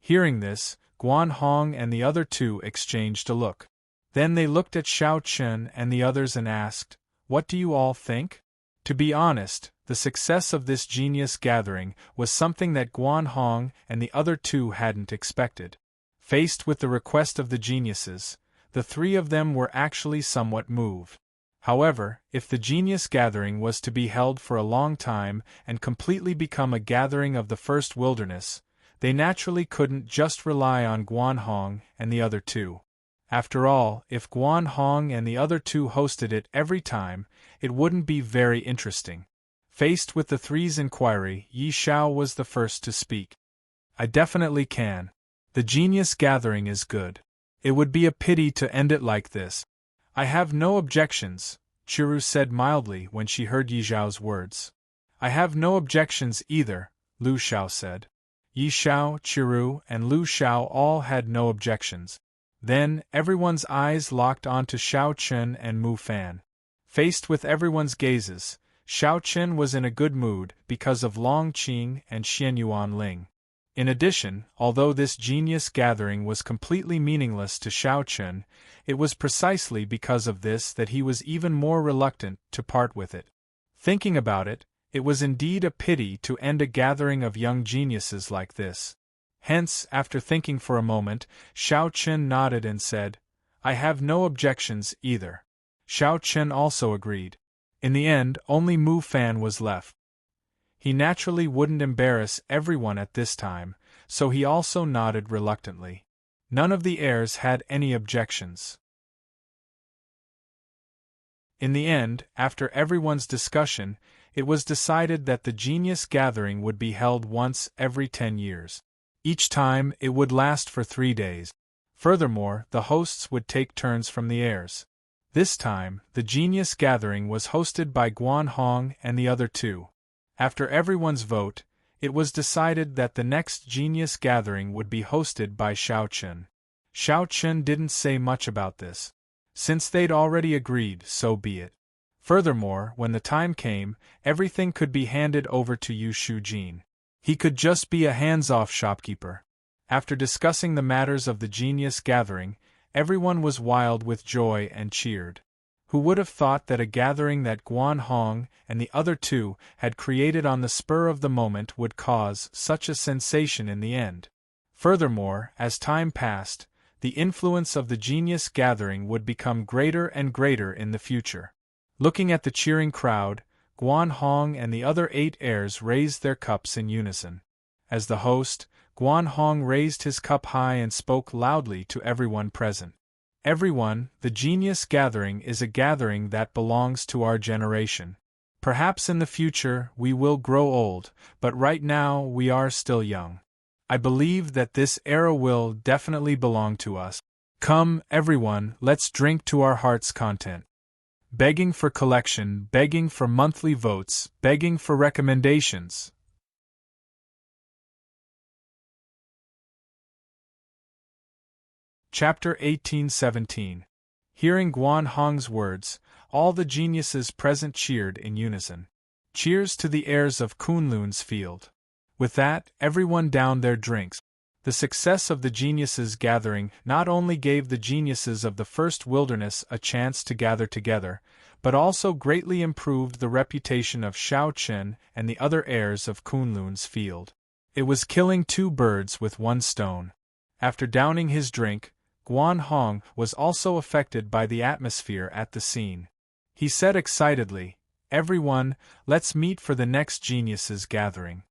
Hearing this, Guan Hong and the other two exchanged a look. Then they looked at Xiao Chen and the others and asked, "What do you all think?" To be honest, the success of this Genius Gathering was something that Guan Hong and the other two hadn't expected. Faced with the request of the geniuses, the three of them were actually somewhat moved. However, if the Genius Gathering was to be held for a long time and completely become a gathering of the first wilderness, they naturally couldn't just rely on Guan Hong and the other two. After all, if Guan Hong and the other two hosted it every time, it wouldn't be very interesting. Faced with the three's inquiry, Yi Xiao was the first to speak. "I definitely can. The Genius Gathering is good. It would be a pity to end it like this." "I have no objections," Chiru said mildly when she heard Yi Xiao's words. "I have no objections either," Lu Xiao said. Yi Xiao, Chiru, and Lu Xiao all had no objections. Then, everyone's eyes locked onto Xiao Chen and Mu Fan. Faced with everyone's gazes, Xiao Chen was in a good mood because of Long Qing and Xian Yuan Ling. In addition, although this Genius Gathering was completely meaningless to Xiao Chen, it was precisely because of this that he was even more reluctant to part with it. Thinking about it, it was indeed a pity to end a gathering of young geniuses like this. Hence, after thinking for a moment, Xiao Chen nodded and said, "I have no objections either." Xiao Chen also agreed. In the end, only Mu Fan was left. He naturally wouldn't embarrass everyone at this time, so he also nodded reluctantly. None of the heirs had any objections. In the end, after everyone's discussion, it was decided that the Genius Gathering would be held once every 10 years. Each time, it would last for 3 days. Furthermore, the hosts would take turns from the heirs. This time, the Genius Gathering was hosted by Guan Hong and the other two. After everyone's vote, it was decided that the next Genius Gathering would be hosted by Xiao Chen. Xiao Chen didn't say much about this. Since they'd already agreed, so be it. Furthermore, when the time came, everything could be handed over to Yu Shujin. He could just be a hands-off shopkeeper. After discussing the matters of the Genius Gathering, everyone was wild with joy and cheered. Who would have thought that a gathering that Guan Hong and the other two had created on the spur of the moment would cause such a sensation in the end? Furthermore, as time passed, the influence of the Genius Gathering would become greater and greater in the future. Looking at the cheering crowd, Guan Hong and the other 8 heirs raised their cups in unison. As the host, Guan Hong raised his cup high and spoke loudly to everyone present. "Everyone, the Genius Gathering is a gathering that belongs to our generation. Perhaps in the future we will grow old, but right now we are still young. I believe that this era will definitely belong to us. Come, everyone, let's drink to our heart's content. Begging for collection, begging for monthly votes, begging for recommendations." Chapter 1817. Hearing Guan Hong's words, all the geniuses present cheered in unison. Cheers to the heirs of Kunlun's field. With that, everyone downed their drinks. The success of the geniuses' gathering not only gave the geniuses of the first wilderness a chance to gather together, but also greatly improved the reputation of Xiao Chen and the other heirs of Kunlun's field. It was killing 2 birds with 1 stone. After downing his drink, Guan Hong was also affected by the atmosphere at the scene. He said excitedly, "Everyone, let's meet for the next geniuses' gathering."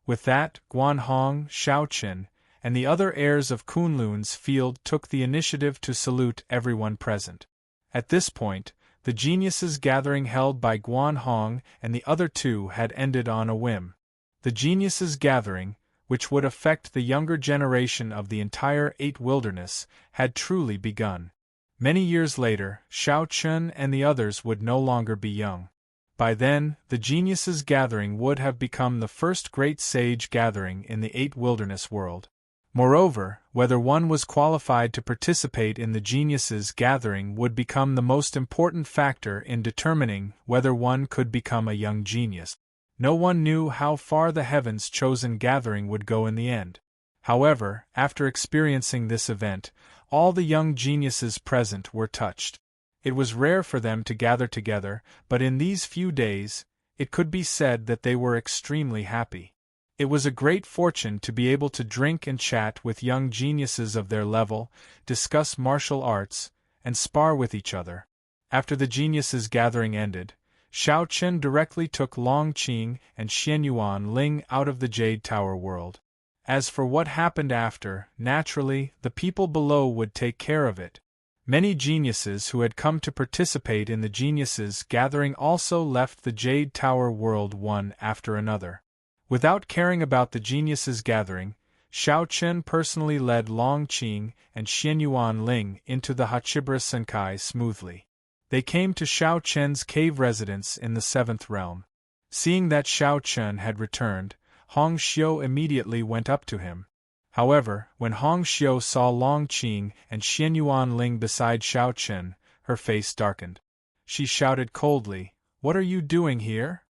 With that, Guan Hong, Xiao Chen, and the other heirs of Kunlun's field took the initiative to salute everyone present. At this point, the geniuses' gathering held by Guan Hong and the other two had ended on a whim. The geniuses' gathering, which would affect the younger generation of the entire Eight Wilderness, had truly begun. Many years later, Shao Chun and the others would no longer be young. By then, the geniuses' gathering would have become the first great sage gathering in the Eight Wilderness world. Moreover, whether one was qualified to participate in the geniuses' gathering would become the most important factor in determining whether one could become a young genius. No one knew how far the Heaven's chosen gathering would go in the end. However, after experiencing this event, all the young geniuses present were touched. It was rare for them to gather together, but in these few days, it could be said that they were extremely happy. It was a great fortune to be able to drink and chat with young geniuses of their level, discuss martial arts, and spar with each other. After the geniuses' gathering ended, Shao Chen directly took Long Qing and Xianyuan Ling out of the Jade Tower world. As for what happened after, naturally, the people below would take care of it. Many geniuses who had come to participate in the geniuses' gathering also left the Jade Tower world one after another. Without caring about the geniuses' gathering, Shao Chen personally led Long Qing and Xianyuan Ling into the Hachibra Senkai smoothly. They came to Shao Chen's cave residence in the seventh realm. Seeing that Shao Chen had returned, Hong Xiu immediately went up to him. However, when Hong Xiu saw Long Qing and Xianyuan Ling beside Shao Chen, her face darkened. She shouted coldly, "What are you doing here?"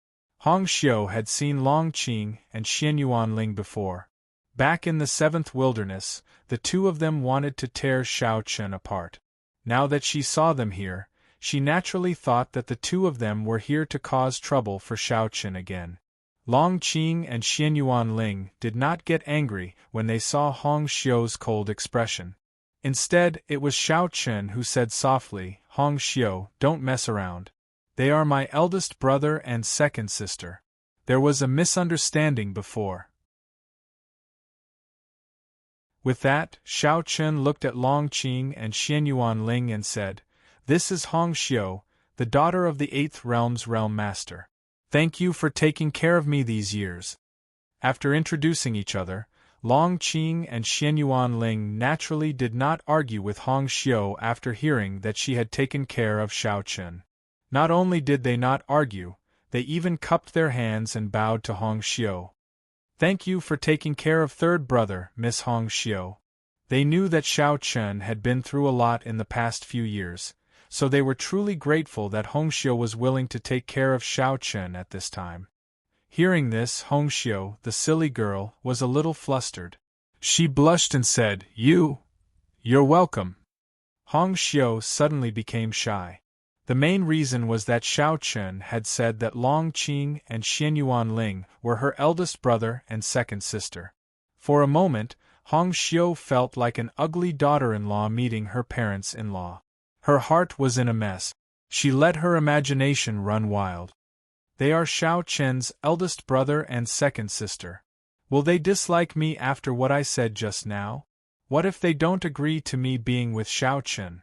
Hong Xiu had seen Long Qing and Xianyuan Ling before. Back in the seventh wilderness, the two of them wanted to tear Shao Chen apart. Now that she saw them here, she naturally thought that the two of them were here to cause trouble for Shao Chen again. Long Qing and Xianyuan Ling did not get angry when they saw Hong Xiu's cold expression. Instead, it was Shao Chen who said softly, "Hong Xiu, don't mess around. They are my eldest brother and second sister. There was a misunderstanding before." With that, Shao Chen looked at Long Qing and Xianyuan Ling and said, "This is Hong Xiu, the daughter of the Eighth Realm's Realm Master. Thank you for taking care of me these years." After introducing each other, Long Qing and Xianyuan Ling naturally did not argue with Hong Xiu after hearing that she had taken care of Shao Chen. Not only did they not argue, they even cupped their hands and bowed to Hong Xiu. "Thank you for taking care of third brother, Miss Hong Xiu." They knew that Shao Chen had been through a lot in the past few years, so they were truly grateful that Hong Xiu was willing to take care of Shao Chen at this time. Hearing this, Hong Xiu, the silly girl, was a little flustered. She blushed and said, You're welcome." Hong Xiu suddenly became shy. The main reason was that Shao Chen had said that Long Qing and Xianyuan Ling were her eldest brother and second sister. For a moment, Hong Xiu felt like an ugly daughter-in-law meeting her parents-in-law. Her heart was in a mess. She let her imagination run wild. They are Shao Chen's eldest brother and second sister. Will they dislike me after what I said just now? What if they don't agree to me being with Shao Chen?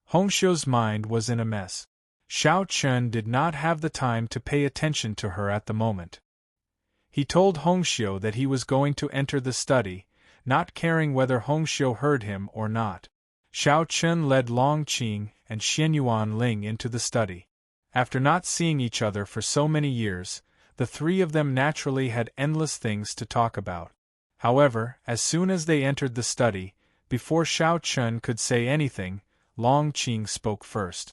Hong Xiu's mind was in a mess. Shao Chen did not have the time to pay attention to her at the moment. He told Hong Xiu that he was going to enter the study, not caring whether Hong Xiu heard him or not. Shao Chen led Long Qing and Xianyuan Ling into the study. After not seeing each other for so many years, the three of them naturally had endless things to talk about. However, as soon as they entered the study, before Shao Chen could say anything, Long Qing spoke first.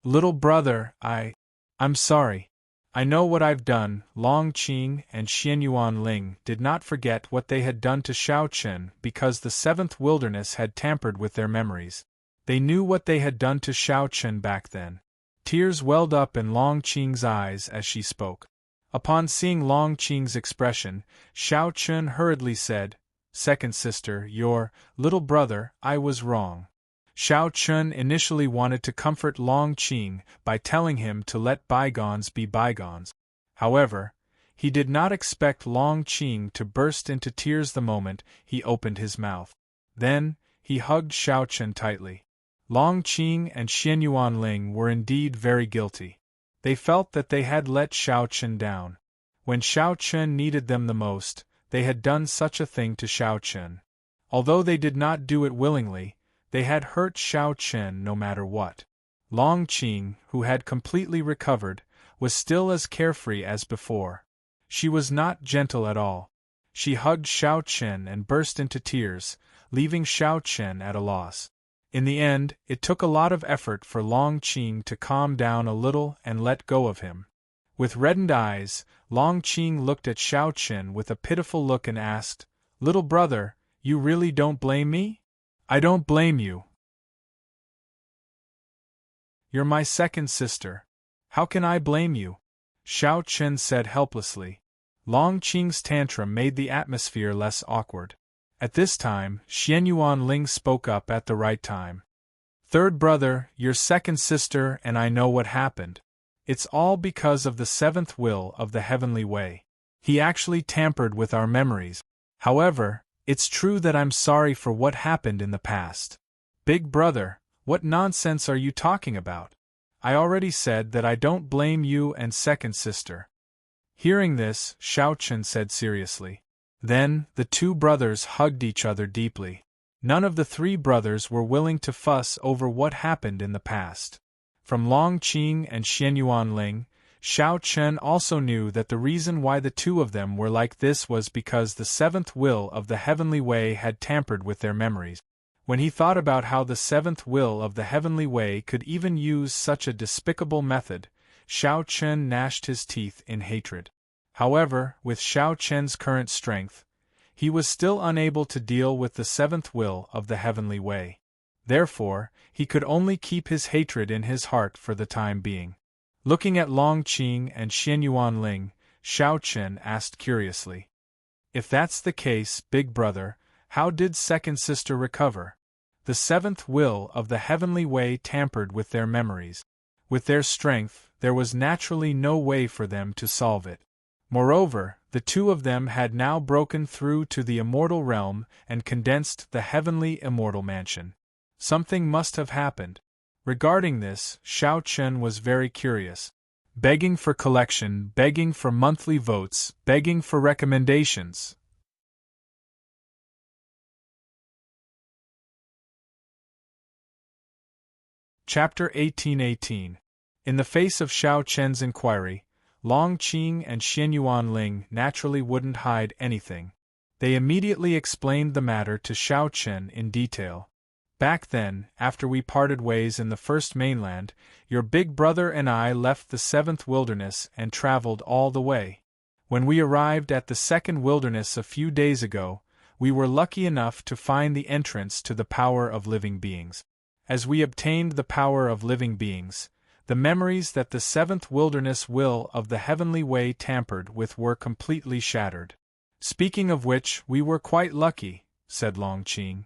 "Little brother, I'm sorry. I know what I've done." Long Qing and Xianyuan Ling did not forget what they had done to Shao Chen because the seventh wilderness had tampered with their memories. They knew what they had done to Shao Chen back then. Tears welled up in Long Qing's eyes as she spoke. Upon seeing Long Qing's expression, Shao Chen hurriedly said, "Second sister, your little brother, I was wrong." Shao Chen initially wanted to comfort Long Qing by telling him to let bygones be bygones. However, He did not expect Long Qing to burst into tears the moment he opened his mouth. Then, he hugged Xiao Chen tightly. Long Qing and Xian Yuanling were indeed very guilty. They felt that they had let Xiao Chen down. When Xiao Chen needed them the most, they had done such a thing to Xiao Chen. Although they did not do it willingly, they had hurt Xiao Chen no matter what. Long Qing, who had completely recovered, was still as carefree as before. She was not gentle at all. She hugged Xiao Chen and burst into tears, leaving Xiao Chen at a loss. In the end, it took a lot of effort for Long Qing to calm down a little and let go of him. With reddened eyes, Long Qing looked at Xiao Chen with a pitiful look and asked, "Little brother, you really don't blame me?" "I don't blame you. You're my second sister. How can I blame you?" Xiao Chen said helplessly. Long Qing's tantrum made the atmosphere less awkward. At this time, Xian Yuanling spoke up at the right time. "Third brother, your second sister, and I know what happened. It's all because of the seventh will of the heavenly way. He actually tampered with our memories. However, it's true that I'm sorry for what happened in the past." "Big brother, what nonsense are you talking about? I already said that I don't blame you and second sister." Hearing this, Xiao Chen said seriously. Then, the two brothers hugged each other deeply. None of the three brothers were willing to fuss over what happened in the past. From Long Qing and Xian Yuanling, Xiao Chen also knew that the reason why the two of them were like this was because the seventh will of the heavenly way had tampered with their memories. When he thought about how the seventh will of the heavenly way could even use such a despicable method, Xiao Chen gnashed his teeth in hatred. However, with Xiao Chen's current strength, he was still unable to deal with the seventh will of the heavenly way. Therefore, he could only keep his hatred in his heart for the time being. Looking at Long Qing and Xian Yuanling, Xiao Chen asked curiously, "If that's the case, big brother, how did second sister recover? The seventh will of the heavenly way tampered with their memories. With their strength, there was naturally no way for them to solve it. Moreover, the two of them had now broken through to the immortal realm and condensed the heavenly immortal mansion. Something must have happened." Regarding this, Xiao Chen was very curious. Begging for collection, begging for monthly votes, begging for recommendations. Chapter 1818. In the face of Xiao Chen's inquiry, Long Qing and Xian Yuanling naturally wouldn't hide anything. They immediately explained the matter to Xiao Chen in detail. "Back then, after we parted ways in the first mainland, your big brother and I left the seventh wilderness and traveled all the way. When we arrived at the second wilderness a few days ago, we were lucky enough to find the entrance to the power of living beings. As we obtained the power of living beings, the memories that the seventh wilderness will of the heavenly way tampered with were completely shattered." "Speaking of which, we were quite lucky," said Long Qing.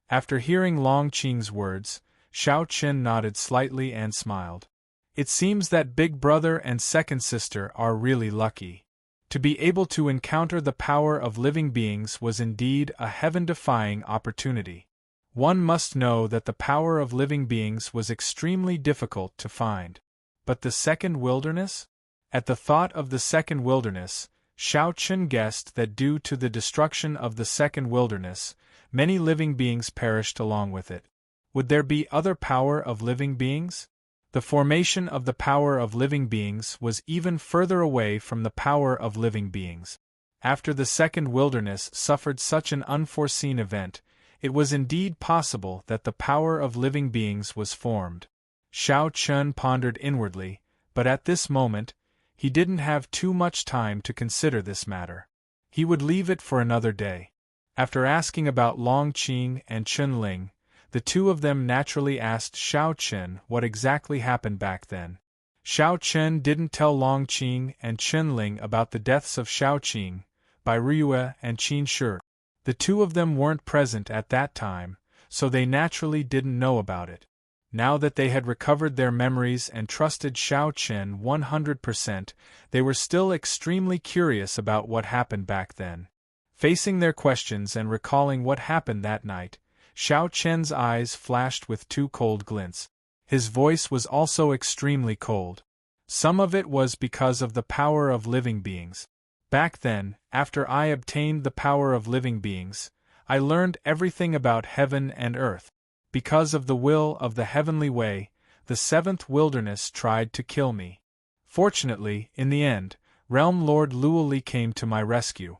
After hearing Long Qing's words, Xiao Chen nodded slightly and smiled. "It seems that big brother and second sister are really lucky. To be able to encounter the power of living beings was indeed a heaven-defying opportunity. One must know that the power of living beings was extremely difficult to find. But the second wilderness?" At the thought of the second wilderness, Xiao Chen guessed that due to the destruction of the second wilderness, many living beings perished along with it. Would there be other power of living beings? The formation of the power of living beings was even further away from the power of living beings. After the second wilderness suffered such an unforeseen event, it was indeed possible that the power of living beings was formed. Xiao Chen pondered inwardly, but at this moment, he didn't have too much time to consider this matter. He would leave it for another day. After asking about Long Qing and Chen Ling, the two of them naturally asked Xiao Chen what exactly happened back then. Xiao Chen didn't tell Long Qing and Chen Ling about the deaths of Xiao Qing, Bai Riyue and Qin Shi. The two of them weren't present at that time, so they naturally didn't know about it. Now that they had recovered their memories and trusted Xiao Chen 100%, they were still extremely curious about what happened back then. Facing their questions and recalling what happened that night, Xiao Chen's eyes flashed with two cold glints. His voice was also extremely cold. Some of it was because of the power of living beings. Back then, after I obtained the power of living beings, I learned everything about heaven and earth. Because of the will of the heavenly way, the seventh wilderness tried to kill me. Fortunately, in the end, Realm Lord Luoli came to my rescue.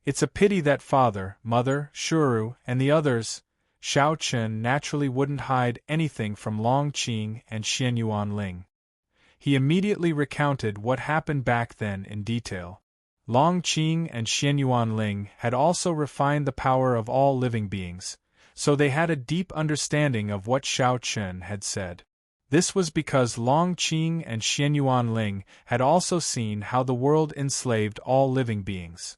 It's a pity that father, mother, Shuru, and the others, Xiao Chen naturally wouldn't hide anything from Long Qing and Xianyuan Ling. He immediately recounted what happened back then in detail. Long Qing and Xianyuan Ling had also refined the power of all living beings, so they had a deep understanding of what Xiao Chen had said. This was because Long Qing and Xianyuan Ling had also seen how the world enslaved all living beings.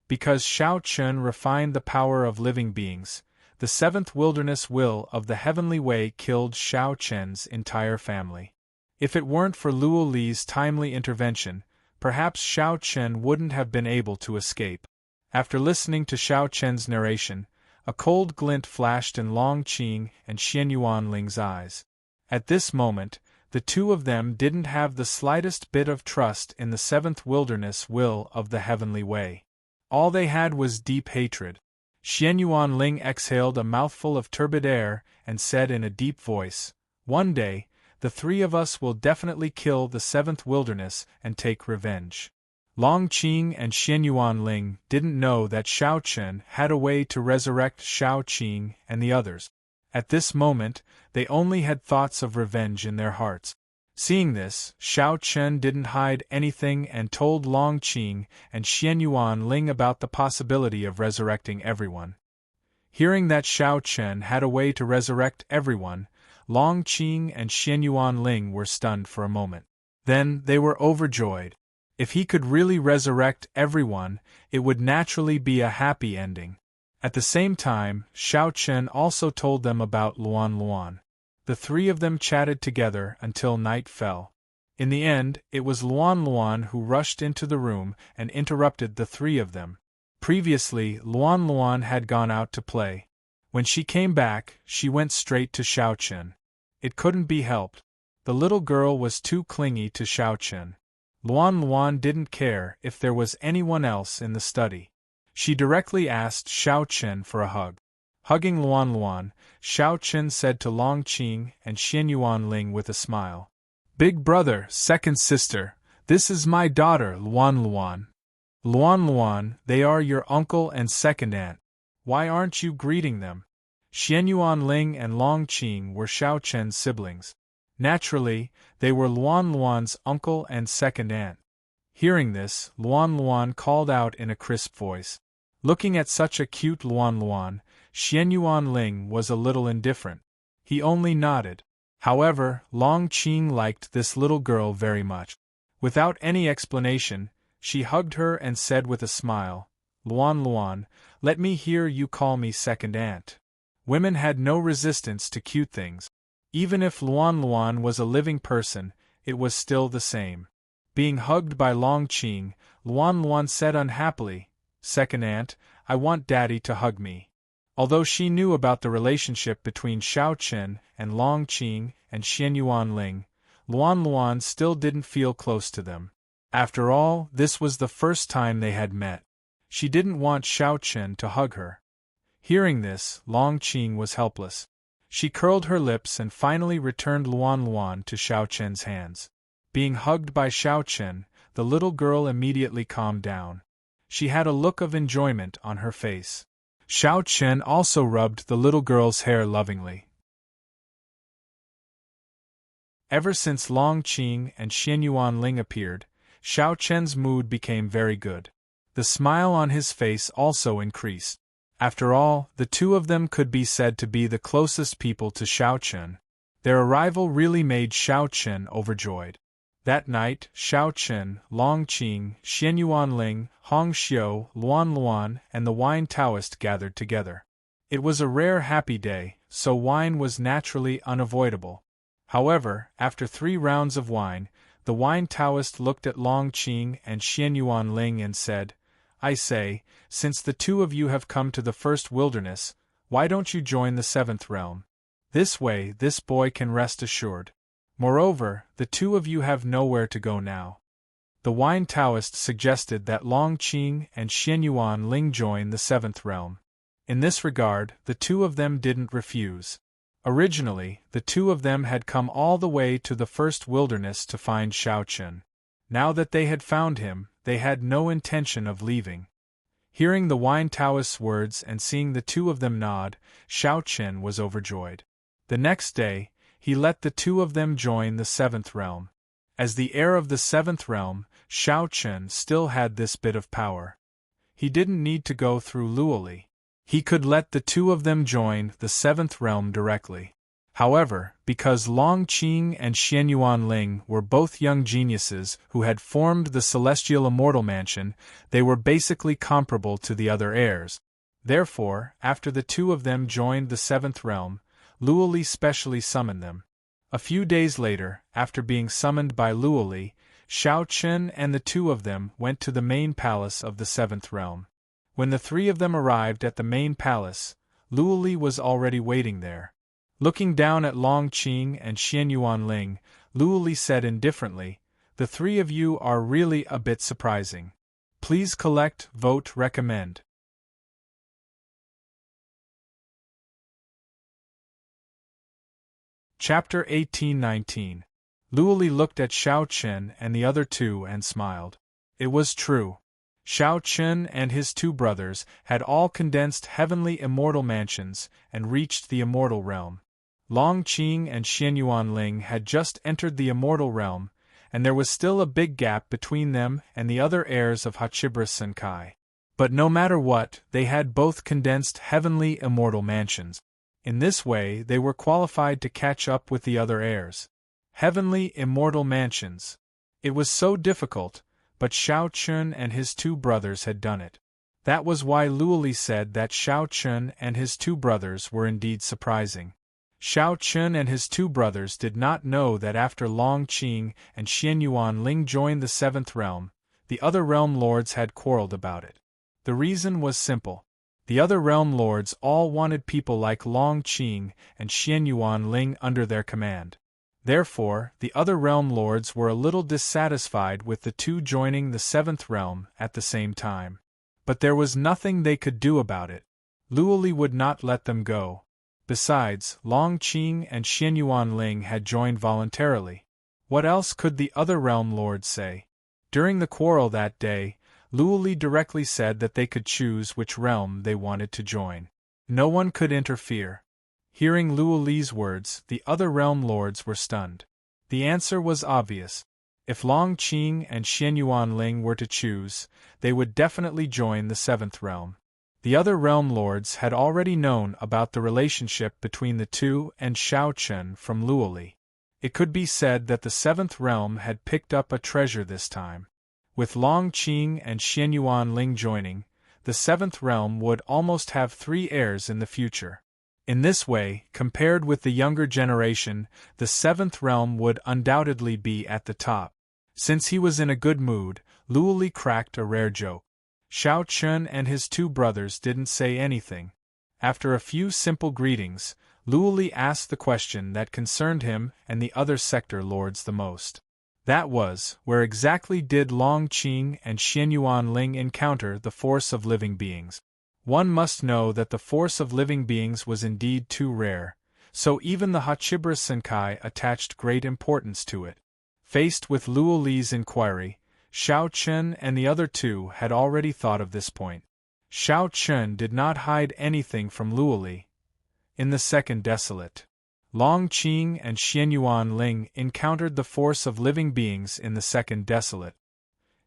Because Xiao Chen refined the power of living beings, the seventh wilderness will of the heavenly way killed Xiao Chen's entire family. If it weren't for Luo Li's timely intervention, perhaps Xiao Chen wouldn't have been able to escape. After listening to Xiao Chen's narration, a cold glint flashed in Long Qing and Xianyuan Ling's eyes. At this moment, the two of them didn't have the slightest bit of trust in the seventh wilderness will of the heavenly way. All they had was deep hatred. Xianyuan Ling exhaled a mouthful of turbid air and said in a deep voice, "One day, the three of us will definitely kill the seventh wilderness and take revenge." Long Qing and Xianyuan Ling didn't know that Xiao Chen had a way to resurrect Xiao Qing and the others. At this moment, they only had thoughts of revenge in their hearts. Seeing this, Xiao Chen didn't hide anything and told Long Qing and Xianyuan Ling about the possibility of resurrecting everyone. Hearing that Xiao Chen had a way to resurrect everyone, Long Qing and Xianyuan Ling were stunned for a moment. Then they were overjoyed. If he could really resurrect everyone, it would naturally be a happy ending. At the same time, Xiao Chen also told them about Luan Luan. The three of them chatted together until night fell. In the end, it was Luan Luan who rushed into the room and interrupted the three of them. Previously, Luan Luan had gone out to play. When she came back, she went straight to Xiao Chen. It couldn't be helped. The little girl was too clingy to Xiao Chen. Luan Luan didn't care if there was anyone else in the study. She directly asked Xiao Chen for a hug. Hugging Luan Luan, Xiao Chen said to Long Qing and Xianyuan Ling with a smile, "Big brother, second sister, this is my daughter Luan Luan. Luan Luan, they are your uncle and second aunt. Why aren't you greeting them?" Xianyuan Ling and Long Qing were Xiao Chen's siblings. Naturally, they were Luan Luan's uncle and second aunt. Hearing this, Luan Luan called out in a crisp voice. Looking at such a cute Luan Luan, Xianyuan Ling was a little indifferent. He only nodded. However, Long Qing liked this little girl very much. Without any explanation, she hugged her and said with a smile, "Luan Luan, let me hear you call me second aunt." Women had no resistance to cute things. Even if Luan Luan was a living person, it was still the same. Being hugged by Long Qing, Luan Luan said unhappily, "Second aunt, I want daddy to hug me." Although she knew about the relationship between Xiao Chen and Long Qing and Xianyuan Ling, Luan Luan still didn't feel close to them. After all, this was the first time they had met. She didn't want Xiao Chen to hug her. Hearing this, Long Qing was helpless. She curled her lips and finally returned Luan Luan to Xiao Chen's hands. Being hugged by Xiao Chen, the little girl immediately calmed down. She had a look of enjoyment on her face. Xiao Chen also rubbed the little girl's hair lovingly. Ever since Long Qing and Xianyuan Ling appeared, Xiao Chen's mood became very good. The smile on his face also increased. After all, the two of them could be said to be the closest people to Xiao Chen. Their arrival really made Xiao Chen overjoyed. That night, Xiao Chen, Long Qing, Xianyuan Ling, Hong Xiu, Luan Luan, and the Wine Taoist gathered together. It was a rare happy day, so wine was naturally unavoidable. However, after 3 rounds of wine, the wine Taoist looked at Long Qing and Xianyuan Ling and said, "I say, since the 2 of you have come to the first wilderness, why don't you join the 7th realm? This way, this boy can rest assured. Moreover, the 2 of you have nowhere to go now." The wine Taoist suggested that Long Qing and Xianyuan Ling join the 7th realm. In this regard, the 2 of them didn't refuse. Originally, the 2 of them had come all the way to the first wilderness to find Xiaochen. Now that they had found him, they had no intention of leaving. Hearing the wine Taoist's words and seeing the 2 of them nod, Xiaochen was overjoyed. The next day, he let the 2 of them join the 7th realm. As the heir of the 7th realm, Xiaochen still had this bit of power. He didn't need to go through Luoli. He could let the 2 of them join the 7th realm directly. However, because Long Qing and Xianyuan Ling were both young geniuses who had formed the Celestial Immortal Mansion, they were basically comparable to the other heirs. Therefore, after the 2 of them joined the 7th realm, Luoli specially summoned them. A few days later, after being summoned by Luoli, Xiaochen and the 2 of them went to the main palace of the 7th realm. When the 3 of them arrived at the main palace, Luoli was already waiting there. Looking down at Long Qing and Xianyuan Ling, Luoli said indifferently, "The 3 of you are really a bit surprising. Please collect, vote, recommend." Chapter 18-19. Luoli looked at Xiaochen and the other 2 and smiled. It was true. Xiaochen and his 2 brothers had all condensed heavenly immortal mansions and reached the immortal realm. Long Qing and Xianyuan Ling had just entered the immortal realm, and there was still a big gap between them and the other heirs of Hachibra Senkai. But no matter what, they had both condensed heavenly immortal mansions. In this way, they were qualified to catch up with the other heirs. Heavenly immortal mansions. It was so difficult, but Xiaochen and his 2 brothers had done it. That was why Luoli said that Xiaochen and his 2 brothers were indeed surprising. Xiaochen and his 2 brothers did not know that after Long Qing and Xianyuan Ling joined the 7th realm, the other realm lords had quarreled about it. The reason was simple. The other realm lords all wanted people like Long Qing and Xianyuan Ling under their command. Therefore, the other realm lords were a little dissatisfied with the 2 joining the 7th realm at the same time. But there was nothing they could do about it. Luoli would not let them go. Besides, Long Qing and Xianyuan Ling had joined voluntarily. What else could the other realm lords say? During the quarrel that day, Luoli directly said that they could choose which realm they wanted to join. No one could interfere. Hearing Luoli's words, the other realm lords were stunned. The answer was obvious. If Long Qing and Xianyuan Ling were to choose, they would definitely join the 7th realm. The other realm lords had already known about the relationship between the 2 and Xiaochen from Luoli. It could be said that the 7th realm had picked up a treasure this time. With Long Qing and Xianyuan Ling joining, the 7th realm would almost have 3 heirs in the future. In this way, compared with the younger generation, the 7th realm would undoubtedly be at the top. Since he was in a good mood, Luoli cracked a rare joke. Xiaochen and his 2 brothers didn't say anything. After a few simple greetings, Luoli asked the question that concerned him and the other sector lords the most. That was, where exactly did Long Qing and Xianyuan Ling encounter the force of living beings? One must know that the force of living beings was indeed too rare, so even the Hachibra Senkai attached great importance to it. Faced with Luoli's inquiry, Xiaochen and the other 2 had already thought of this point. Xiaochen did not hide anything from Luoli. In the second desolate, Long Qing and Xianyuan Ling encountered the force of living beings in the second desolate.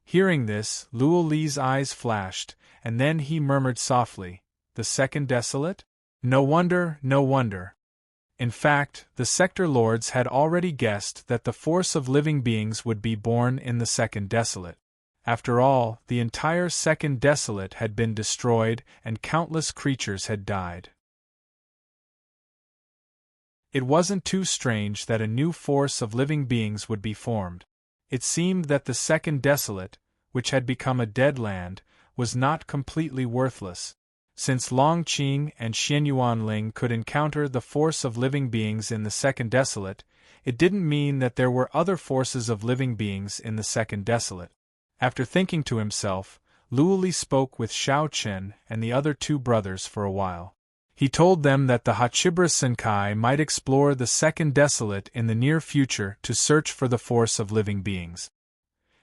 Hearing this, Luoli's eyes flashed, and then he murmured softly, "The second desolate? No wonder, no wonder." In fact, the sector lords had already guessed that the force of living beings would be born in the second desolate. After all, the entire second desolate had been destroyed and countless creatures had died. It wasn't too strange that a new force of living beings would be formed. It seemed that the second desolate, which had become a dead land, was not completely worthless. Since Long Qing and Xianyuan Ling could encounter the force of living beings in the second desolate, it didn't mean that there were other forces of living beings in the second desolate. After thinking to himself, Luoli spoke with Xiao Chen and the other two brothers for a while. He told them that the Hachibara Senkai might explore the second desolate in the near future to search for the force of living beings.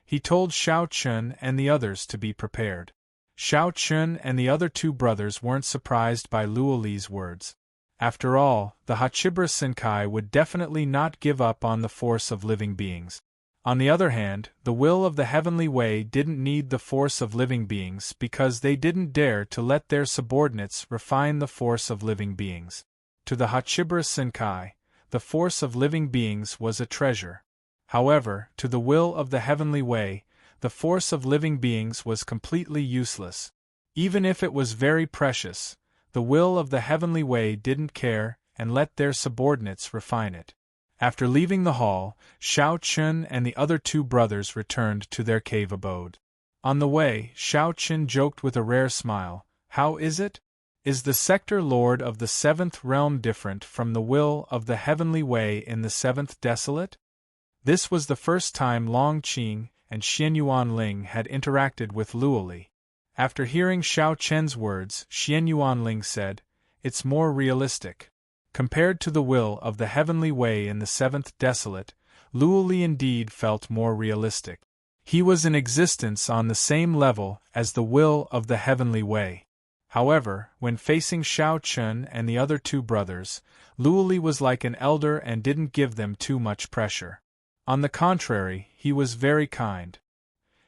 He told Xiao Chen and the others to be prepared. Xiao Chen and the other two brothers weren't surprised by Luoli's words. After all, the Hachibara Senkai would definitely not give up on the force of living beings. On the other hand, the will of the Heavenly Way didn't need the force of living beings because they didn't dare to let their subordinates refine the force of living beings. To the Hachibara Senkai, the force of living beings was a treasure. However, to the will of the Heavenly Way, the force of living beings was completely useless. Even if it was very precious, the will of the Heavenly Way didn't care and let their subordinates refine it. After leaving the hall, Xiao Chen and the other two brothers returned to their cave abode. On the way, Xiao Chen joked with a rare smile, "How is it? Is the Sector Lord of the Seventh Realm different from the will of the Heavenly Way in the Seventh Desolate?" This was the first time Long Qing and Xianyuan Ling had interacted with Luoli. After hearing Xiao Chen's words, Xianyuan Ling said, "It's more realistic." Compared to the will of the Heavenly Way in the Seventh Desolate, Luoli indeed felt more realistic. He was in existence on the same level as the will of the Heavenly Way. However, when facing Xiao Chen and the other two brothers, Luoli was like an elder and didn't give them too much pressure. On the contrary, he was very kind.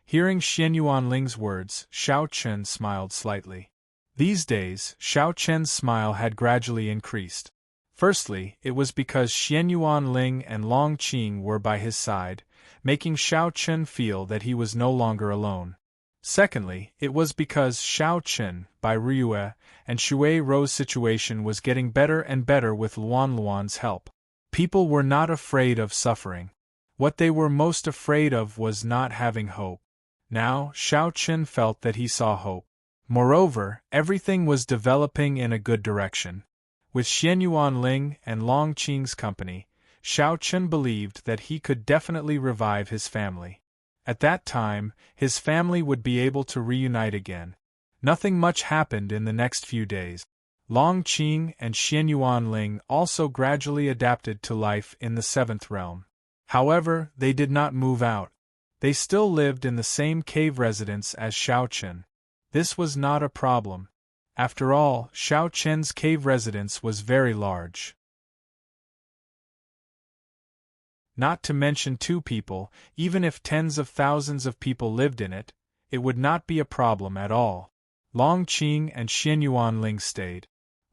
Hearing Xianyuan Ling's words, Xiao Chen smiled slightly. These days, Xiao Chen's smile had gradually increased. Firstly, it was because Xianyuan Ling and Long Qing were by his side, making Xiao Chen feel that he was no longer alone. Secondly, it was because Xiao Chen, by Ryue, and Shui Ro's situation was getting better and better with Luan's help. People were not afraid of suffering. What they were most afraid of was not having hope. Now, Xiao Chen felt that he saw hope. Moreover, everything was developing in a good direction. With Xianyuan Ling and Long Qing's company, Xiao Chen believed that he could definitely revive his family. At that time, his family would be able to reunite again. Nothing much happened in the next few days. Long Qing and Xianyuan Ling also gradually adapted to life in the Seventh Realm. However, they did not move out. They still lived in the same cave residence as Xiao Chen. This was not a problem. After all, Xiao Chen's cave residence was very large. Not to mention two people, even if tens of thousands of people lived in it, it would not be a problem at all. Long Qing and Xianyuan Ling stayed.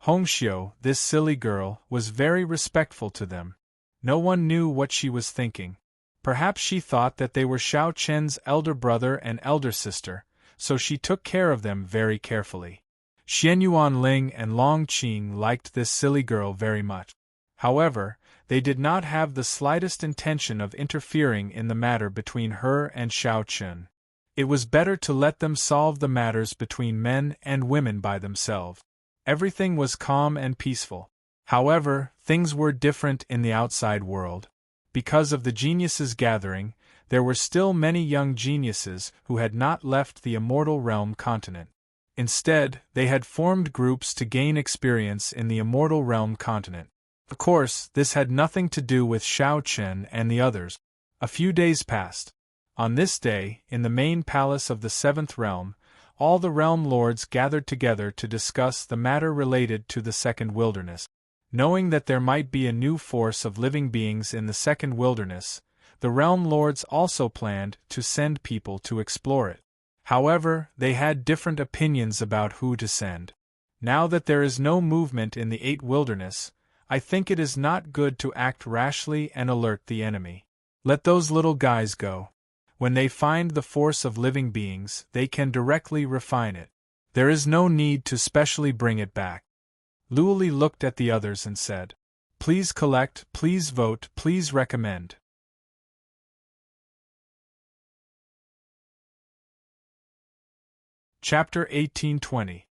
Hongxiu, this silly girl, was very respectful to them. No one knew what she was thinking. Perhaps she thought that they were Xiao Chen's elder brother and elder sister, so she took care of them very carefully. Xianyuan Ling and Long Qing liked this silly girl very much. However, they did not have the slightest intention of interfering in the matter between her and Xiao Chen. It was better to let them solve the matters between men and women by themselves. Everything was calm and peaceful. However, things were different in the outside world. Because of the geniuses gathering, there were still many young geniuses who had not left the Immortal Realm continent. Instead, they had formed groups to gain experience in the Immortal Realm continent. Of course, this had nothing to do with Xiao Chen and the others. A few days passed. On this day, in the main palace of the Seventh Realm, all the realm lords gathered together to discuss the matter related to the Second Wilderness. Knowing that there might be a new force of living beings in the Second Wilderness, the realm lords also planned to send people to explore it. However, they had different opinions about who to send. Now that there is no movement in the Eight Wilderness, I think it is not good to act rashly and alert the enemy. Let those little guys go. When they find the force of living beings, they can directly refine it. There is no need to specially bring it back. Luoli looked at the others and said, Please collect, please vote, please recommend. Chapter 1820.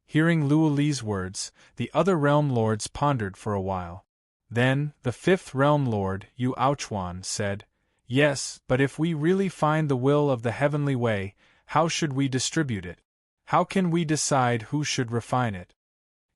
Hearing Luo Li's words, the other realm lords pondered for a while. Then, the fifth realm lord, Yu Aochuan, said, "Yes, but if we really find the will of the heavenly way, how should we distribute it? How can we decide who should refine it?"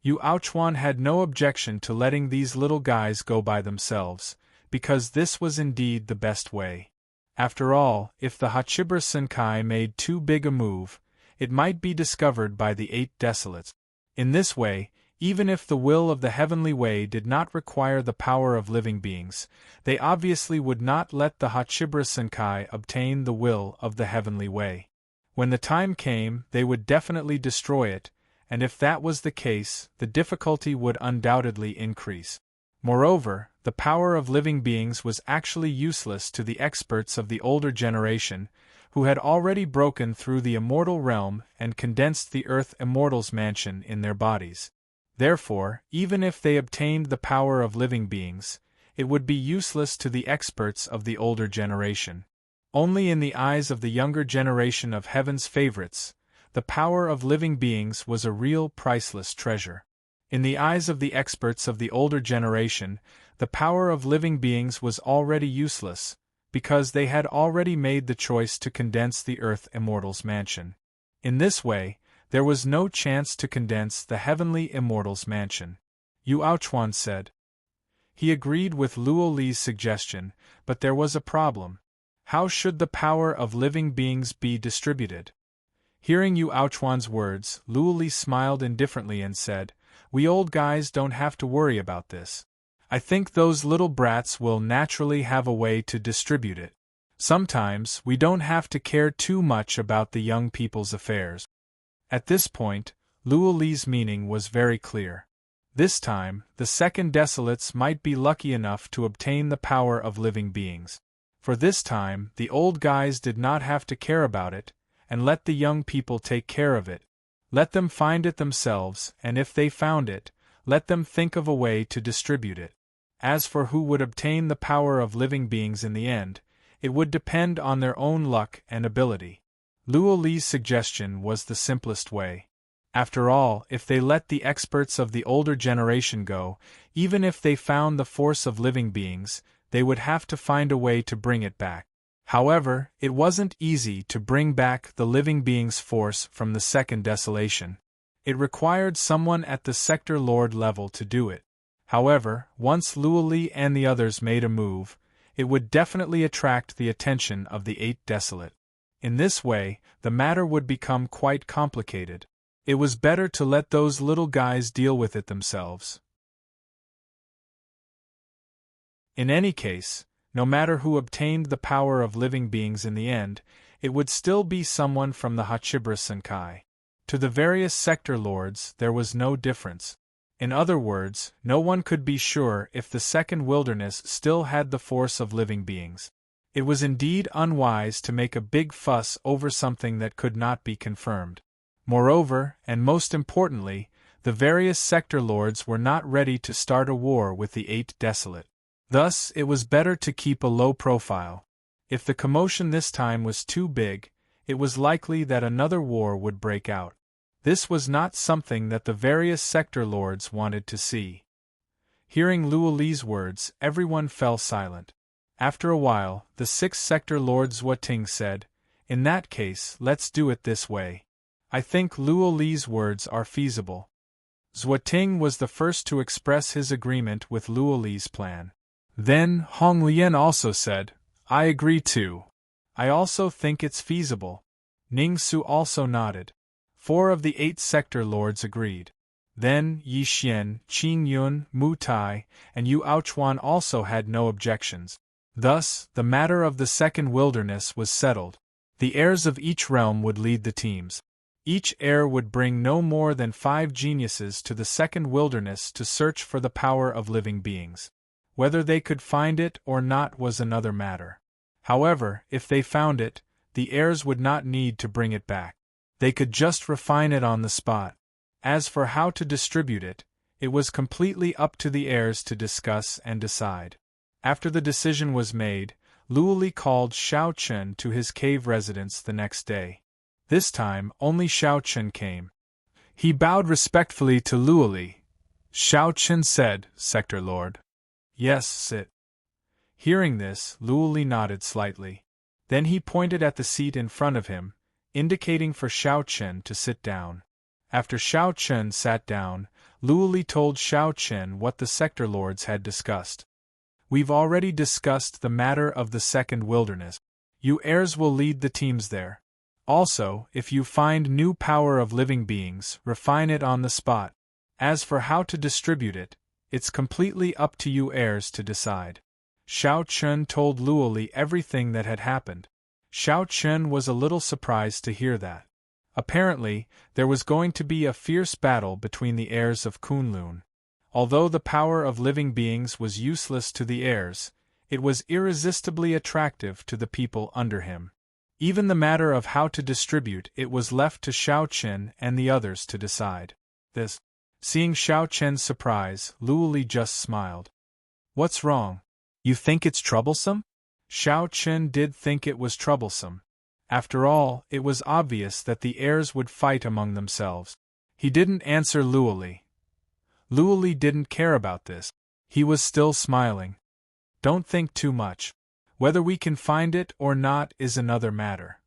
Yu Aochuan had no objection to letting these little guys go by themselves, because this was indeed the best way. After all, if the Hachibre Senkai made too big a move, it might be discovered by the 8 Desolates. In this way, even if the will of the heavenly way did not require the power of living beings, they obviously would not let the Hachibre Senkai obtain the will of the heavenly way. When the time came, they would definitely destroy it, and if that was the case, the difficulty would undoubtedly increase. Moreover, the power of living beings was actually useless to the experts of the older generation, who had already broken through the immortal realm and condensed the Earth Immortal's mansion in their bodies. Therefore, even if they obtained the power of living beings, it would be useless to the experts of the older generation. Only in the eyes of the younger generation of heaven's favorites, the power of living beings was a real priceless treasure. In the eyes of the experts of the older generation, the power of living beings was already useless, because they had already made the choice to condense the Earth Immortal's mansion. In this way, there was no chance to condense the heavenly Immortal's mansion. Yu Aochuan said. He agreed with Luo Li's suggestion, but there was a problem. How should the power of living beings be distributed? Hearing Yu Aochuan's words, Luo Li smiled indifferently and said, "We old guys don't have to worry about this. I think those little brats will naturally have a way to distribute it. Sometimes we don't have to care too much about the young people's affairs." At this point, Luo Li's meaning was very clear. This time, the second Desolates might be lucky enough to obtain the power of living beings. For this time, the old guys did not have to care about it, and let the young people take care of it. Let them find it themselves, and if they found it, let them think of a way to distribute it. As for who would obtain the power of living beings in the end, it would depend on their own luck and ability. Luo Li's suggestion was the simplest way. After all, if they let the experts of the older generation go, even if they found the force of living beings, they would have to find a way to bring it back. However, it wasn't easy to bring back the living being's force from the second desolation. It required someone at the sector lord level to do it. However, once Luo Li and the others made a move, it would definitely attract the attention of the 8 Desolate. In this way, the matter would become quite complicated. It was better to let those little guys deal with it themselves. In any case, no matter who obtained the power of living beings in the end, it would still be someone from the Hachibre Senkai. To the various sector lords, there was no difference. In other words, no one could be sure if the second wilderness still had the force of living beings. It was indeed unwise to make a big fuss over something that could not be confirmed. Moreover, and most importantly, the various sector lords were not ready to start a war with the 8 Desolate. Thus, it was better to keep a low profile. If the commotion this time was too big, it was likely that another war would break out. This was not something that the various sector lords wanted to see. Hearing Luo Li's words, everyone fell silent. After a while, the 6th sector lord Zhuoting said, "In that case, let's do it this way. I think Luo Li's words are feasible." Zhuoting was the first to express his agreement with Luo Li's plan. Then Hong Lian also said, "I agree too. I also think it's feasible." Ning Su also nodded. 4 of the 8 sector lords agreed. Then Yi Xian, Qin Yun, Mu Tai, and Yu Aochuan also had no objections. Thus, the matter of the second wilderness was settled. The heirs of each realm would lead the teams. Each heir would bring no more than 5 geniuses to the second wilderness to search for the power of living beings. Whether they could find it or not was another matter. However, if they found it, the heirs would not need to bring it back. They could just refine it on the spot. As for how to distribute it, It was completely up to the heirs to discuss and decide. After the decision was made, Luo Li called Xiao Chen to his cave residence the next day. This time, only Xiao Chen came. He bowed respectfully to Luo Li. Xiao Chen said, "Sector Lord." "Yes, sit." Hearing this, Luo Li nodded slightly. Then he pointed at the seat in front of him, indicating for Xiao Chen to sit down. After Xiao Chen sat down, Luo Li told Xiao Chen what the sector lords had discussed. "We've already discussed the matter of the second wilderness. You heirs will lead the teams there. Also, if you find new power of living beings, refine it on the spot. As for how to distribute it, it's completely up to you heirs to decide." Xiao Chen told Luo Li everything that had happened. Xiao Chen was a little surprised to hear that. Apparently, there was going to be a fierce battle between the heirs of Kunlun. Although the power of living beings was useless to the heirs, it was irresistibly attractive to the people under him. Even the matter of how to distribute it was left to Xiao Chen and the others to decide. Seeing Xiao Chen's surprise, Luo Li just smiled. "What's wrong? You think it's troublesome?" Xiao Chen did think it was troublesome. After all, it was obvious that the heirs would fight among themselves. He didn't answer Luo Li. Luo Li didn't care about this. He was still smiling. "Don't think too much. Whether we can find it or not is another matter.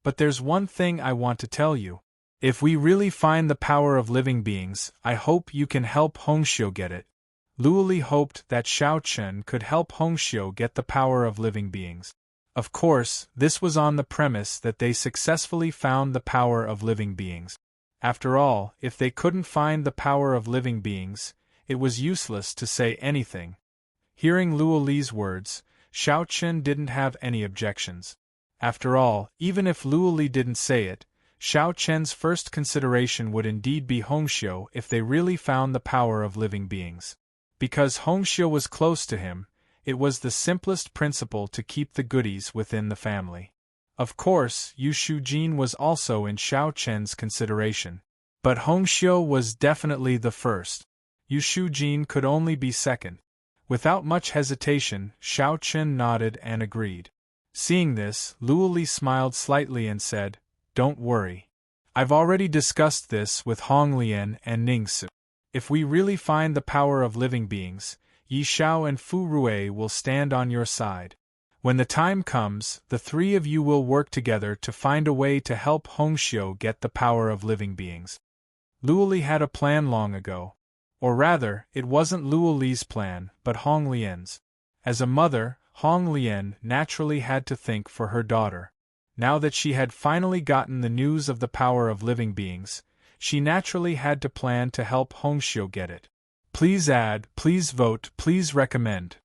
But there's one thing I want to tell you. If we really find the power of living beings, I hope you can help Hongxiu get it." Luo Li hoped that Xiao Chen could help Hongxiu get the power of living beings. Of course, this was on the premise that they successfully found the power of living beings. After all, if they couldn't find the power of living beings, it was useless to say anything. Hearing Luo Li's words, Xiao Chen didn't have any objections. After all, even if Luo Li didn't say it, Xiao Chen's first consideration would indeed be Hongxiu if they really found the power of living beings. Because Hongxiu was close to him, it was the simplest principle to keep the goodies within the family. Of course, Yu Shujin was also in Xiao Chen's consideration. But Hongxiu was definitely the first. Yu Shujin could only be second. Without much hesitation, Xiao Chen nodded and agreed. Seeing this, Luo Li smiled slightly and said, "Don't worry. I've already discussed this with Hong Lian and Ning Su. If we really find the power of living beings, Yi Xiao and Fu Rui will stand on your side. When the time comes, the three of you will work together to find a way to help Hongxiu get the power of living beings." Luo Li had a plan long ago. Or rather, it wasn't Luo Li's plan, but Hong Lian's. As a mother, Hong Lian naturally had to think for her daughter. Now that she had finally gotten the news of the power of living beings, she naturally had to plan to help Hongxiu get it. Please add, please vote, please recommend.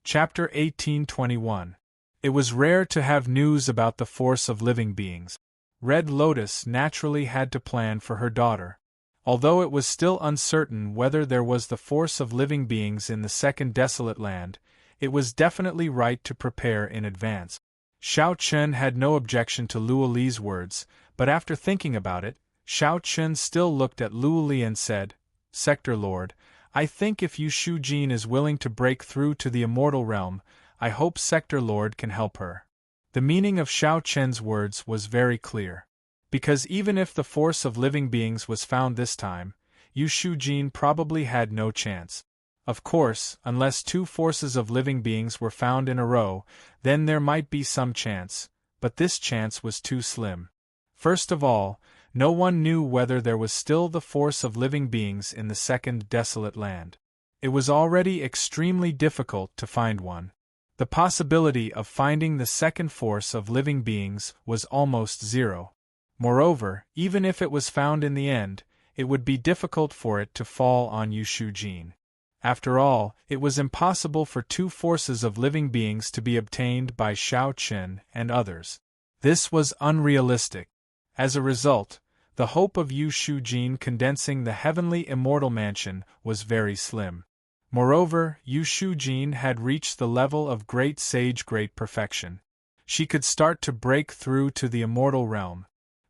Chapter 1821. It was rare to have news about the force of living beings. Red Lotus naturally had to plan for her daughter. Although it was still uncertain whether there was the force of living beings in the second desolate land, it was definitely right to prepare in advance. Xiao Chen had no objection to Luo Li's words, but after thinking about it, Xiao Chen still looked at Luo Li and said, "Sector Lord, I think if Yu Shujin is willing to break through to the immortal realm, I hope Sector Lord can help her." The meaning of Xiao Chen's words was very clear. Because even if the force of living beings was found this time, Yu Shujin probably had no chance. Of course, unless two forces of living beings were found in a row, then there might be some chance, but this chance was too slim. First of all, no one knew whether there was still the force of living beings in the second desolate land. It was already extremely difficult to find one. The possibility of finding the second force of living beings was almost zero. Moreover, even if it was found in the end, it would be difficult for it to fall on Yu Shujin. After all, it was impossible for two forces of living beings to be obtained by Xiao Chen and others. This was unrealistic. As a result, the hope of Yu Shujin condensing the heavenly immortal mansion was very slim. Moreover, Yu Shujin had reached the level of great sage, great perfection. She could start to break through to the immortal realm.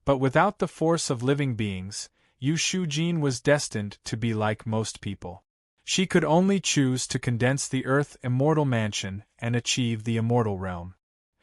But without the force of living beings, Yu Shujin was destined to be like most people. She could only choose to condense the Earth Immortal Mansion and achieve the immortal realm.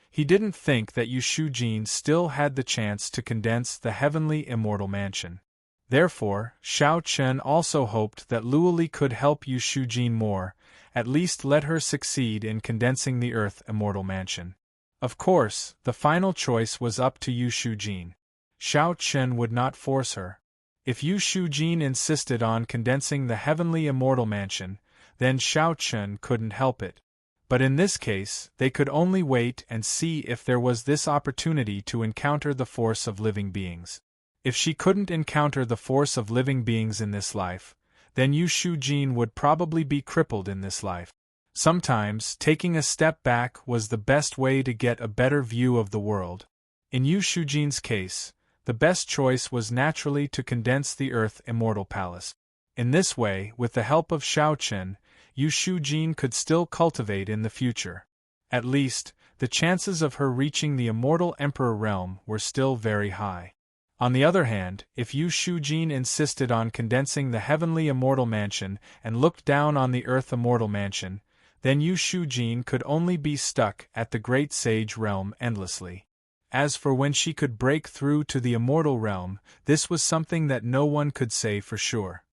He didn't think that Yu Shujin still had the chance to condense the heavenly immortal mansion. Therefore, Xiao Chen also hoped that Luoli could help Yu Shujin more, at least let her succeed in condensing the Earth Immortal Mansion. Of course, the final choice was up to Yu Shujin. Xiao Chen would not force her. If Yu Shujin insisted on condensing the heavenly immortal mansion, then Xiao Chen couldn't help it. But in this case, they could only wait and see if there was this opportunity to encounter the force of living beings. If she couldn't encounter the force of living beings in this life, then Yu Shujin would probably be crippled in this life. Sometimes, taking a step back was the best way to get a better view of the world. In Yu Shujin's case, the best choice was naturally to condense the Earth Immortal Palace. In this way, with the help of Xiao Chen, Yu Shujin could still cultivate in the future. At least, the chances of her reaching the Immortal Emperor realm were still very high. On the other hand, if Yu Shujin insisted on condensing the heavenly immortal mansion and looked down on the Earth Immortal Mansion, then Yu Shujin could only be stuck at the Great Sage realm endlessly. As for when she could break through to the immortal realm, this was something that no one could say for sure.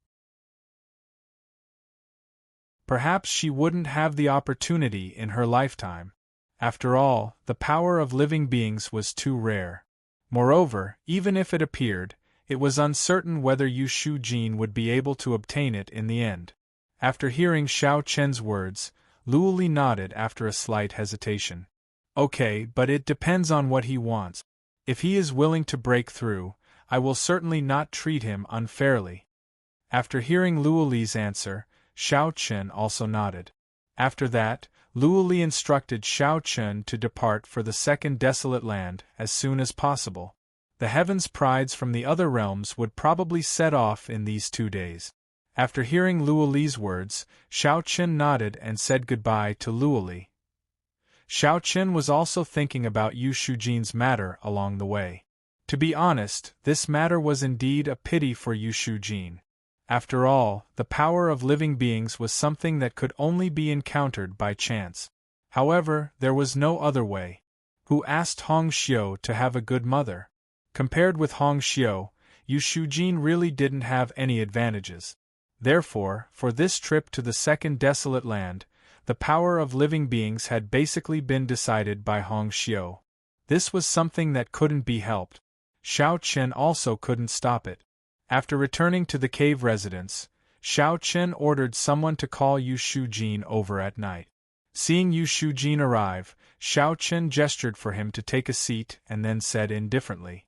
Perhaps she wouldn't have the opportunity in her lifetime. After all, the power of living beings was too rare. Moreover, even if it appeared, it was uncertain whether Yu Shujin would be able to obtain it in the end. After hearing Xiao Chen's words, Luoli nodded after a slight hesitation. Okay, but it depends on what he wants. If he is willing to break through, I will certainly not treat him unfairly. After hearing Luoli's answer, Xiao Chen also nodded. After that, Luoli instructed Xiao Chen to depart for the second desolate land as soon as possible. The heavens' prides from the other realms would probably set off in these 2 days. After hearing Luoli's words, Xiao Chen nodded and said goodbye to Luoli. Xiao Chen was also thinking about Yu Shujin's matter along the way. To be honest, this matter was indeed a pity for Yu Shujin. After all, the power of living beings was something that could only be encountered by chance. However, there was no other way. Who asked Hong Xiu to have a good mother? Compared with Hong Xiu, Yu Shujin really didn't have any advantages. Therefore, for this trip to the second desolate land, the power of living beings had basically been decided by Hong Xiu. This was something that couldn't be helped. Xiao Chen also couldn't stop it. After returning to the cave residence, Xiao Chen ordered someone to call Yu Shujin over at night. Seeing Yu Shujin arrive, Xiao Chen gestured for him to take a seat and then said indifferently,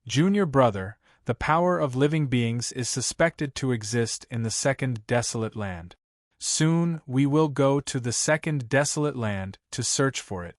"Junior brother, the power of living beings is suspected to exist in the second desolate land. Soon we will go to the second desolate land to search for it."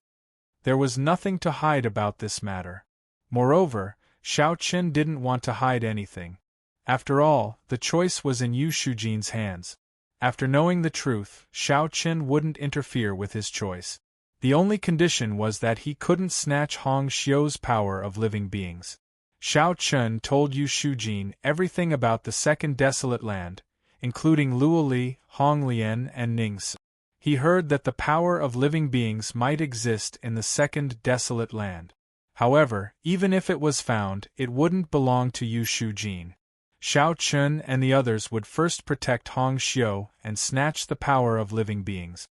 There was nothing to hide about this matter. Moreover, Xiao Chen didn't want to hide anything. After all, the choice was in Yu Shujin's hands. After knowing the truth, Xiao Chen wouldn't interfere with his choice. The only condition was that he couldn't snatch Hong Xiu's power of living beings. Xiao Chen told Yu Shujin everything about the second desolate land, including Luoli, Hong Lian and Ning's. He heard that the power of living beings might exist in the second desolate land. However, even if it was found, it wouldn't belong to Yu Shujin. Xiao Chen and the others would first protect Hong Xiu and snatch the power of living beings.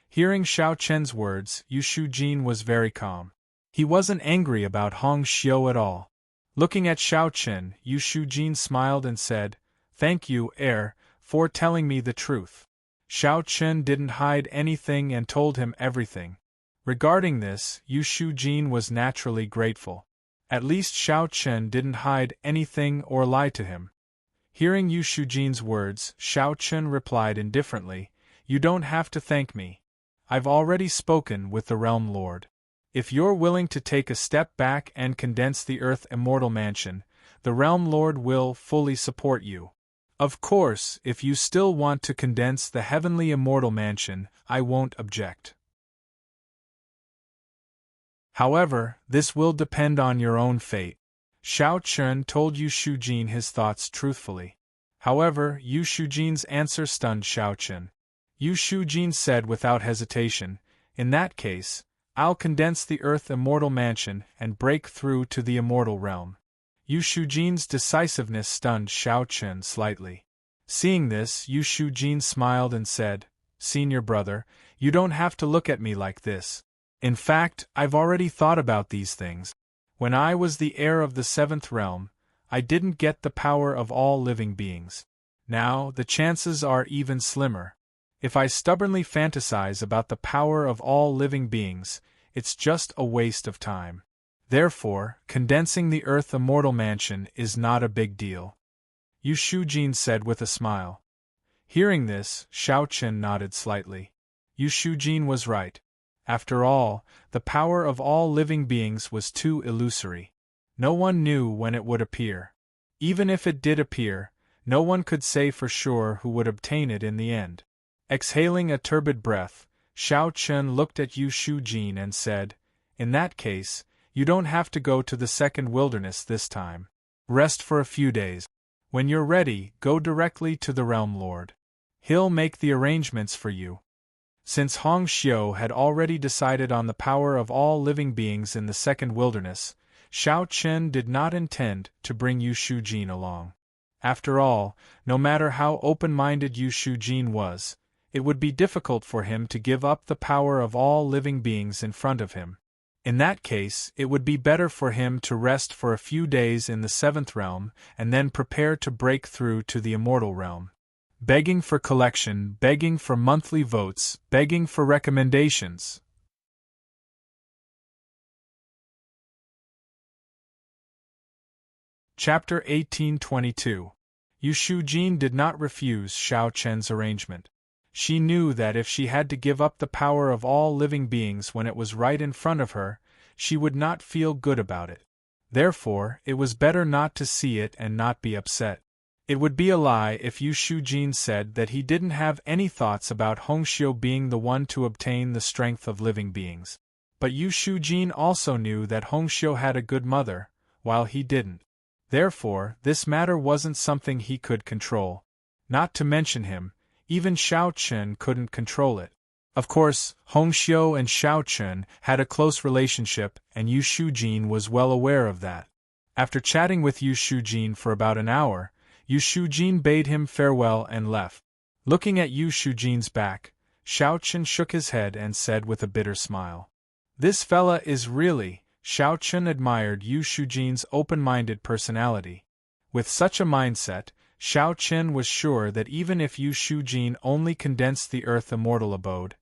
Hearing Xiao Chen's words, Yu Shujin was very calm. He wasn't angry about Hong Xiu at all. Looking at Xiao Chen, Yu Shujin smiled and said, "Thank you, heir, for telling me the truth." Xiao Chen didn't hide anything and told him everything. Regarding this, Yu Shujin was naturally grateful. At least Xiao Chen didn't hide anything or lie to him. Hearing Yu Shujin's words, Xiao Chen replied indifferently, "You don't have to thank me. I've already spoken with the Realm Lord. If you're willing to take a step back and condense the Earth Immortal Mansion, the Realm Lord will fully support you. Of course, if you still want to condense the heavenly immortal mansion, I won't object. However, this will depend on your own fate. Xiao Chun told Yu Shujin his thoughts truthfully. However, Yu Shujin's answer stunned Xiao Chun. Yu Shujin said without hesitation, "In that case, I'll condense the Earth Immortal Mansion and break through to the Immortal Realm." Yu Shujin's decisiveness stunned Xiao Chun slightly. Seeing this, Yu Shujin smiled and said, "Senior brother, you don't have to look at me like this. In fact, I've already thought about these things. When I was the heir of the seventh realm, I didn't get the power of all living beings. Now, the chances are even slimmer. If I stubbornly fantasize about the power of all living beings, it's just a waste of time. Therefore, condensing the Earth Immortal Mansion is not a big deal," Yu Shujin said with a smile. Hearing this, Xiao Chun nodded slightly. Yu Shujin was right. After all, the power of all living beings was too illusory. No one knew when it would appear. Even if it did appear, no one could say for sure who would obtain it in the end. Exhaling a turbid breath, Xiao Chun looked at Yu Shujin and said, "In that case, you don't have to go to the second wilderness this time. Rest for a few days. When you're ready, go directly to the Realm Lord. He'll make the arrangements for you." Since Hong Xiu had already decided on the power of all living beings in the second wilderness, Xiao Chun did not intend to bring Yu Shujin along. After all, no matter how open-minded Yu Shujin was, it would be difficult for him to give up the power of all living beings in front of him. In that case, it would be better for him to rest for a few days in the seventh realm and then prepare to break through to the immortal realm. Begging for collection, begging for monthly votes, begging for recommendations. Chapter 1822. Yu Shujin did not refuse Xiao Chen's arrangement. She knew that if she had to give up the power of all living beings when it was right in front of her, she would not feel good about it. Therefore, it was better not to see it and not be upset. It would be a lie if Yu Shujin said that he didn't have any thoughts about Hongxiu being the one to obtain the strength of living beings. But Yu Shujin also knew that Hongxiu had a good mother, while he didn't. Therefore, this matter wasn't something he could control. Not to mention him, even Xiao Chun couldn't control it. Of course, Hongxiu and Xiao Chun had a close relationship, and Yu Shujin was well aware of that. After chatting with Yu Shujin for about an hour, Yu Shujin bade him farewell and left. Looking at Yu Shujin's back, Xiao Chun shook his head and said with a bitter smile, "This fella is really..." Xiao Chun admired Yu Shujin's open-minded personality. With such a mindset, Xiao Chun was sure that even if Yu Shujin only condensed the Earth Immortal Abode,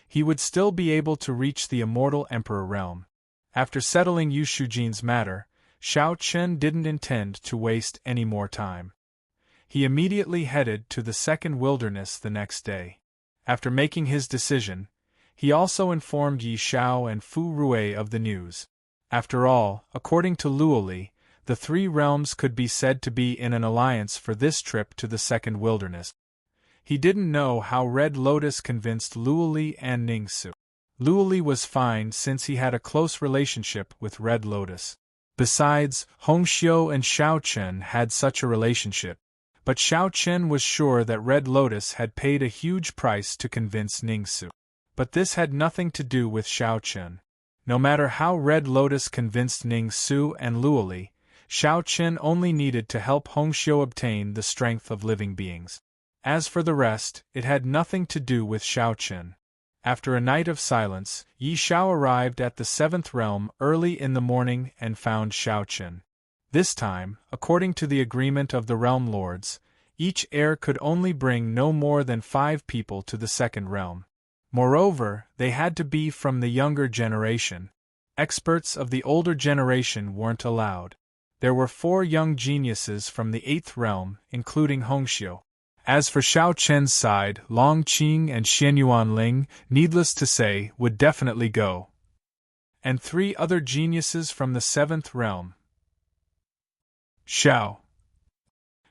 he would still be able to reach the Immortal Emperor realm. After settling Yu Shujin's matter, Xiao Chun didn't intend to waste any more time. He immediately headed to the second wilderness the next day. After making his decision, he also informed Yi Xiao and Fu Rui of the news. After all, according to Luoli, the three realms could be said to be in an alliance for this trip to the second wilderness. He didn't know how Red Lotus convinced Luoli and Ningsu. Luoli was fine since he had a close relationship with Red Lotus. Besides, Hongxiu and Xiao Chun had such a relationship. But Xiao Chun was sure that Red Lotus had paid a huge price to convince Ningsu. But this had nothing to do with Xiao Chun. No matter how Red Lotus convinced Ningsu and Luoli, Xiao Chun only needed to help Hongxiu obtain the strength of living beings. As for the rest, it had nothing to do with Xiao Chun. After a night of silence, Yi Xiao arrived at the seventh realm early in the morning and found Xiao Chun. This time, according to the agreement of the realm lords, each heir could only bring no more than 5 people to the second realm. Moreover, they had to be from the younger generation. Experts of the older generation weren't allowed. There were 4 young geniuses from the 8th realm, including Hongxiu. As for Xiao Chen's side, Long Qing and Xianyuan Ling, needless to say, would definitely go. And 3 other geniuses from the 7th realm. Xiao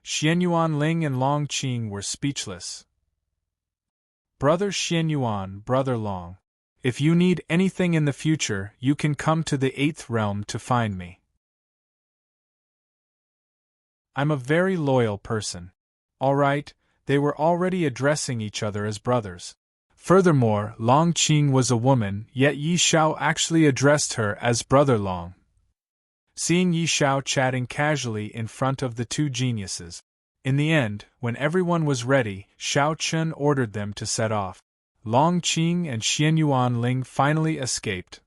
Xianyuan Ling and Long Qing were speechless. Brother Xianyuan, Brother Long. If you need anything in the future, you can come to the 8th realm to find me. I'm a very loyal person. All right, they were already addressing each other as brothers. Furthermore, Long Qing was a woman, yet Yi Xiao actually addressed her as Brother Long. Seeing Yi Xiao chatting casually in front of the two geniuses. In the end, when everyone was ready, Xiao Chun ordered them to set off. Long Qing and Xianyuan Ling finally escaped.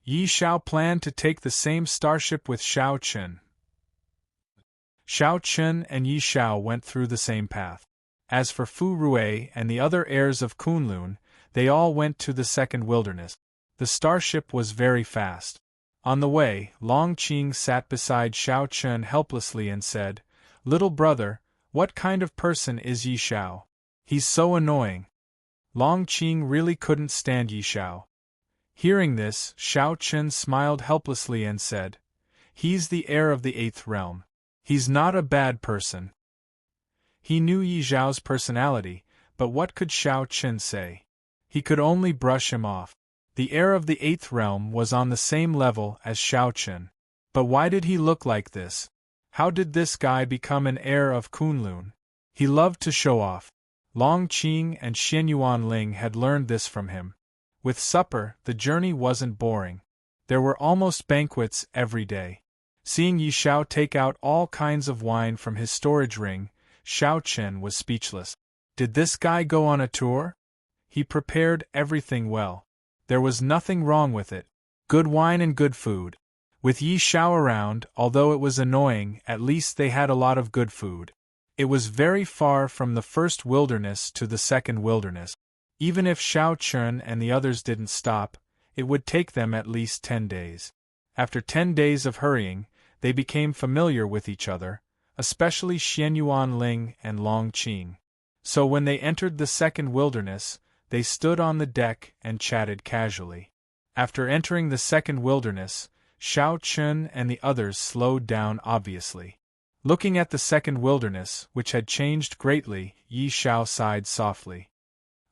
Yi Xiao planned to take the same starship with Xiao Chun. Xiao Chun and Yi Xiao went through the same path. As for Fu Rui and the other heirs of Kunlun, they all went to the second wilderness. The starship was very fast. On the way, Long Qing sat beside Xiao Chun helplessly and said, "Little brother, what kind of person is Yi Xiao? He's so annoying." Long Qing really couldn't stand Yi Xiao. Hearing this, Xiao Chun smiled helplessly and said, "He's the heir of the 8th realm. He's not a bad person." He knew Yi Xiao's personality, but what could Xiao Chun say? He could only brush him off. The heir of the 8th realm was on the same level as Xiao Chun. But why did he look like this? How did this guy become an heir of Kunlun? He loved to show off. Long Qing and Xianyuan Ling had learned this from him. With supper, the journey wasn't boring. There were almost banquets every day. Seeing Yi Xiao take out all kinds of wine from his storage ring, Xiao Chen was speechless. Did this guy go on a tour? He prepared everything well. There was nothing wrong with it. Good wine and good food. With Yi Xiao around, although it was annoying, at least they had a lot of good food. It was very far from the first wilderness to the second wilderness. Even if Xiao Chun and the others didn't stop, it would take them at least 10 days. After 10 days of hurrying, they became familiar with each other, especially Xianyuan Ling and Long Qing. So when they entered the second wilderness, they stood on the deck and chatted casually. After entering the second wilderness, Xiao Chun and the others slowed down obviously. Looking at the second wilderness, which had changed greatly, Yi Xiao sighed softly.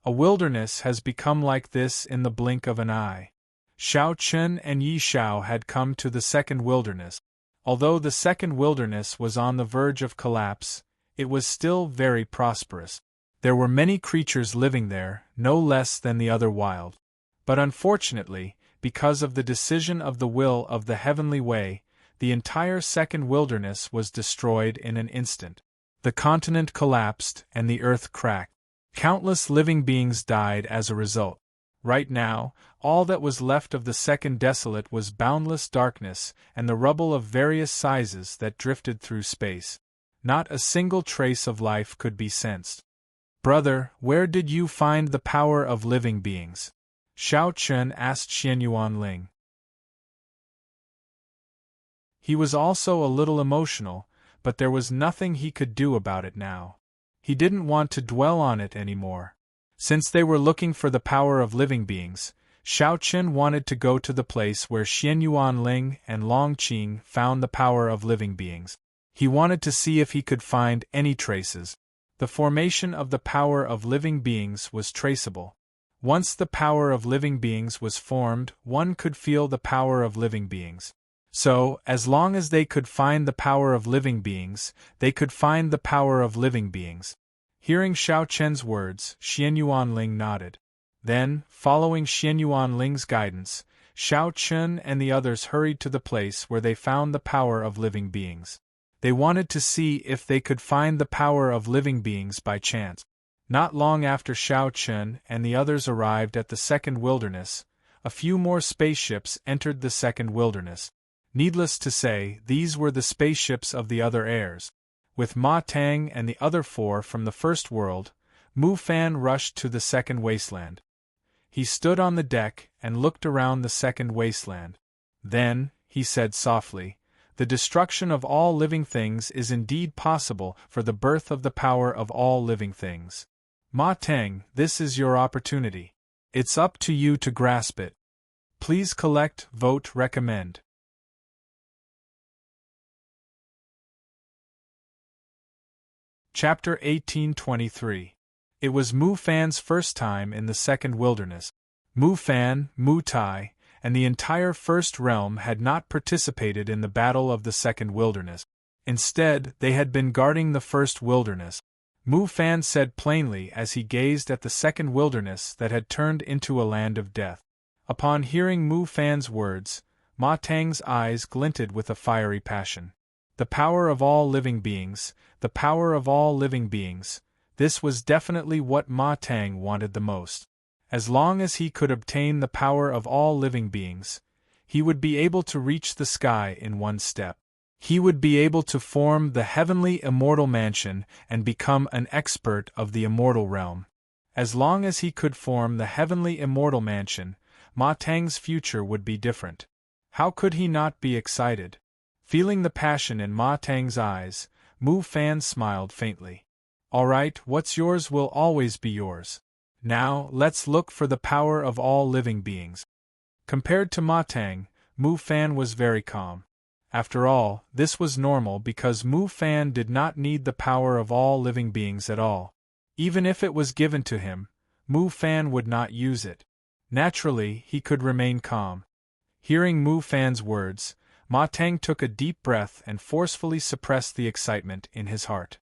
A wilderness has become like this in the blink of an eye. Xiao Chun and Yi Xiao had come to the second wilderness. Although the second wilderness was on the verge of collapse, it was still very prosperous. There were many creatures living there, no less than the other wild. But unfortunately, because of the decision of the will of the heavenly way, the entire second wilderness was destroyed in an instant. The continent collapsed and the earth cracked. Countless living beings died as a result. Right now, all that was left of the second desolate was boundless darkness and the rubble of various sizes that drifted through space. Not a single trace of life could be sensed. "Brother, where did you find the power of living beings?" Xiao Chun asked Xianyuan Ling. He was also a little emotional, but there was nothing he could do about it now. He didn't want to dwell on it anymore. Since they were looking for the power of living beings, Xiao Chun wanted to go to the place where Xianyuan Ling and Long Qing found the power of living beings. He wanted to see if he could find any traces. The formation of the power of living beings was traceable. Once the power of living beings was formed, one could feel the power of living beings. So, as long as they could find the power of living beings, they could find the power of living beings. Hearing Xiao Chen's words, Xianyuan Ling nodded. Then, following Xianyuan Ling's guidance, Xiao Chun and the others hurried to the place where they found the power of living beings. They wanted to see if they could find the power of living beings by chance. Not long after Xiao Chun and the others arrived at the second wilderness, a few more spaceships entered the second wilderness. Needless to say, these were the spaceships of the other heirs. With Ma Tang and the other 4 from the first world, Mu Fan rushed to the second wasteland. He stood on the deck and looked around the second wasteland. Then, he said softly, "The destruction of all living things is indeed possible for the birth of the power of all living things. Ma Tang, this is your opportunity. It's up to you to grasp it. Please collect, vote, recommend." Chapter 1823. It was Mu Fan's first time in the second wilderness. Mu Fan, Mu Tai, and the entire First Realm had not participated in the battle of the second wilderness. Instead, they had been guarding the first wilderness. Mu Fan said plainly as he gazed at the second wilderness that had turned into a land of death. Upon hearing Mu Fan's words, Ma Tang's eyes glinted with a fiery passion. The power of all living beings, the power of all living beings, this was definitely what Ma Tang wanted the most. As long as he could obtain the power of all living beings, he would be able to reach the sky in one step. He would be able to form the heavenly immortal mansion and become an expert of the immortal realm. As long as he could form the heavenly immortal mansion, Ma Tang's future would be different. How could he not be excited? Feeling the passion in Ma Tang's eyes, Mu Fan smiled faintly. All right, what's yours will always be yours. Now, let's look for the power of all living beings. Compared to Ma Tang, Mu Fan was very calm. After all, this was normal because Mu Fan did not need the power of all living beings at all. Even if it was given to him, Mu Fan would not use it. Naturally, he could remain calm. Hearing Mu Fan's words, Ma Tang took a deep breath and forcefully suppressed the excitement in his heart.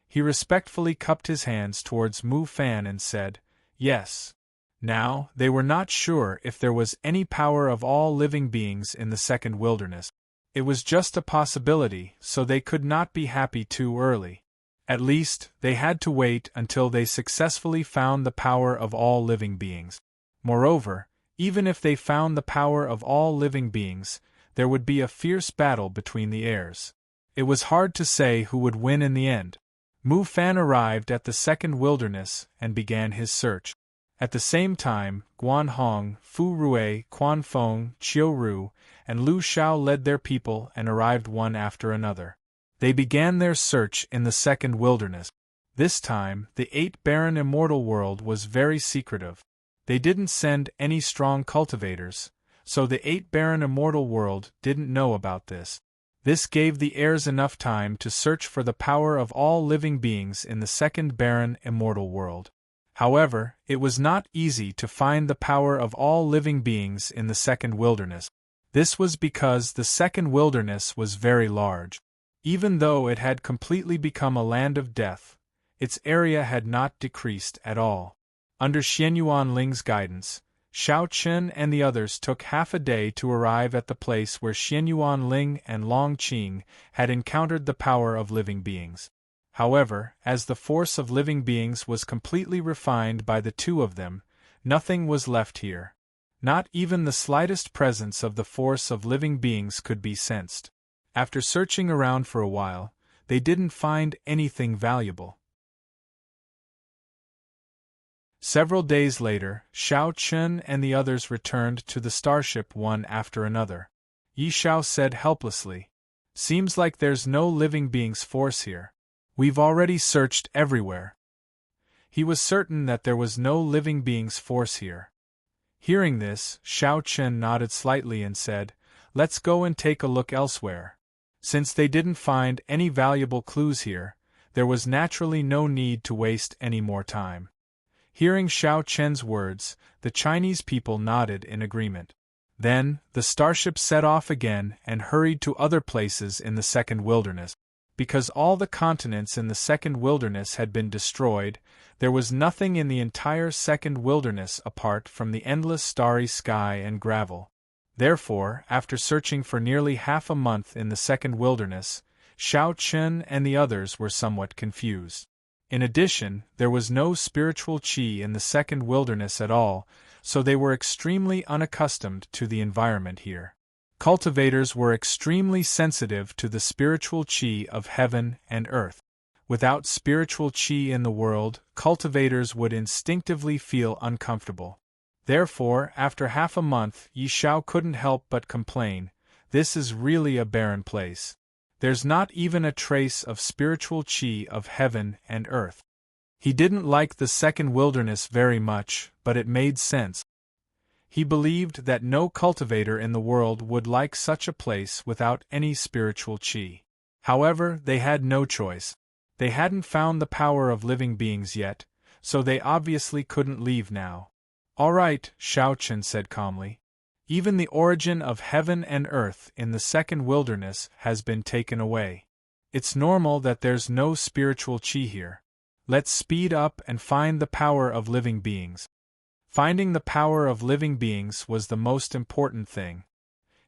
He respectfully cupped his hands towards Mu Fan and said, "Yes." Now, they were not sure if there was any power of all living beings in the second wilderness. It was just a possibility, so they could not be happy too early. At least, they had to wait until they successfully found the power of all living beings. Moreover, even if they found the power of all living beings, there would be a fierce battle between the heirs. It was hard to say who would win in the end. Mu Fan arrived at the second wilderness and began his search. At the same time, Guan Hong, Fu Rui, Quan Feng, Chiu Ru, and Lu Shao led their people and arrived one after another. They began their search in the second wilderness. This time, the 8-barren immortal world was very secretive. They didn't send any strong cultivators, so the 8-barren immortal world didn't know about this. This gave the heirs enough time to search for the power of all living beings in the second barren immortal world. However, it was not easy to find the power of all living beings in the second wilderness. This was because the second wilderness was very large. Even though it had completely become a land of death, its area had not decreased at all. Under Xianyuan Ling's guidance, Xiao Chen and the others took half a day to arrive at the place where Xianyuan Ling and Long Qing had encountered the power of living beings. However, as the force of living beings was completely refined by the two of them, nothing was left here. Not even the slightest presence of the force of living beings could be sensed. After searching around for a while, they didn't find anything valuable. Several days later, Xiao Chen and the others returned to the starship one after another. Yi Shao said helplessly, "Seems like there's no living being's force here. We've already searched everywhere." He was certain that there was no living being's force here. Hearing this, Xiao Chen nodded slightly and said, "Let's go and take a look elsewhere." Since they didn't find any valuable clues here, there was naturally no need to waste any more time. Hearing Xiao Chen's words, the Chinese people nodded in agreement. Then, the starship set off again and hurried to other places in the second wilderness. Because all the continents in the second wilderness had been destroyed, there was nothing in the entire second wilderness apart from the endless starry sky and gravel. Therefore, after searching for nearly half a month in the second wilderness, Xiao Chen and the others were somewhat confused. In addition, there was no spiritual qi in the second wilderness at all, so they were extremely unaccustomed to the environment here. Cultivators were extremely sensitive to the spiritual qi of heaven and earth. Without spiritual qi in the world, cultivators would instinctively feel uncomfortable. Therefore, after half a month, Yi Shao couldn't help but complain, "This is really a barren place. There's not even a trace of spiritual qi of heaven and earth." He didn't like the second wilderness very much, but it made sense. He believed that no cultivator in the world would like such a place without any spiritual qi. However, they had no choice. They hadn't found the power of living beings yet, so they obviously couldn't leave now. "All right," Xiao Chen said calmly. "Even the origin of heaven and earth in the second wilderness has been taken away. It's normal that there's no spiritual qi here. Let's speed up and find the power of living beings." Finding the power of living beings was the most important thing.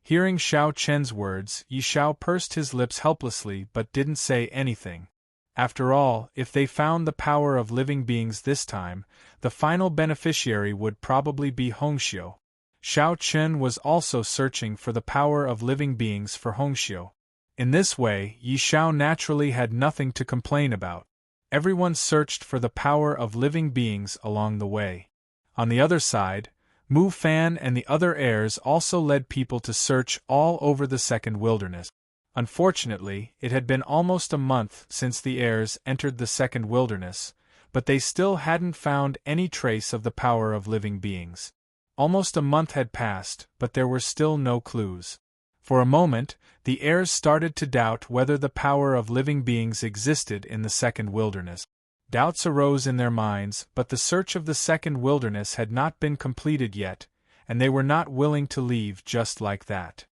Hearing Xiao Chen's words, Yi Xiao pursed his lips helplessly but didn't say anything. After all, if they found the power of living beings this time, the final beneficiary would probably be Hongxiu. Xiao Chen was also searching for the power of living beings for Hongxiu. In this way, Yi Xiao naturally had nothing to complain about. Everyone searched for the power of living beings along the way. On the other side, Mu Fan and the other heirs also led people to search all over the second wilderness. Unfortunately, it had been almost a month since the heirs entered the second wilderness, but they still hadn't found any trace of the power of living beings. Almost a month had passed, but there were still no clues. For a moment, the heirs started to doubt whether the power of living beings existed in the second wilderness. Doubts arose in their minds, but the search of the second wilderness had not been completed yet, and they were not willing to leave just like that.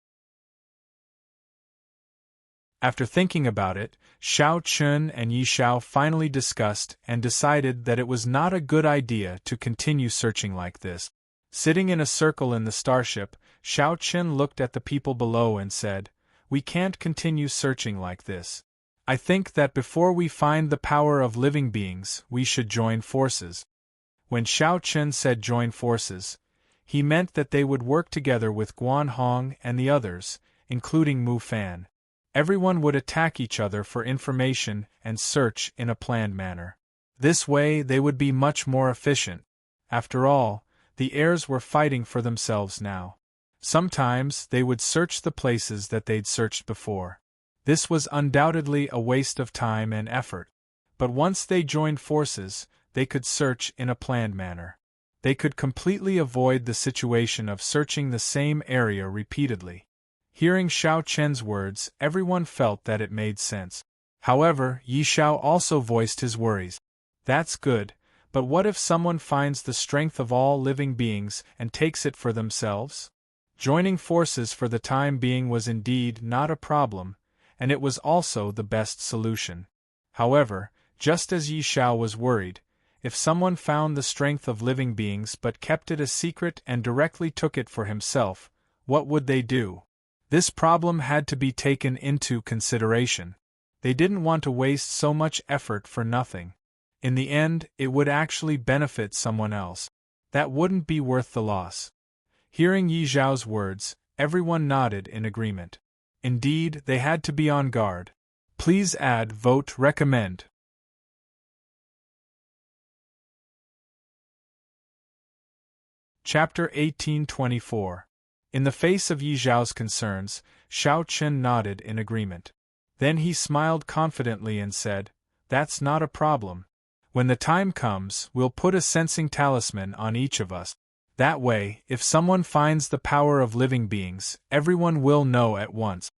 After thinking about it, Xiao Chun and Yi Xiao finally discussed and decided that it was not a good idea to continue searching like this. Sitting in a circle in the starship, Xiao Chun looked at the people below and said, "We can't continue searching like this. I think that before we find the power of living beings, we should join forces." When Xiao Chun said join forces, he meant that they would work together with Guan Hong and the others, including Mu Fan. Everyone would attack each other for information and search in a planned manner. This way they would be much more efficient. After all, the heirs were fighting for themselves now. Sometimes they would search the places that they'd searched before. This was undoubtedly a waste of time and effort. But once they joined forces, they could search in a planned manner. They could completely avoid the situation of searching the same area repeatedly. Hearing Xiao Chen's words, everyone felt that it made sense. However, Yi Xiao also voiced his worries. "That's good, but what if someone finds the strength of all living beings and takes it for themselves?" Joining forces for the time being was indeed not a problem, and it was also the best solution. However, just as Yi Xiao was worried, if someone found the strength of living beings but kept it a secret and directly took it for himself, what would they do? This problem had to be taken into consideration. They didn't want to waste so much effort for nothing. In the end, it would actually benefit someone else. That wouldn't be worth the loss. Hearing Yi Xiao's words, everyone nodded in agreement. Indeed, they had to be on guard. Please add vote recommend. Chapter 1824. In the face of Yi Xiao's concerns, Xiao Chen nodded in agreement. Then he smiled confidently and said, "That's not a problem. When the time comes, we'll put a sensing talisman on each of us. That way, if someone finds the power of living beings, everyone will know at once."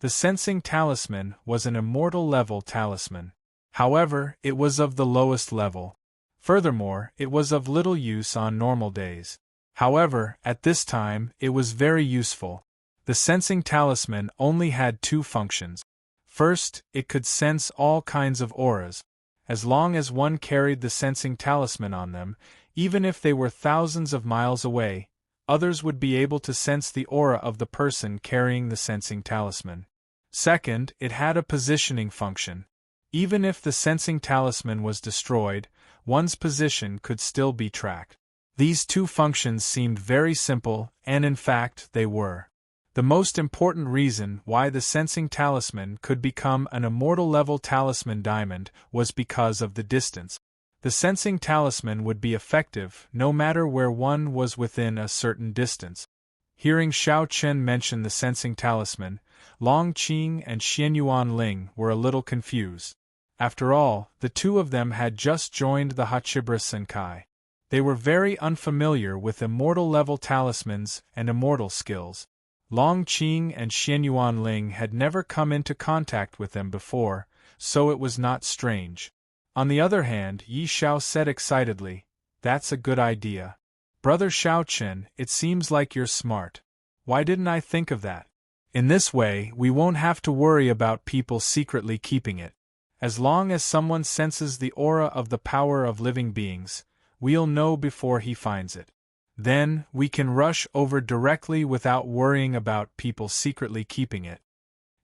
The sensing talisman was an immortal level talisman. However, it was of the lowest level. Furthermore, it was of little use on normal days. However, at this time, it was very useful. The sensing talisman only had two functions. First, it could sense all kinds of auras. As long as one carried the sensing talisman on them, even if they were thousands of miles away, others would be able to sense the aura of the person carrying the sensing talisman. Second, it had a positioning function. Even if the sensing talisman was destroyed, one's position could still be tracked. These two functions seemed very simple, and in fact, they were. The most important reason why the sensing talisman could become an immortal level talisman diamond was because of the distance. The sensing talisman would be effective no matter where one was within a certain distance. Hearing Xiao Chen mention the sensing talisman, Long Qing and Xianyuan Ling were a little confused. After all, the two of them had just joined the Hachibra Senkai. They were very unfamiliar with immortal-level talismans and immortal skills. Long Qing and Xianyuan Ling had never come into contact with them before, so it was not strange. On the other hand, Yi Xiao said excitedly, "That's a good idea. Brother Xiaoqin, it seems like you're smart. Why didn't I think of that? In this way, we won't have to worry about people secretly keeping it. As long as someone senses the aura of the power of living beings, we'll know before he finds it. Then, we can rush over directly without worrying about people secretly keeping it,"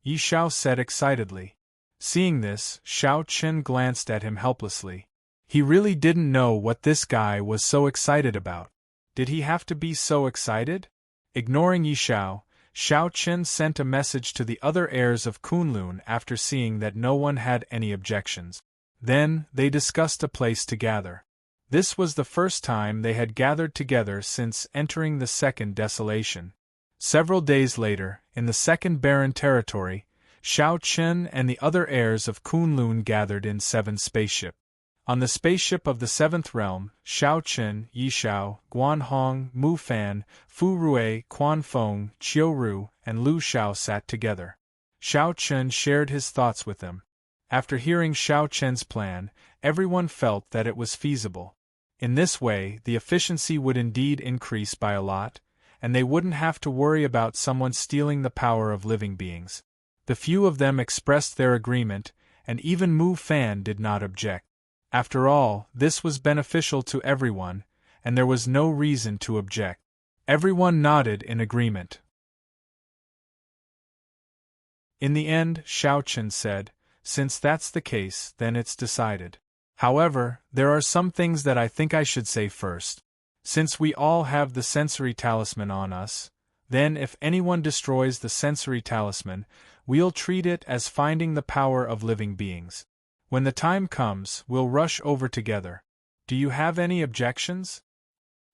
Yi Xiao said excitedly. Seeing this, Xiaoqin glanced at him helplessly. He really didn't know what this guy was so excited about. Did he have to be so excited? Ignoring Yi Xiao, Xiaoqin sent a message to the other heirs of Kunlun after seeing that no one had any objections. Then, they discussed a place to gather. This was the first time they had gathered together since entering the Second Desolation. Several days later, in the Second Barren Territory, Xiaoqin and the other heirs of Kunlun gathered in 7 spaceship. On the spaceship of the 7th realm, Xiaoqin, Yi Xiao, Guanhong, Mu Fan, Fu Rui, Quan Feng, Qiu Ru, and Lu Xiao sat together. Xiaoqin shared his thoughts with them. After hearing Xiaoqin's plan, everyone felt that it was feasible. In this way, the efficiency would indeed increase by a lot, and they wouldn't have to worry about someone stealing the power of living beings. The few of them expressed their agreement, and even Mu Fan did not object. After all, this was beneficial to everyone, and there was no reason to object. Everyone nodded in agreement. In the end, Xiaoqin said, "Since that's the case, then it's decided. However, there are some things that I think I should say first. Since we all have the sensory talisman on us, then if anyone destroys the sensory talisman, we'll treat it as finding the power of living beings. When the time comes, we'll rush over together. Do you have any objections?"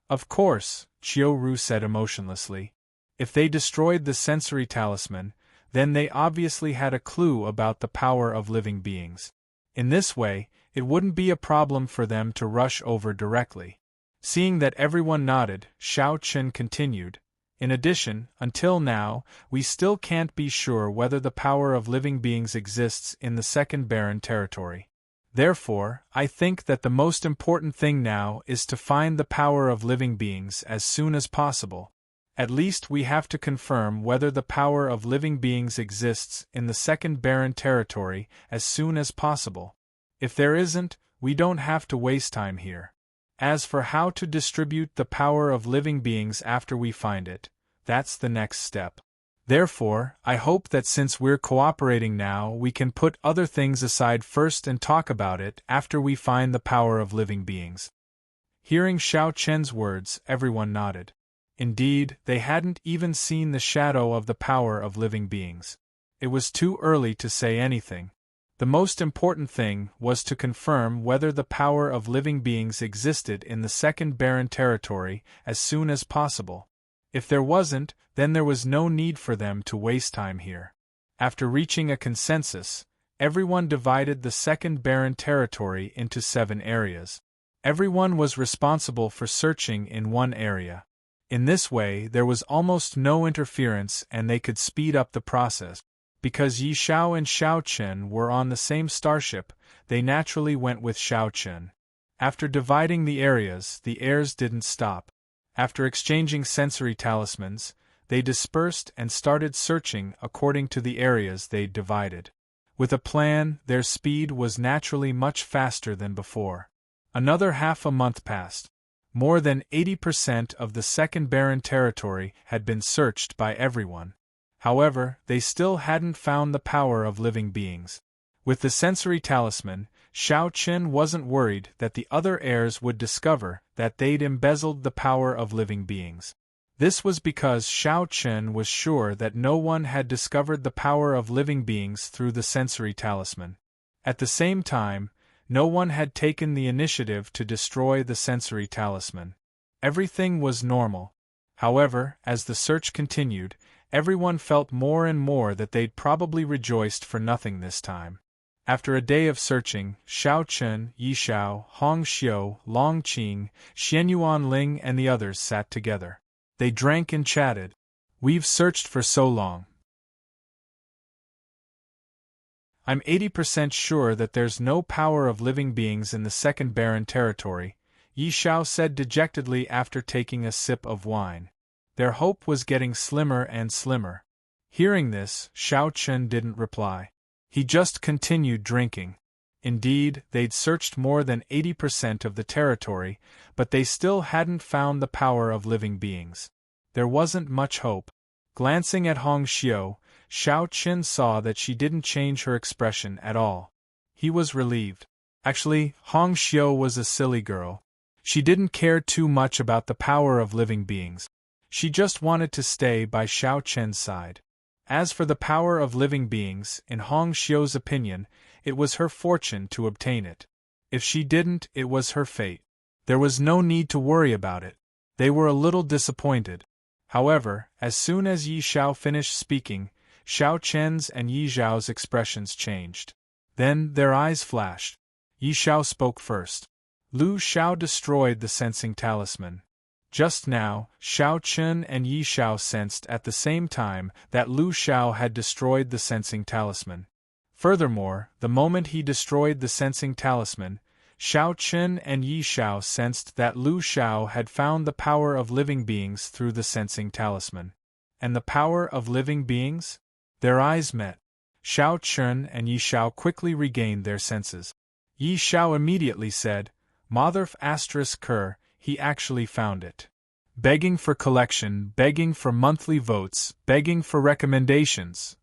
"Of course," Qiu Ru said emotionlessly. If they destroyed the sensory talisman, then they obviously had a clue about the power of living beings. In this way, it wouldn't be a problem for them to rush over directly. Seeing that everyone nodded, Xiaoqin continued, "In addition, until now, we still can't be sure whether the power of living beings exists in the Second Barren Territory. Therefore, I think that the most important thing now is to find the power of living beings as soon as possible. At least we have to confirm whether the power of living beings exists in the Second Barren Territory as soon as possible. If there isn't, we don't have to waste time here. As for how to distribute the power of living beings after we find it, that's the next step. Therefore, I hope that since we're cooperating now, we can put other things aside first and talk about it after we find the power of living beings." Hearing Xiaoqin's words, everyone nodded. Indeed, they hadn't even seen the shadow of the power of living beings. It was too early to say anything. The most important thing was to confirm whether the power of living beings existed in the Second Barren Territory as soon as possible. If there wasn't, then there was no need for them to waste time here. After reaching a consensus, everyone divided the Second Barren Territory into 7 areas. Everyone was responsible for searching in one area. In this way, there was almost no interference and they could speed up the process. Because Yi Xiao and Xiaoqin were on the same starship, they naturally went with Xiaoqin. After dividing the areas, the heirs didn't stop. After exchanging sensory talismans, they dispersed and started searching according to the areas they'd divided. With a plan, their speed was naturally much faster than before. Another half a month passed. More than 80% of the Second Barren Territory had been searched by everyone. However, they still hadn't found the power of living beings. With the sensory talisman, Xiaoqin wasn't worried that the other heirs would discover that they'd embezzled the power of living beings. This was because Xiaoqin was sure that no one had discovered the power of living beings through the sensory talisman. At the same time, no one had taken the initiative to destroy the sensory talisman. Everything was normal. However, as the search continued, everyone felt more and more that they'd probably rejoiced for nothing this time. After a day of searching, Xiaoqin, Yi Xiao, Hong Xiu, Long Qing, Xianyuan Ling and the others sat together. They drank and chatted. "We've searched for so long. I'm 80% sure that there's no power of living beings in the second barren territory, Yi Xiao said dejectedly after taking a sip of wine. Their hope was getting slimmer and slimmer. Hearing this, Xiao Chen didn't reply. He just continued drinking. Indeed, they'd searched more than 80% of the territory, but they still hadn't found the power of living beings. There wasn't much hope. Glancing at Hong Xiu, Xiao Chen saw that she didn't change her expression at all. He was relieved. Actually, Hong Xiu was a silly girl. She didn't care too much about the power of living beings. She just wanted to stay by Xiao Chen's side. As for the power of living beings, in Hong Xiu's opinion, it was her fortune to obtain it. If she didn't, it was her fate. There was no need to worry about it. They were a little disappointed. However, as soon as Yi Xiao finished speaking, Xiao Chen's and Yi Zhao's expressions changed. Then their eyes flashed. Yi Xiao spoke first. Lu Xiao destroyed the sensing talisman. Just now, Xiao Chen and Yi Xiao sensed at the same time that Lu Xiao had destroyed the sensing talisman. Furthermore, the moment he destroyed the sensing talisman, Xiao Chen and Yi Xiao sensed that Lu Xiao had found the power of living beings through the sensing talisman. And the power of living beings? Their eyes met. Xiao Chen and Yi Xiao quickly regained their senses. Yi Xiao immediately said, Motherf ***, he actually found it. Begging for collection, begging for monthly votes, begging for recommendations.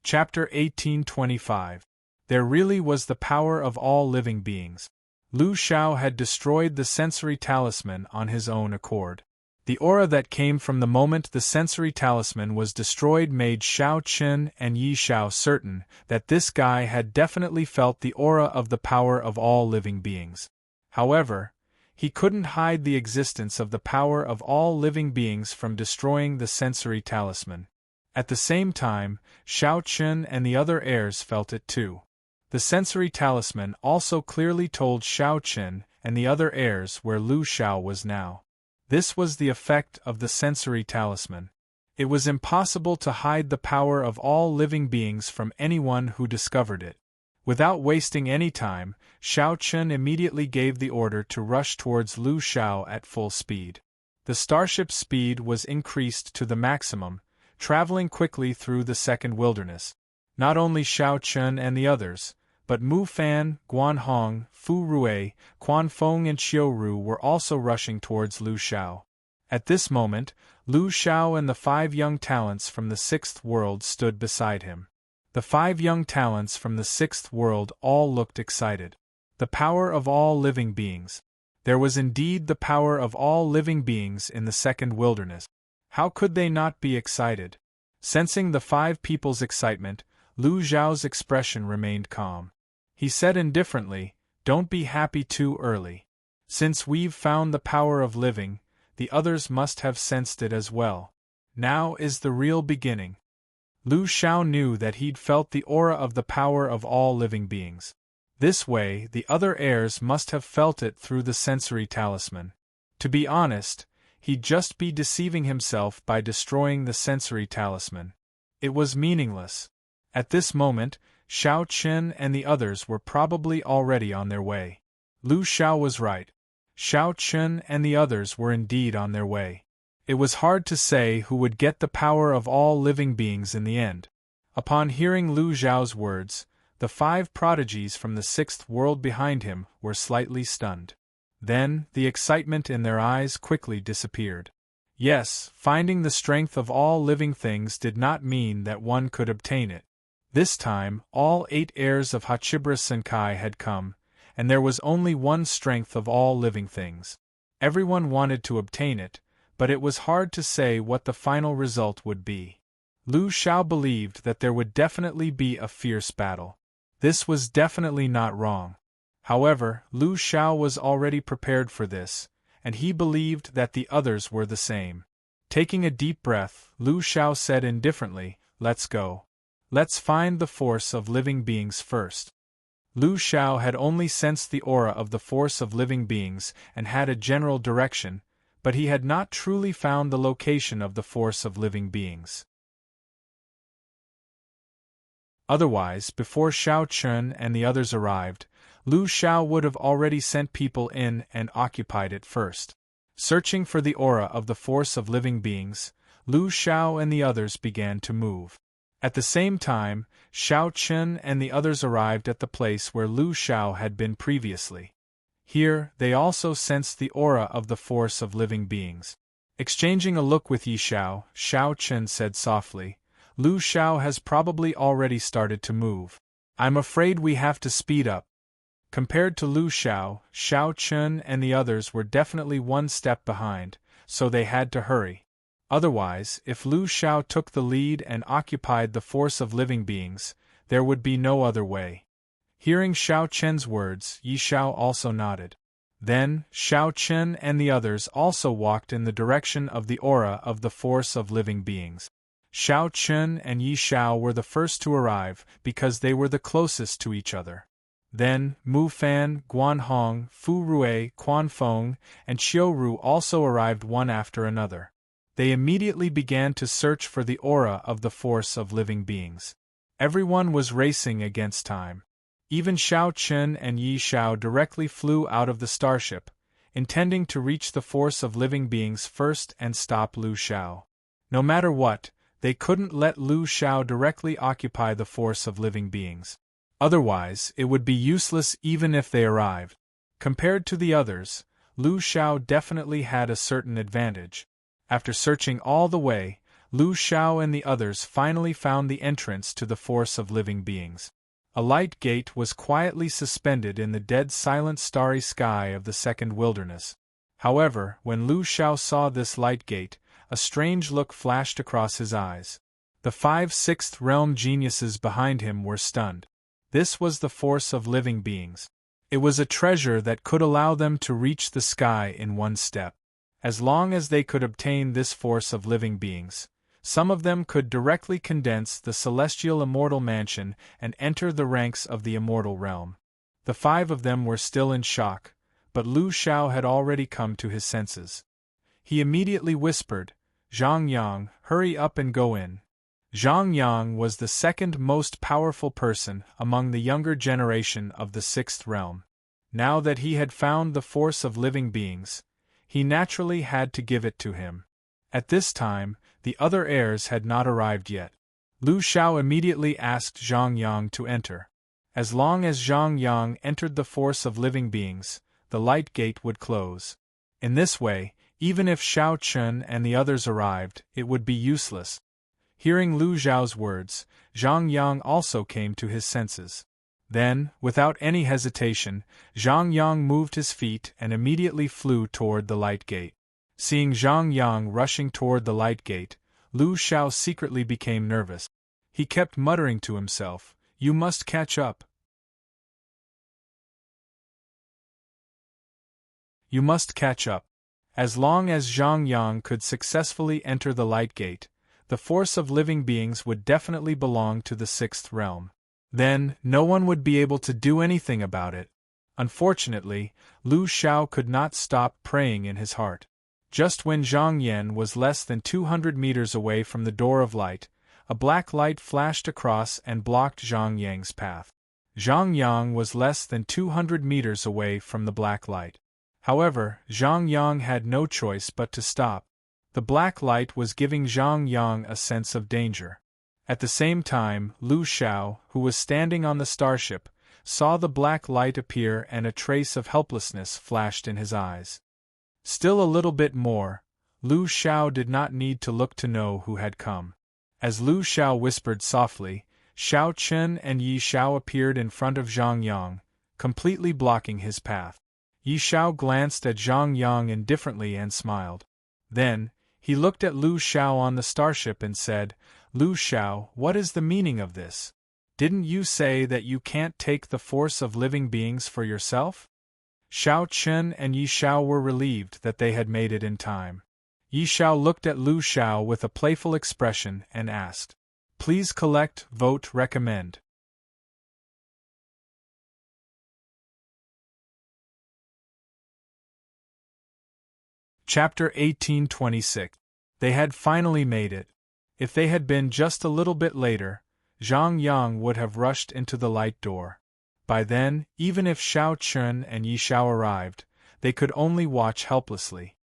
Chapter 1825. There really was the power of all living beings. Lu Xiao had destroyed the sensory talisman on his own accord. The aura that came from the moment the sensory talisman was destroyed made Xiao Chen and Yi Xiao certain that this guy had definitely felt the aura of the power of all living beings. However, he couldn't hide the existence of the power of all living beings from destroying the sensory talisman. At the same time, Xiao Chen and the other heirs felt it too. The sensory talisman also clearly told Xiao Chen and the other heirs where Lu Xiao was now. This was the effect of the sensory talisman. It was impossible to hide the power of all living beings from anyone who discovered it. Without wasting any time, Xiao Chen immediately gave the order to rush towards Lu Xiao at full speed. The starship's speed was increased to the maximum, traveling quickly through the second wilderness. Not only Xiao Chen and the others, but Mu Fan, Guan Hong, Fu Rui, Quan Feng and Qiu Ru were also rushing towards Lu Xiao. At this moment, Lu Xiao and the 5 young talents from the 6th world stood beside him. The 5 young talents from the 6th world all looked excited. The power of all living beings. There was indeed the power of all living beings in the second wilderness. How could they not be excited? Sensing the 5 people's excitement, Lu Xiao's expression remained calm. He said indifferently, Don't be happy too early. Since we've found the power of living, the others must have sensed it as well. Now is the real beginning. Lu Xiao knew that he'd felt the aura of the power of all living beings. This way, the other heirs must have felt it through the sensory talisman. To be honest, he'd just be deceiving himself by destroying the sensory talisman. It was meaningless. At this moment, Xiao Chen and the others were probably already on their way. Lu Xiao was right. Xiao Chen and the others were indeed on their way. It was hard to say who would get the power of all living beings in the end. Upon hearing Lu Xiao's words, the 5 prodigies from the 6th world behind him were slightly stunned. Then, the excitement in their eyes quickly disappeared. Yes, finding the strength of all living things did not mean that one could obtain it. This time, all 8 heirs of Hachibra Senkai had come, and there was only one strength of all living things. Everyone wanted to obtain it, but it was hard to say what the final result would be. Lu Xiao believed that there would definitely be a fierce battle. This was definitely not wrong. However, Lu Xiao was already prepared for this, and he believed that the others were the same. Taking a deep breath, Lu Xiao said indifferently, Let's go. Let's find the force of living beings first. Lu Xiao had only sensed the aura of the force of living beings and had a general direction, but he had not truly found the location of the force of living beings. Otherwise, before Xiao Chun and the others arrived, Lu Xiao would have already sent people in and occupied it first. Searching for the aura of the force of living beings, Lu Xiao and the others began to move. At the same time, Xiao Chun and the others arrived at the place where Lu Xiao had been previously. Here, they also sensed the aura of the force of living beings. Exchanging a look with Yi Xiao, Xiao Chun said softly, "Lu Xiao has probably already started to move. I'm afraid we have to speed up." Compared to Lu Xiao, Xiao Chun and the others were definitely one step behind, so they had to hurry. Otherwise, if Lu Xiao took the lead and occupied the force of living beings, there would be no other way. Hearing Xiao Chen's words, Yi Xiao also nodded. Then, Xiao Chen and the others also walked in the direction of the aura of the force of living beings. Xiao Chen and Yi Xiao were the first to arrive because they were the closest to each other. Then, Mu Fan, Guan Hong, Fu Rui, Quan Feng, and Qiu Ru also arrived one after another. They immediately began to search for the aura of the force of living beings. Everyone was racing against time. Even Xiao Chen and Yi Xiao directly flew out of the starship, intending to reach the force of living beings first and stop Lu Xiao. No matter what, they couldn't let Lu Xiao directly occupy the force of living beings. Otherwise, it would be useless even if they arrived. Compared to the others, Lu Xiao definitely had a certain advantage. After searching all the way, Lu Xiao and the others finally found the entrance to the force of living beings. A light gate was quietly suspended in the dead silent starry sky of the second wilderness. However, when Lu Xiao saw this light gate, a strange look flashed across his eyes. The 5 sixth realm geniuses behind him were stunned. This was the force of living beings. It was a treasure that could allow them to reach the sky in one step. As long as they could obtain this force of living beings, some of them could directly condense the celestial immortal mansion and enter the ranks of the immortal realm. The 5 of them were still in shock, but Lu Xiao had already come to his senses. He immediately whispered, "Zhang Yang, hurry up and go in." Zhang Yang was the second most powerful person among the younger generation of the 6th realm. Now that he had found the force of living beings, he naturally had to give it to him. At this time, the other heirs had not arrived yet. Lu Xiao immediately asked Zhang Yang to enter. As long as Zhang Yang entered the force of living beings, the light gate would close. In this way, even if Xiao Chun and the others arrived, it would be useless. Hearing Lu Xiao's words, Zhang Yang also came to his senses. Then, without any hesitation, Zhang Yang moved his feet and immediately flew toward the light gate. Seeing Zhang Yang rushing toward the light gate, Lu Xiao secretly became nervous. He kept muttering to himself, "You must catch up. You must catch up." As long as Zhang Yang could successfully enter the light gate, the force of living beings would definitely belong to the 6th realm. Then, no one would be able to do anything about it. Unfortunately, Lu Xiao could not stop praying in his heart. Just when Zhang Yan was less than 200 meters away from the door of light, a black light flashed across and blocked Zhang Yang's path. Zhang Yang was less than 200 meters away from the black light. However, Zhang Yang had no choice but to stop. The black light was giving Zhang Yang a sense of danger. At the same time, Lu Xiao, who was standing on the starship, saw the black light appear and a trace of helplessness flashed in his eyes. Still a little bit more, Lu Xiao did not need to look to know who had come. As Lu Xiao whispered softly, Xiao Chen and Yi Xiao appeared in front of Zhang Yang, completely blocking his path. Yi Xiao glanced at Zhang Yang indifferently and smiled. Then, he looked at Lu Xiao on the starship and said, "Lu Xiao, what is the meaning of this? Didn't you say that you can't take the force of living beings for yourself?" Xiao Chen and Yi Xiao were relieved that they had made it in time. Yi Xiao looked at Lu Xiao with a playful expression and asked, "Please collect, vote, recommend." Chapter 1826. They had finally made it. If they had been just a little bit later, Zhang Yang would have rushed into the light door. By then, even if Xiao Chun and Yi Xiao arrived, they could only watch helplessly.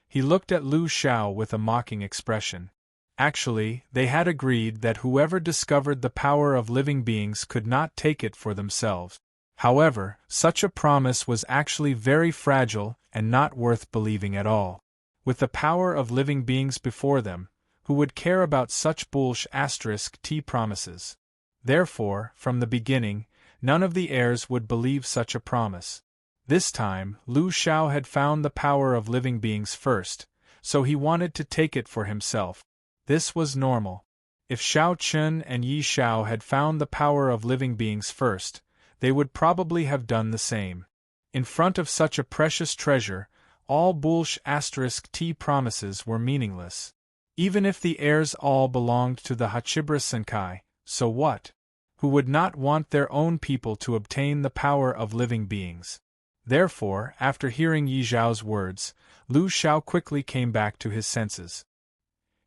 He looked at Lu Xiao with a mocking expression. Actually, they had agreed that whoever discovered the power of living beings could not take it for themselves. However, such a promise was actually very fragile and not worth believing at all. With the power of living beings before them, who would care about such bullsh*t promises? Therefore, from the beginning, none of the heirs would believe such a promise. This time, Lu Xiao had found the power of living beings first, so he wanted to take it for himself. This was normal. If Xiao Chun and Yi Xiao had found the power of living beings first, they would probably have done the same. In front of such a precious treasure, all bullsh*t promises were meaningless. Even if the heirs all belonged to the Hachibra Senkai, so what? Who would not want their own people to obtain the power of living beings? Therefore, after hearing Yi Xiao's words, Lu Xiao quickly came back to his senses.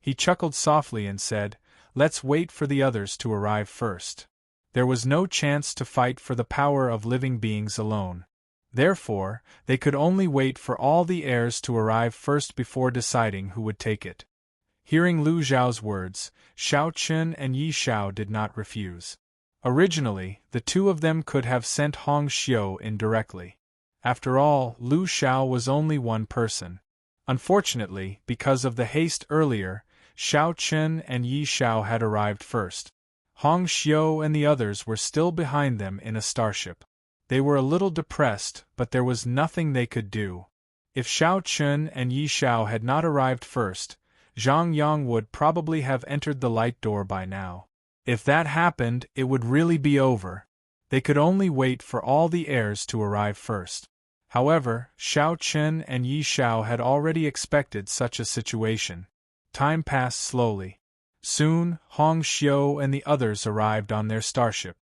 He chuckled softly and said, "Let's wait for the others to arrive first." There was no chance to fight for the power of living beings alone. Therefore, they could only wait for all the heirs to arrive first before deciding who would take it. Hearing Lu Xiao's words, Xiao Chun and Yi Xiao did not refuse. Originally, the two of them could have sent Hong Xiu in directly. After all, Lu Xiao was only one person. Unfortunately, because of the haste earlier, Xiao Chun and Yi Xiao had arrived first. Hong Xiu and the others were still behind them in a starship. They were a little depressed, but there was nothing they could do. If Xiao Chun and Yi Xiao had not arrived first, Zhang Yang would probably have entered the light door by now. If that happened, it would really be over. They could only wait for all the heirs to arrive first. However, Xiao Chun and Yi Xiao had already expected such a situation. Time passed slowly. Soon, Hong Xiu and the others arrived on their starship.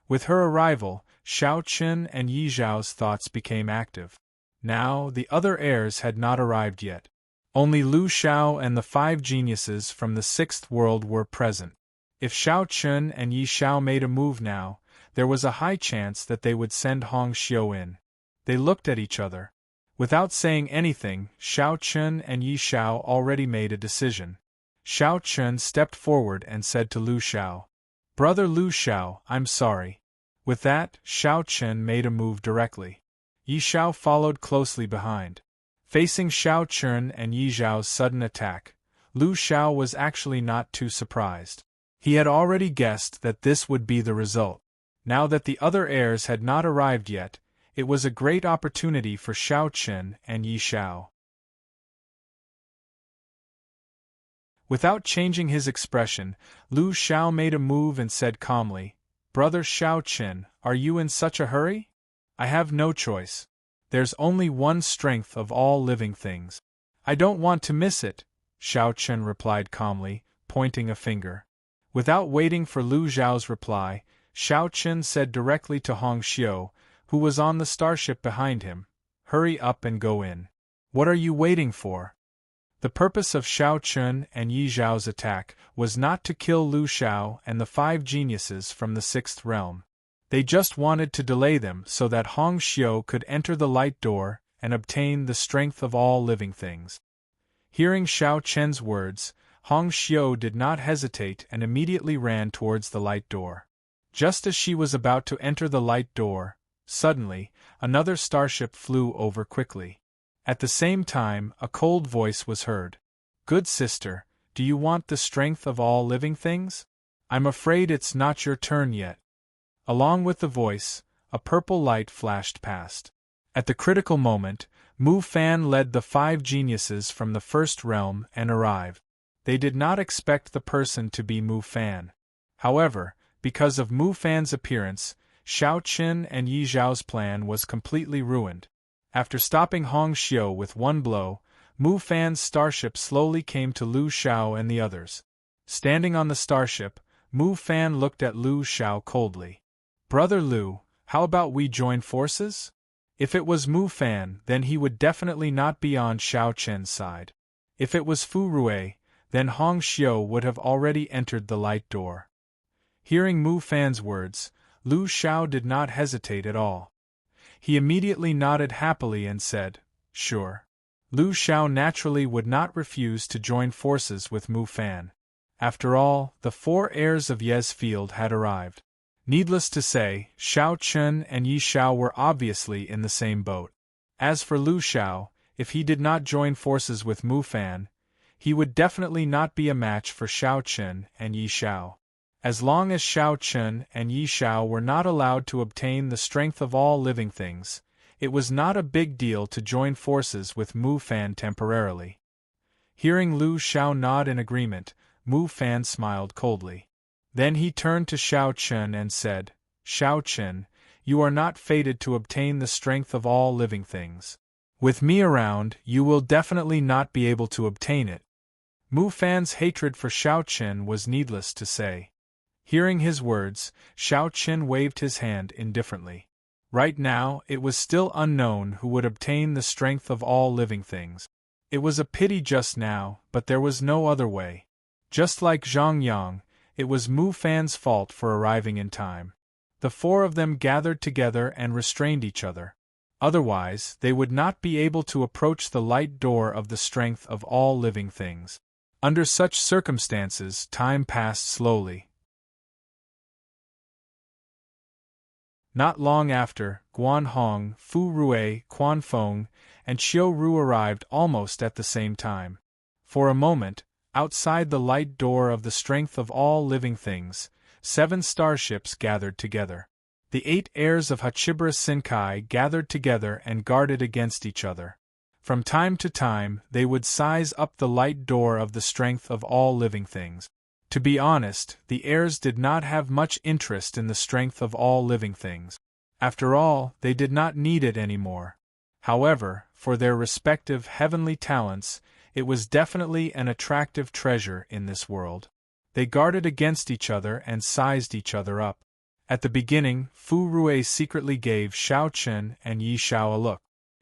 With her arrival, Xiao Chun and Yi Xiao's thoughts became active. Now, the other heirs had not arrived yet. Only Lu Xiao and the 5 geniuses from the 6th world were present. If Xiao Chun and Yi Xiao made a move now, there was a high chance that they would send Hong Xiu in. They looked at each other. Without saying anything, Xiao Chun and Yi Xiao already made a decision. Xiao Chun stepped forward and said to Lu Xiao, "Brother Lu Xiao, I'm sorry." With that, Xiao Chun made a move directly. Yi Xiao followed closely behind. Facing Xiao Chun and Yi Xiao's sudden attack, Lu Xiao was actually not too surprised. He had already guessed that this would be the result. Now that the other heirs had not arrived yet, it was a great opportunity for Xiao Chun and Yi Xiao. Without changing his expression, Lu Xiao made a move and said calmly, "Brother Xiao Chun, are you in such a hurry? I have no choice. There's only one strength of all living things. I don't want to miss it," Xiao Chun replied calmly, pointing a finger. Without waiting for Lu Xiao's reply, Xiao Chun said directly to Hong Xiu, who was on the starship behind him, "Hurry up and go in. What are you waiting for?" The purpose of Xiao Chun and Yi Xiao's attack was not to kill Lu Xiao and the 5 geniuses from the 6th realm. They just wanted to delay them so that Hong Xiu could enter the light door and obtain the strength of all living things. Hearing Xiao Chun's words, Hong Xiu did not hesitate and immediately ran towards the light door. Just as she was about to enter the light door, suddenly, another starship flew over quickly. At the same time, a cold voice was heard. "Good sister, do you want the strength of all living things? I'm afraid it's not your turn yet." Along with the voice, a purple light flashed past. At the critical moment, Mu Fan led the 5 geniuses from the 1st realm and arrived. They did not expect the person to be Mu Fan. However, because of Mu Fan's appearance, Xiao Chun and Yi Xiao's plan was completely ruined. After stopping Hong Xiu with one blow, Mu Fan's starship slowly came to Lu Xiao and the others. Standing on the starship, Mu Fan looked at Lu Xiao coldly. "Brother Lu, how about we join forces? If it was Mu Fan, then he would definitely not be on Xiao Chen's side. If it was Fu Rui, then Hong Xiu would have already entered the light door. Hearing Mu Fan's words, Lu Xiao did not hesitate at all. He immediately nodded happily and said, "Sure." Lu Xiao naturally would not refuse to join forces with Mu Fan. After all, the 4 heirs of Ye's field had arrived. Needless to say, Xiao Chen and Yi Xiao were obviously in the same boat. As for Lu Xiao, if he did not join forces with Mu Fan, he would definitely not be a match for Xiao Chen and Yi Xiao. As long as Xiao Chen and Yi Xiao were not allowed to obtain the strength of all living things, it was not a big deal to join forces with Mu Fan temporarily. Hearing Lu Xiao nod in agreement, Mu Fan smiled coldly. Then he turned to Xiao Chen and said, "Xiao Chen, you are not fated to obtain the strength of all living things. With me around, you will definitely not be able to obtain it." Mu Fan's hatred for Xiao Chen was needless to say. Hearing his words, Xiao Chen waved his hand indifferently. Right now, it was still unknown who would obtain the strength of all living things. It was a pity just now, but there was no other way. Just like Zhang Yang, it was Mu Fan's fault for arriving in time. The 4 of them gathered together and restrained each other. Otherwise, they would not be able to approach the light door of the strength of all living things. Under such circumstances, time passed slowly. Not long after, Guan Hong, Fu Rui, Quan Feng, and Qiu Ru arrived almost at the same time. For a moment, outside the light door of the strength of all living things, 7 starships gathered together. The 8 heirs of Hachibara Sinkai gathered together and guarded against each other. From time to time, they would size up the light door of the strength of all living things. To be honest, the heirs did not have much interest in the strength of all living things. After all, they did not need it anymore. However, for their respective heavenly talents, it was definitely an attractive treasure in this world. They guarded against each other and sized each other up. At the beginning, Fu Rui secretly gave Xiao Chen and Yi Xiao a look.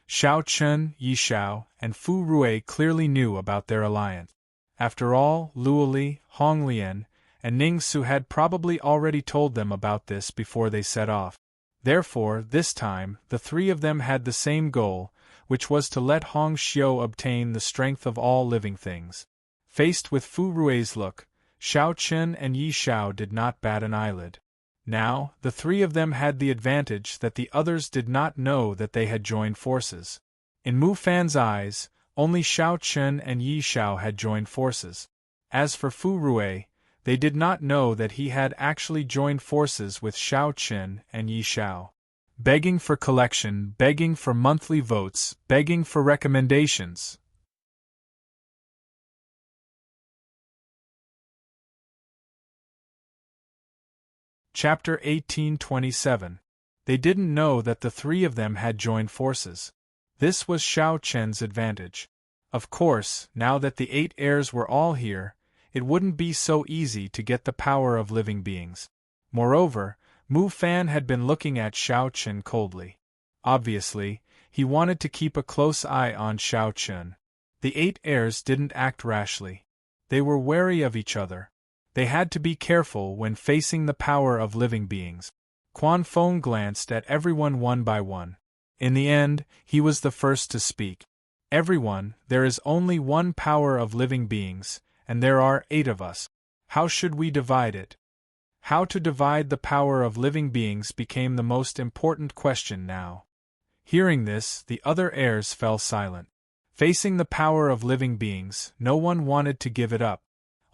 Xiao Chen, Yi Xiao, and Fu Rui clearly knew about their alliance. After all, Luo Li, Hong Lian, and Ning Su had probably already told them about this before they set off. Therefore, this time, the 3 of them had the same goal, which was to let Hong Xiu obtain the strength of all living things. Faced with Fu Rui's look, Xiao Chen and Yi Xiao did not bat an eyelid. Now, the 3 of them had the advantage that the others did not know that they had joined forces. In Mu Fan's eyes, only Xiao Chen and Yi Xiao had joined forces. As for Fu Rui, they did not know that he had actually joined forces with Xiao Chen and Yi Xiao. Begging for collection, begging for monthly votes, begging for recommendations. Chapter 1827. They didn't know that the 3 of them had joined forces. This was Xiao Chen's advantage. Of course, now that the 8 heirs were all here, it wouldn't be so easy to get the power of living beings. Moreover, Mu Fan had been looking at Xiao Chen coldly. Obviously, he wanted to keep a close eye on Xiao Chen. The 8 heirs didn't act rashly. They were wary of each other. They had to be careful when facing the power of living beings. Quan Feng glanced at everyone one by one. In the end, he was the first to speak. "Everyone, there is only one power of living beings, and there are 8 of us. How should we divide it?" How to divide the power of living beings became the most important question now. Hearing this, the other heirs fell silent. Facing the power of living beings, no one wanted to give it up.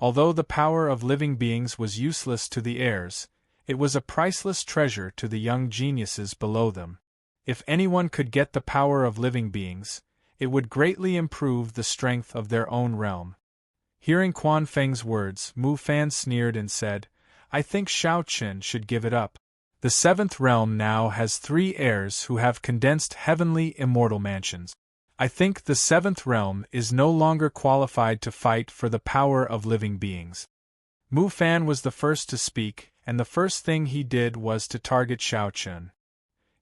Although the power of living beings was useless to the heirs, it was a priceless treasure to the young geniuses below them. If anyone could get the power of living beings, it would greatly improve the strength of their own realm. Hearing Quan Feng's words, Mu Fan sneered and said, "I think Xiao Chen should give it up. The 7th realm now has 3 heirs who have condensed heavenly immortal mansions. I think the 7th realm is no longer qualified to fight for the power of living beings." Mu Fan was the first to speak, and the first thing he did was to target Xiao Chen.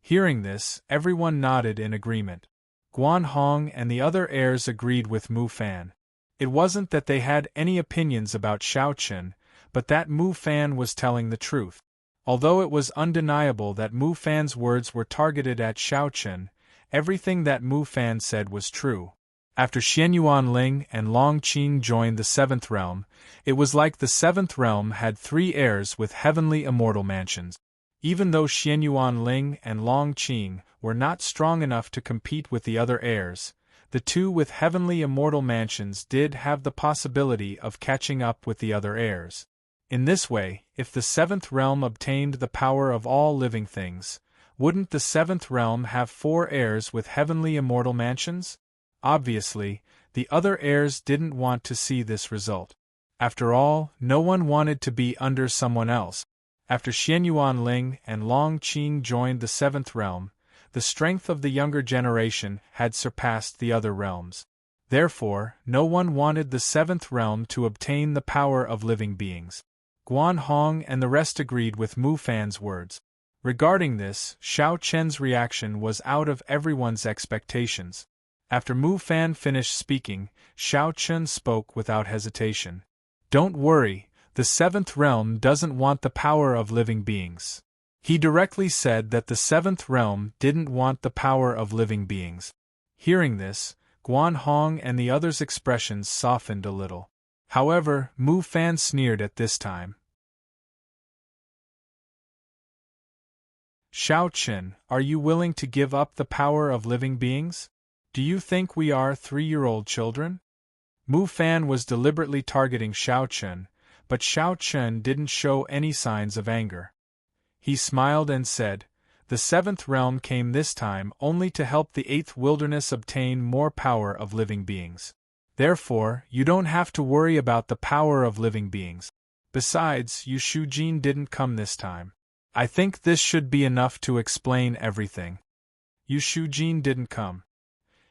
Hearing this, everyone nodded in agreement. Guan Hong and the other heirs agreed with Mu Fan. It wasn't that they had any opinions about Xiao Chen, but that Mu Fan was telling the truth. Although it was undeniable that Mu Fan's words were targeted at Xiao Chen, everything that Mu Fan said was true. After Xianyuan Ling and Long Qing joined the Seventh Realm, it was like the Seventh Realm had 3 heirs with heavenly immortal mansions. Even though Xianyuan Ling and Long Qing were not strong enough to compete with the other heirs, the 2 with heavenly immortal mansions did have the possibility of catching up with the other heirs. In this way, if the Seventh Realm obtained the power of all living things, wouldn't the Seventh Realm have 4 heirs with heavenly immortal mansions? Obviously, the other heirs didn't want to see this result. After all, no one wanted to be under someone else. After Xianyuan Ling and Long Qing joined the Seventh Realm, the strength of the younger generation had surpassed the other realms. Therefore, no one wanted the Seventh Realm to obtain the power of living beings. Guan Hong and the rest agreed with Mu Fan's words. Regarding this, Xiao Chen's reaction was out of everyone's expectations. After Mu Fan finished speaking, Xiao Chen spoke without hesitation. Don't worry, the Seventh Realm doesn't want the power of living beings. He directly said that the Seventh Realm didn't want the power of living beings. Hearing this, Guan Hong and the others' expressions softened a little. However, Mu Fan sneered at this time. Xiao Chen, are you willing to give up the power of living beings? Do you think we are 3-year-old children? Mu Fan was deliberately targeting Xiao Chen, but Xiao Chen didn't show any signs of anger. He smiled and said, "The Seventh Realm came this time only to help the Eighth Wilderness obtain more power of living beings. Therefore, you don't have to worry about the power of living beings. Besides, Yu Shujin didn't come this time. I think this should be enough to explain everything." Yu Shujin didn't come.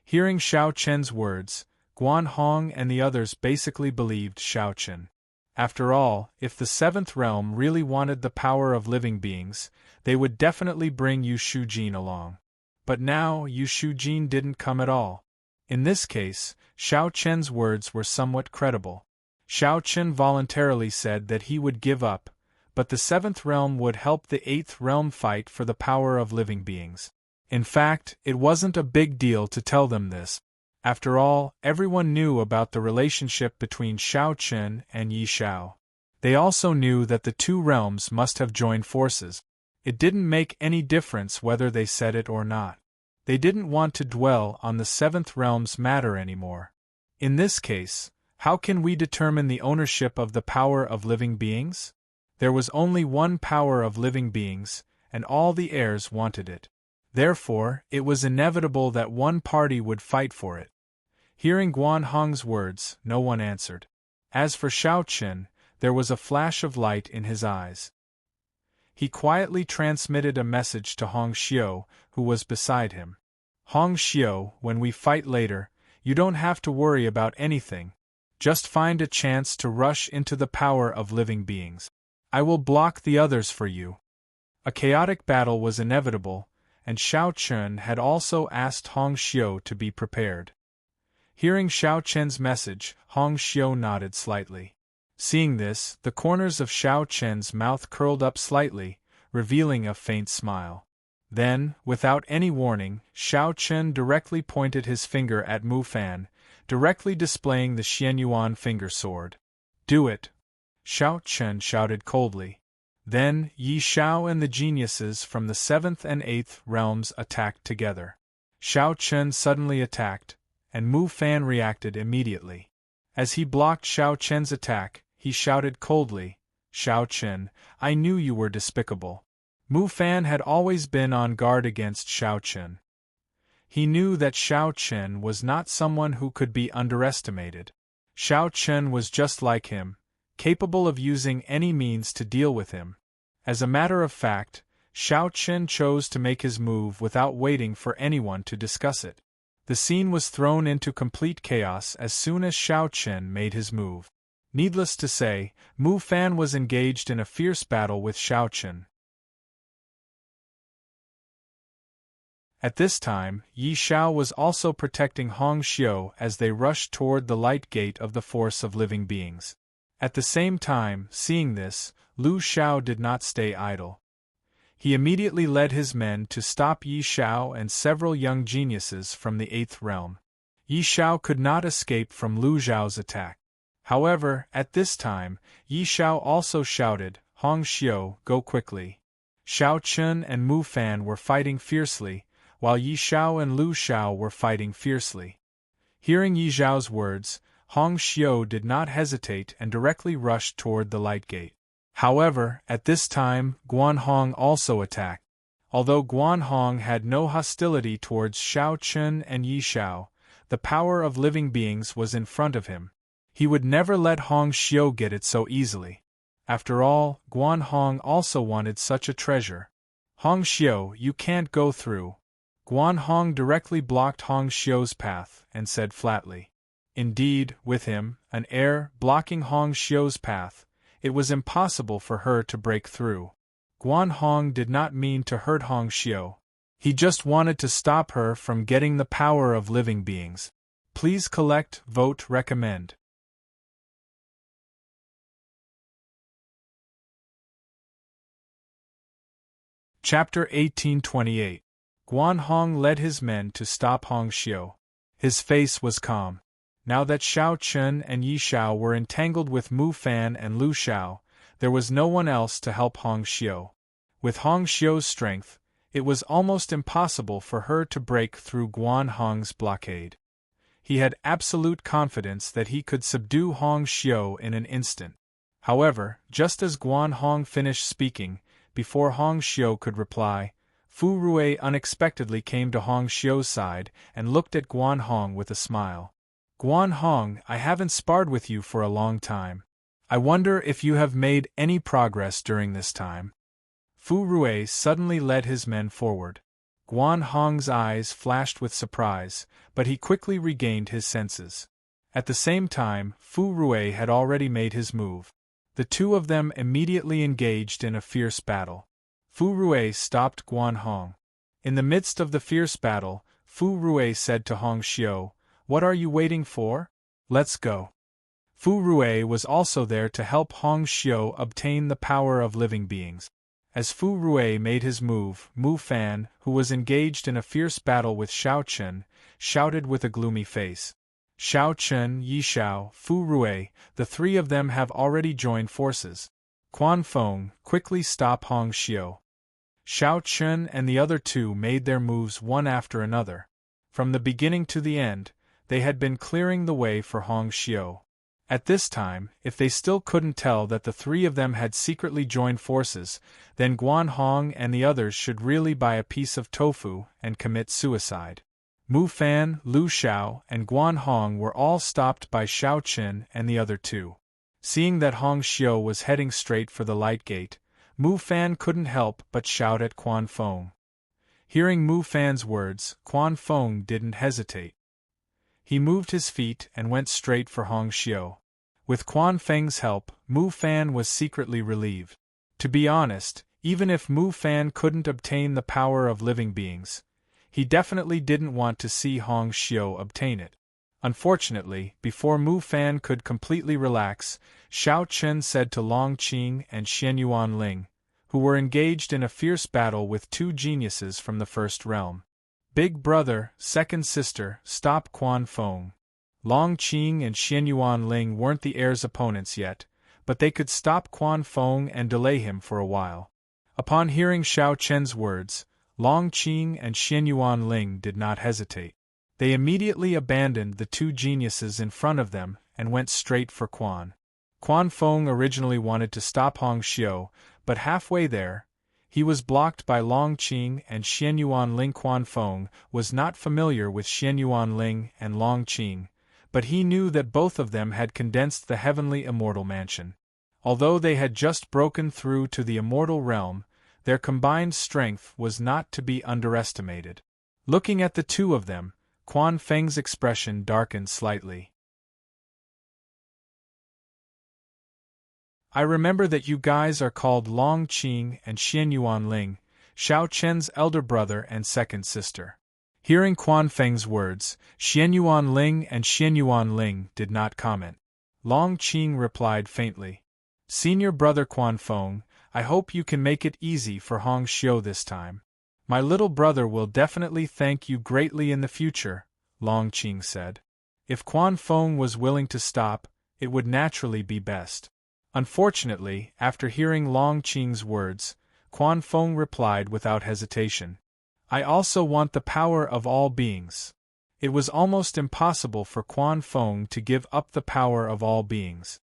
Hearing Xiao Chen's words, Guan Hong and the others basically believed Xiao Chen. After all, if the Seventh Realm really wanted the power of living beings, they would definitely bring Yu Shujin along. But now Yu Shujin didn't come at all. In this case, Xiao Chen's words were somewhat credible. Xiao Chen voluntarily said that he would give up, but the Seventh Realm would help the Eighth Realm fight for the power of living beings. In fact, it wasn't a big deal to tell them this. After all, everyone knew about the relationship between Xiao Chen and Yi Xiao. They also knew that the 2 realms must have joined forces. It didn't make any difference whether they said it or not. They didn't want to dwell on the Seventh Realm's matter anymore. In this case, how can we determine the ownership of the power of living beings? There was only one power of living beings, and all the heirs wanted it. Therefore, it was inevitable that one party would fight for it. Hearing Guan Hong's words, no one answered. As for Xiao Chen, there was a flash of light in his eyes. He quietly transmitted a message to Hong Xiu, who was beside him. "Hong Xiu, when we fight later, you don't have to worry about anything. Just find a chance to rush into the power of living beings. I will block the others for you." A chaotic battle was inevitable, and Xiao Chen had also asked Hong Xiu to be prepared. Hearing Xiao Chen's message, Hong Xiu nodded slightly. Seeing this, the corners of Xiao Chen's mouth curled up slightly, revealing a faint smile. Then, without any warning, Xiao Chen directly pointed his finger at Mu Fan, directly displaying the Xianyuan finger sword. "Do it!" Xiao Chen shouted coldly. Then, Yi Xiao and the geniuses from the 7th and 8th realms attacked together. Xiao Chen suddenly attacked, and Mu Fan reacted immediately. As he blocked Xiao Chen's attack, he shouted coldly, "Xiao Chen, I knew you were despicable." Mu Fan had always been on guard against Xiao Chen. He knew that Xiao Chen was not someone who could be underestimated. Xiao Chen was just like him, capable of using any means to deal with him. As a matter of fact, Xiao Chen chose to make his move without waiting for anyone to discuss it. The scene was thrown into complete chaos as soon as Xiao Chen made his move. Needless to say, Mu Fan was engaged in a fierce battle with Xiao Chen. At this time, Yi Xiao was also protecting Hong Xiu as they rushed toward the light gate of the force of living beings. At the same time, seeing this, Lu Xiao did not stay idle. He immediately led his men to stop Yi Xiao and several young geniuses from the 8th realm. Yi Xiao could not escape from Lu Xiao's attack. However, at this time, Yi Xiao also shouted, "Hong Xiu, go quickly." Xiao Chun and Mu Fan were fighting fiercely, while Yi Xiao and Lu Xiao were fighting fiercely. Hearing Yi Xiao's words, Hong Xiu did not hesitate and directly rushed toward the light gate. However, at this time, Guan Hong also attacked. Although Guan Hong had no hostility towards Xiao Chun and Yi Xiao, the power of living beings was in front of him. He would never let Hong Xiu get it so easily. After all, Guan Hong also wanted such a treasure. "Hong Xiu, you can't go through." Guan Hong directly blocked Hong Xiu's path and said flatly. Indeed, with him, an air, blocking Hong Xiu's path, it was impossible for her to break through. Guan Hong did not mean to hurt Hong Xiu. He just wanted to stop her from getting the power of living beings. Please collect, vote, recommend. Chapter 1828. Guan Hong led his men to stop Hong Xiu. His face was calm. Now that Xiao Chun and Yi Xiao were entangled with Mu Fan and Lu Xiao, there was no one else to help Hong Xiu. With Hong Xiu's strength, it was almost impossible for her to break through Guan Hong's blockade. He had absolute confidence that he could subdue Hong Xiu in an instant. However, just as Guan Hong finished speaking, before Hong Xiu could reply, Fu Rui unexpectedly came to Hong Xiu's side and looked at Guan Hong with a smile. "Guan Hong, I haven't sparred with you for a long time. I wonder if you have made any progress during this time." Fu Rui suddenly led his men forward. Guan Hong's eyes flashed with surprise, but he quickly regained his senses. At the same time, Fu Rui had already made his move. The two of them immediately engaged in a fierce battle. Fu Rui stopped Guan Hong. In the midst of the fierce battle, Fu Rui said to Hong Xiu, "What are you waiting for? Let's go." Fu Rui was also there to help Hong Xiu obtain the power of living beings. As Fu Rui made his move, Mu Fan, who was engaged in a fierce battle with Xiao Chun, shouted with a gloomy face. "Xiao Chun, Yi Xiao, Fu Rui, the three of them have already joined forces. Quan Feng, quickly stop Hong Xiu." Xiao Chun and the other two made their moves one after another. From the beginning to the end, they had been clearing the way for Hong Xiu. At this time, if they still couldn't tell that the three of them had secretly joined forces, then Guan Hong and the others should really buy a piece of tofu and commit suicide. Mu Fan, Lu Xiao, and Guan Hong were all stopped by Xiao Chun and the other two. Seeing that Hong Xiu was heading straight for the light gate, Mu Fan couldn't help but shout at Quan Feng. Hearing Mu Fan's words, Quan Feng didn't hesitate. He moved his feet and went straight for Hong Xiu. With Quan Feng's help, Mu Fan was secretly relieved. To be honest, even if Mu Fan couldn't obtain the power of living beings, he definitely didn't want to see Hong Xiu obtain it. Unfortunately, before Mu Fan could completely relax, Xiao Chun said to Long Qing and Xian Yuan Ling, who were engaged in a fierce battle with two geniuses from the first realm, "Big brother, second sister, stop Quan Feng." Long Qing and Xian Yuan Ling weren't the heir's opponents yet, but they could stop Quan Feng and delay him for a while. Upon hearing Xiao Chen's words, Long Qing and Xian Yuan Ling did not hesitate. They immediately abandoned the two geniuses in front of them and went straight for Quan. Quan Feng originally wanted to stop Hong Xiu, but halfway there, he was blocked by Long Qing and Xian Yuan Ling. Quan Feng was not familiar with Xian Yuan Ling and Long Qing, but he knew that both of them had condensed the heavenly immortal mansion. Although they had just broken through to the immortal realm, their combined strength was not to be underestimated. Looking at the two of them, Quan Feng's expression darkened slightly. "I remember that you guys are called Long Qing and Xian Yuan Ling," Xiao Chen's elder brother and second sister. Hearing Quan Feng's words, Xianyuan Ling and Xianyuan Ling did not comment. Long Qing replied faintly. Senior brother Quan Feng, I hope you can make it easy for Hong Xiu this time. My little brother will definitely thank you greatly in the future, Long Qing said. If Quan Feng was willing to stop, it would naturally be best. Unfortunately, after hearing Long Qing's words, Quan Feng replied without hesitation. I also want the power of all beings. It was almost impossible for Quan Feng to give up the power of all beings.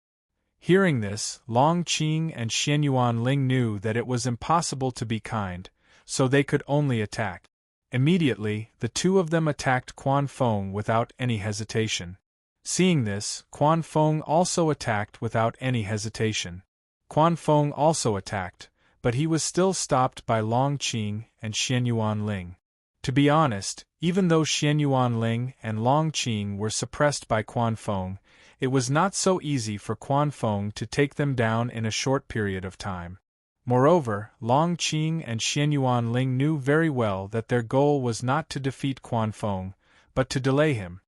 Hearing this, Long Qing and Xianyuan Ling knew that it was impossible to be kind, so they could only attack. Immediately, the two of them attacked Quan Feng without any hesitation. Seeing this, Quan Feng also attacked without any hesitation. Quan Feng also attacked, but he was still stopped by Long Qing and Xianyuan Ling. To be honest, even though Xianyuan Ling and Long Qing were suppressed by Quan Feng, it was not so easy for Quan Feng to take them down in a short period of time. Moreover, Long Qing and Xianyuan Ling knew very well that their goal was not to defeat Quan Feng, but to delay him.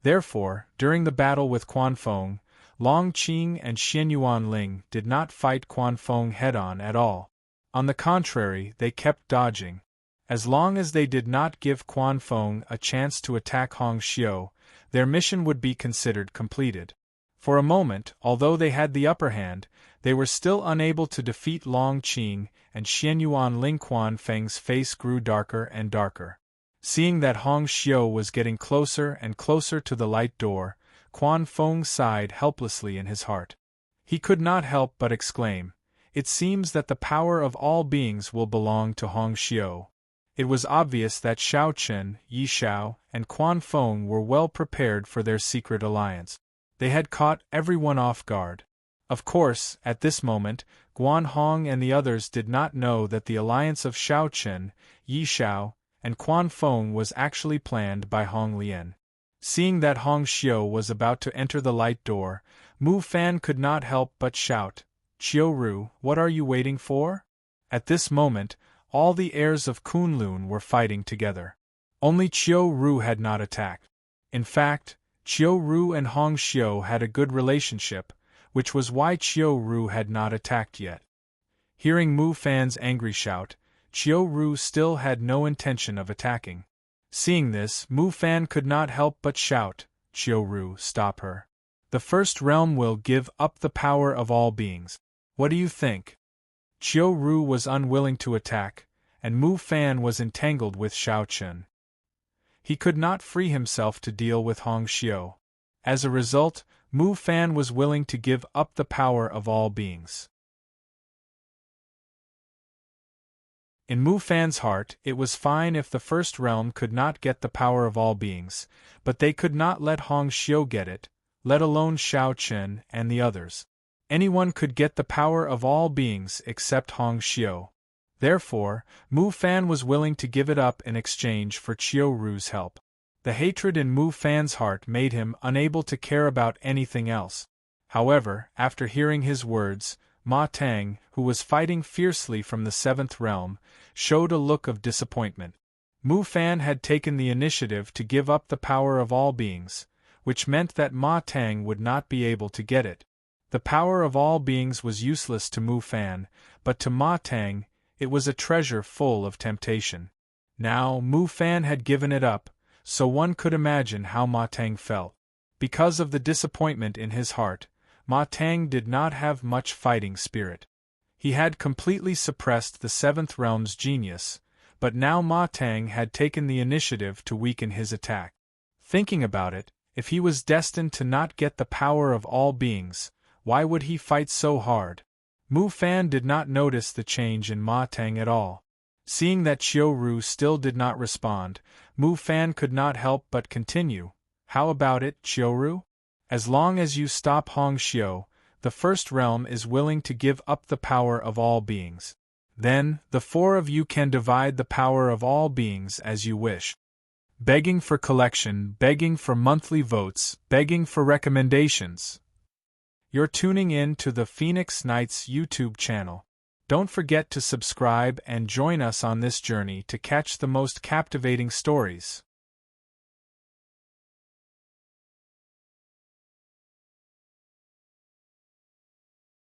Therefore, during the battle with Quan Feng, Long Qing and Xianyuan Ling did not fight Quan Feng head-on at all. On the contrary, they kept dodging. As long as they did not give Quan Feng a chance to attack Hong Xiu, their mission would be considered completed. For a moment, although they had the upper hand, they were still unable to defeat Long Qing and Xianyuan Ling. Quan Feng's face grew darker and darker. Seeing that Hong Xiu was getting closer and closer to the light door, Quan Feng sighed helplessly in his heart. He could not help but exclaim, "It seems that the power of all beings will belong to Hong Xiu." It was obvious that Xiao Chen, Yi Xiao, and Quan Feng were well prepared for their secret alliance. They had caught everyone off guard. Of course, at this moment, Guan Hong and the others did not know that the alliance of Xiao Chen, Yi Xiao, and Quan Feng was actually planned by Hong Lian. Seeing that Hong Xiu was about to enter the light door, Mu Fan could not help but shout, "Qiu Ru, what are you waiting for?" At this moment, all the heirs of Kunlun were fighting together. Only Qiu Ru had not attacked. In fact, Qiu Ru and Hong Xiu had a good relationship, which was why Qiu Ru had not attacked yet. Hearing Mu Fan's angry shout, Qiu Ru still had no intention of attacking. Seeing this, Mu Fan could not help but shout, "Qiu Ru, stop her. The first realm will give up the power of all beings. What do you think?" Qiu Ru was unwilling to attack, and Mu Fan was entangled with Xiao Chen. He could not free himself to deal with Hong Xiu. As a result, Mu Fan was willing to give up the power of all beings. In Mu Fan's heart, it was fine if the first realm could not get the power of all beings, but they could not let Hong Xiu get it, let alone Xiao Chen and the others. Anyone could get the power of all beings except Hong Xiu. Therefore, Mu Fan was willing to give it up in exchange for Qiu Ru's help. The hatred in Mu Fan's heart made him unable to care about anything else. However, after hearing his words, Ma Tang, who was fighting fiercely from the seventh realm, showed a look of disappointment. Mu Fan had taken the initiative to give up the power of all beings, which meant that Ma Tang would not be able to get it. The power of all beings was useless to Mu Fan, but to Ma Tang, it was a treasure full of temptation. Now, Mu Fan had given it up, so one could imagine how Ma Tang felt. Because of the disappointment in his heart, Ma Tang did not have much fighting spirit. He had completely suppressed the seventh realm's genius, but now Ma Tang had taken the initiative to weaken his attack. Thinking about it, if he was destined to not get the power of all beings, why would he fight so hard? Mu Fan did not notice the change in Ma Tang at all. Seeing that Qiu Ru still did not respond, Mu Fan could not help but continue, "How about it, Qiu Ru? As long as you stop Hong Xiu, the first realm is willing to give up the power of all beings. Then, the four of you can divide the power of all beings as you wish." Begging for collection, begging for monthly votes, begging for recommendations. You're tuning in to the Phoenix Knights YouTube channel. Don't forget to subscribe and join us on this journey to catch the most captivating stories.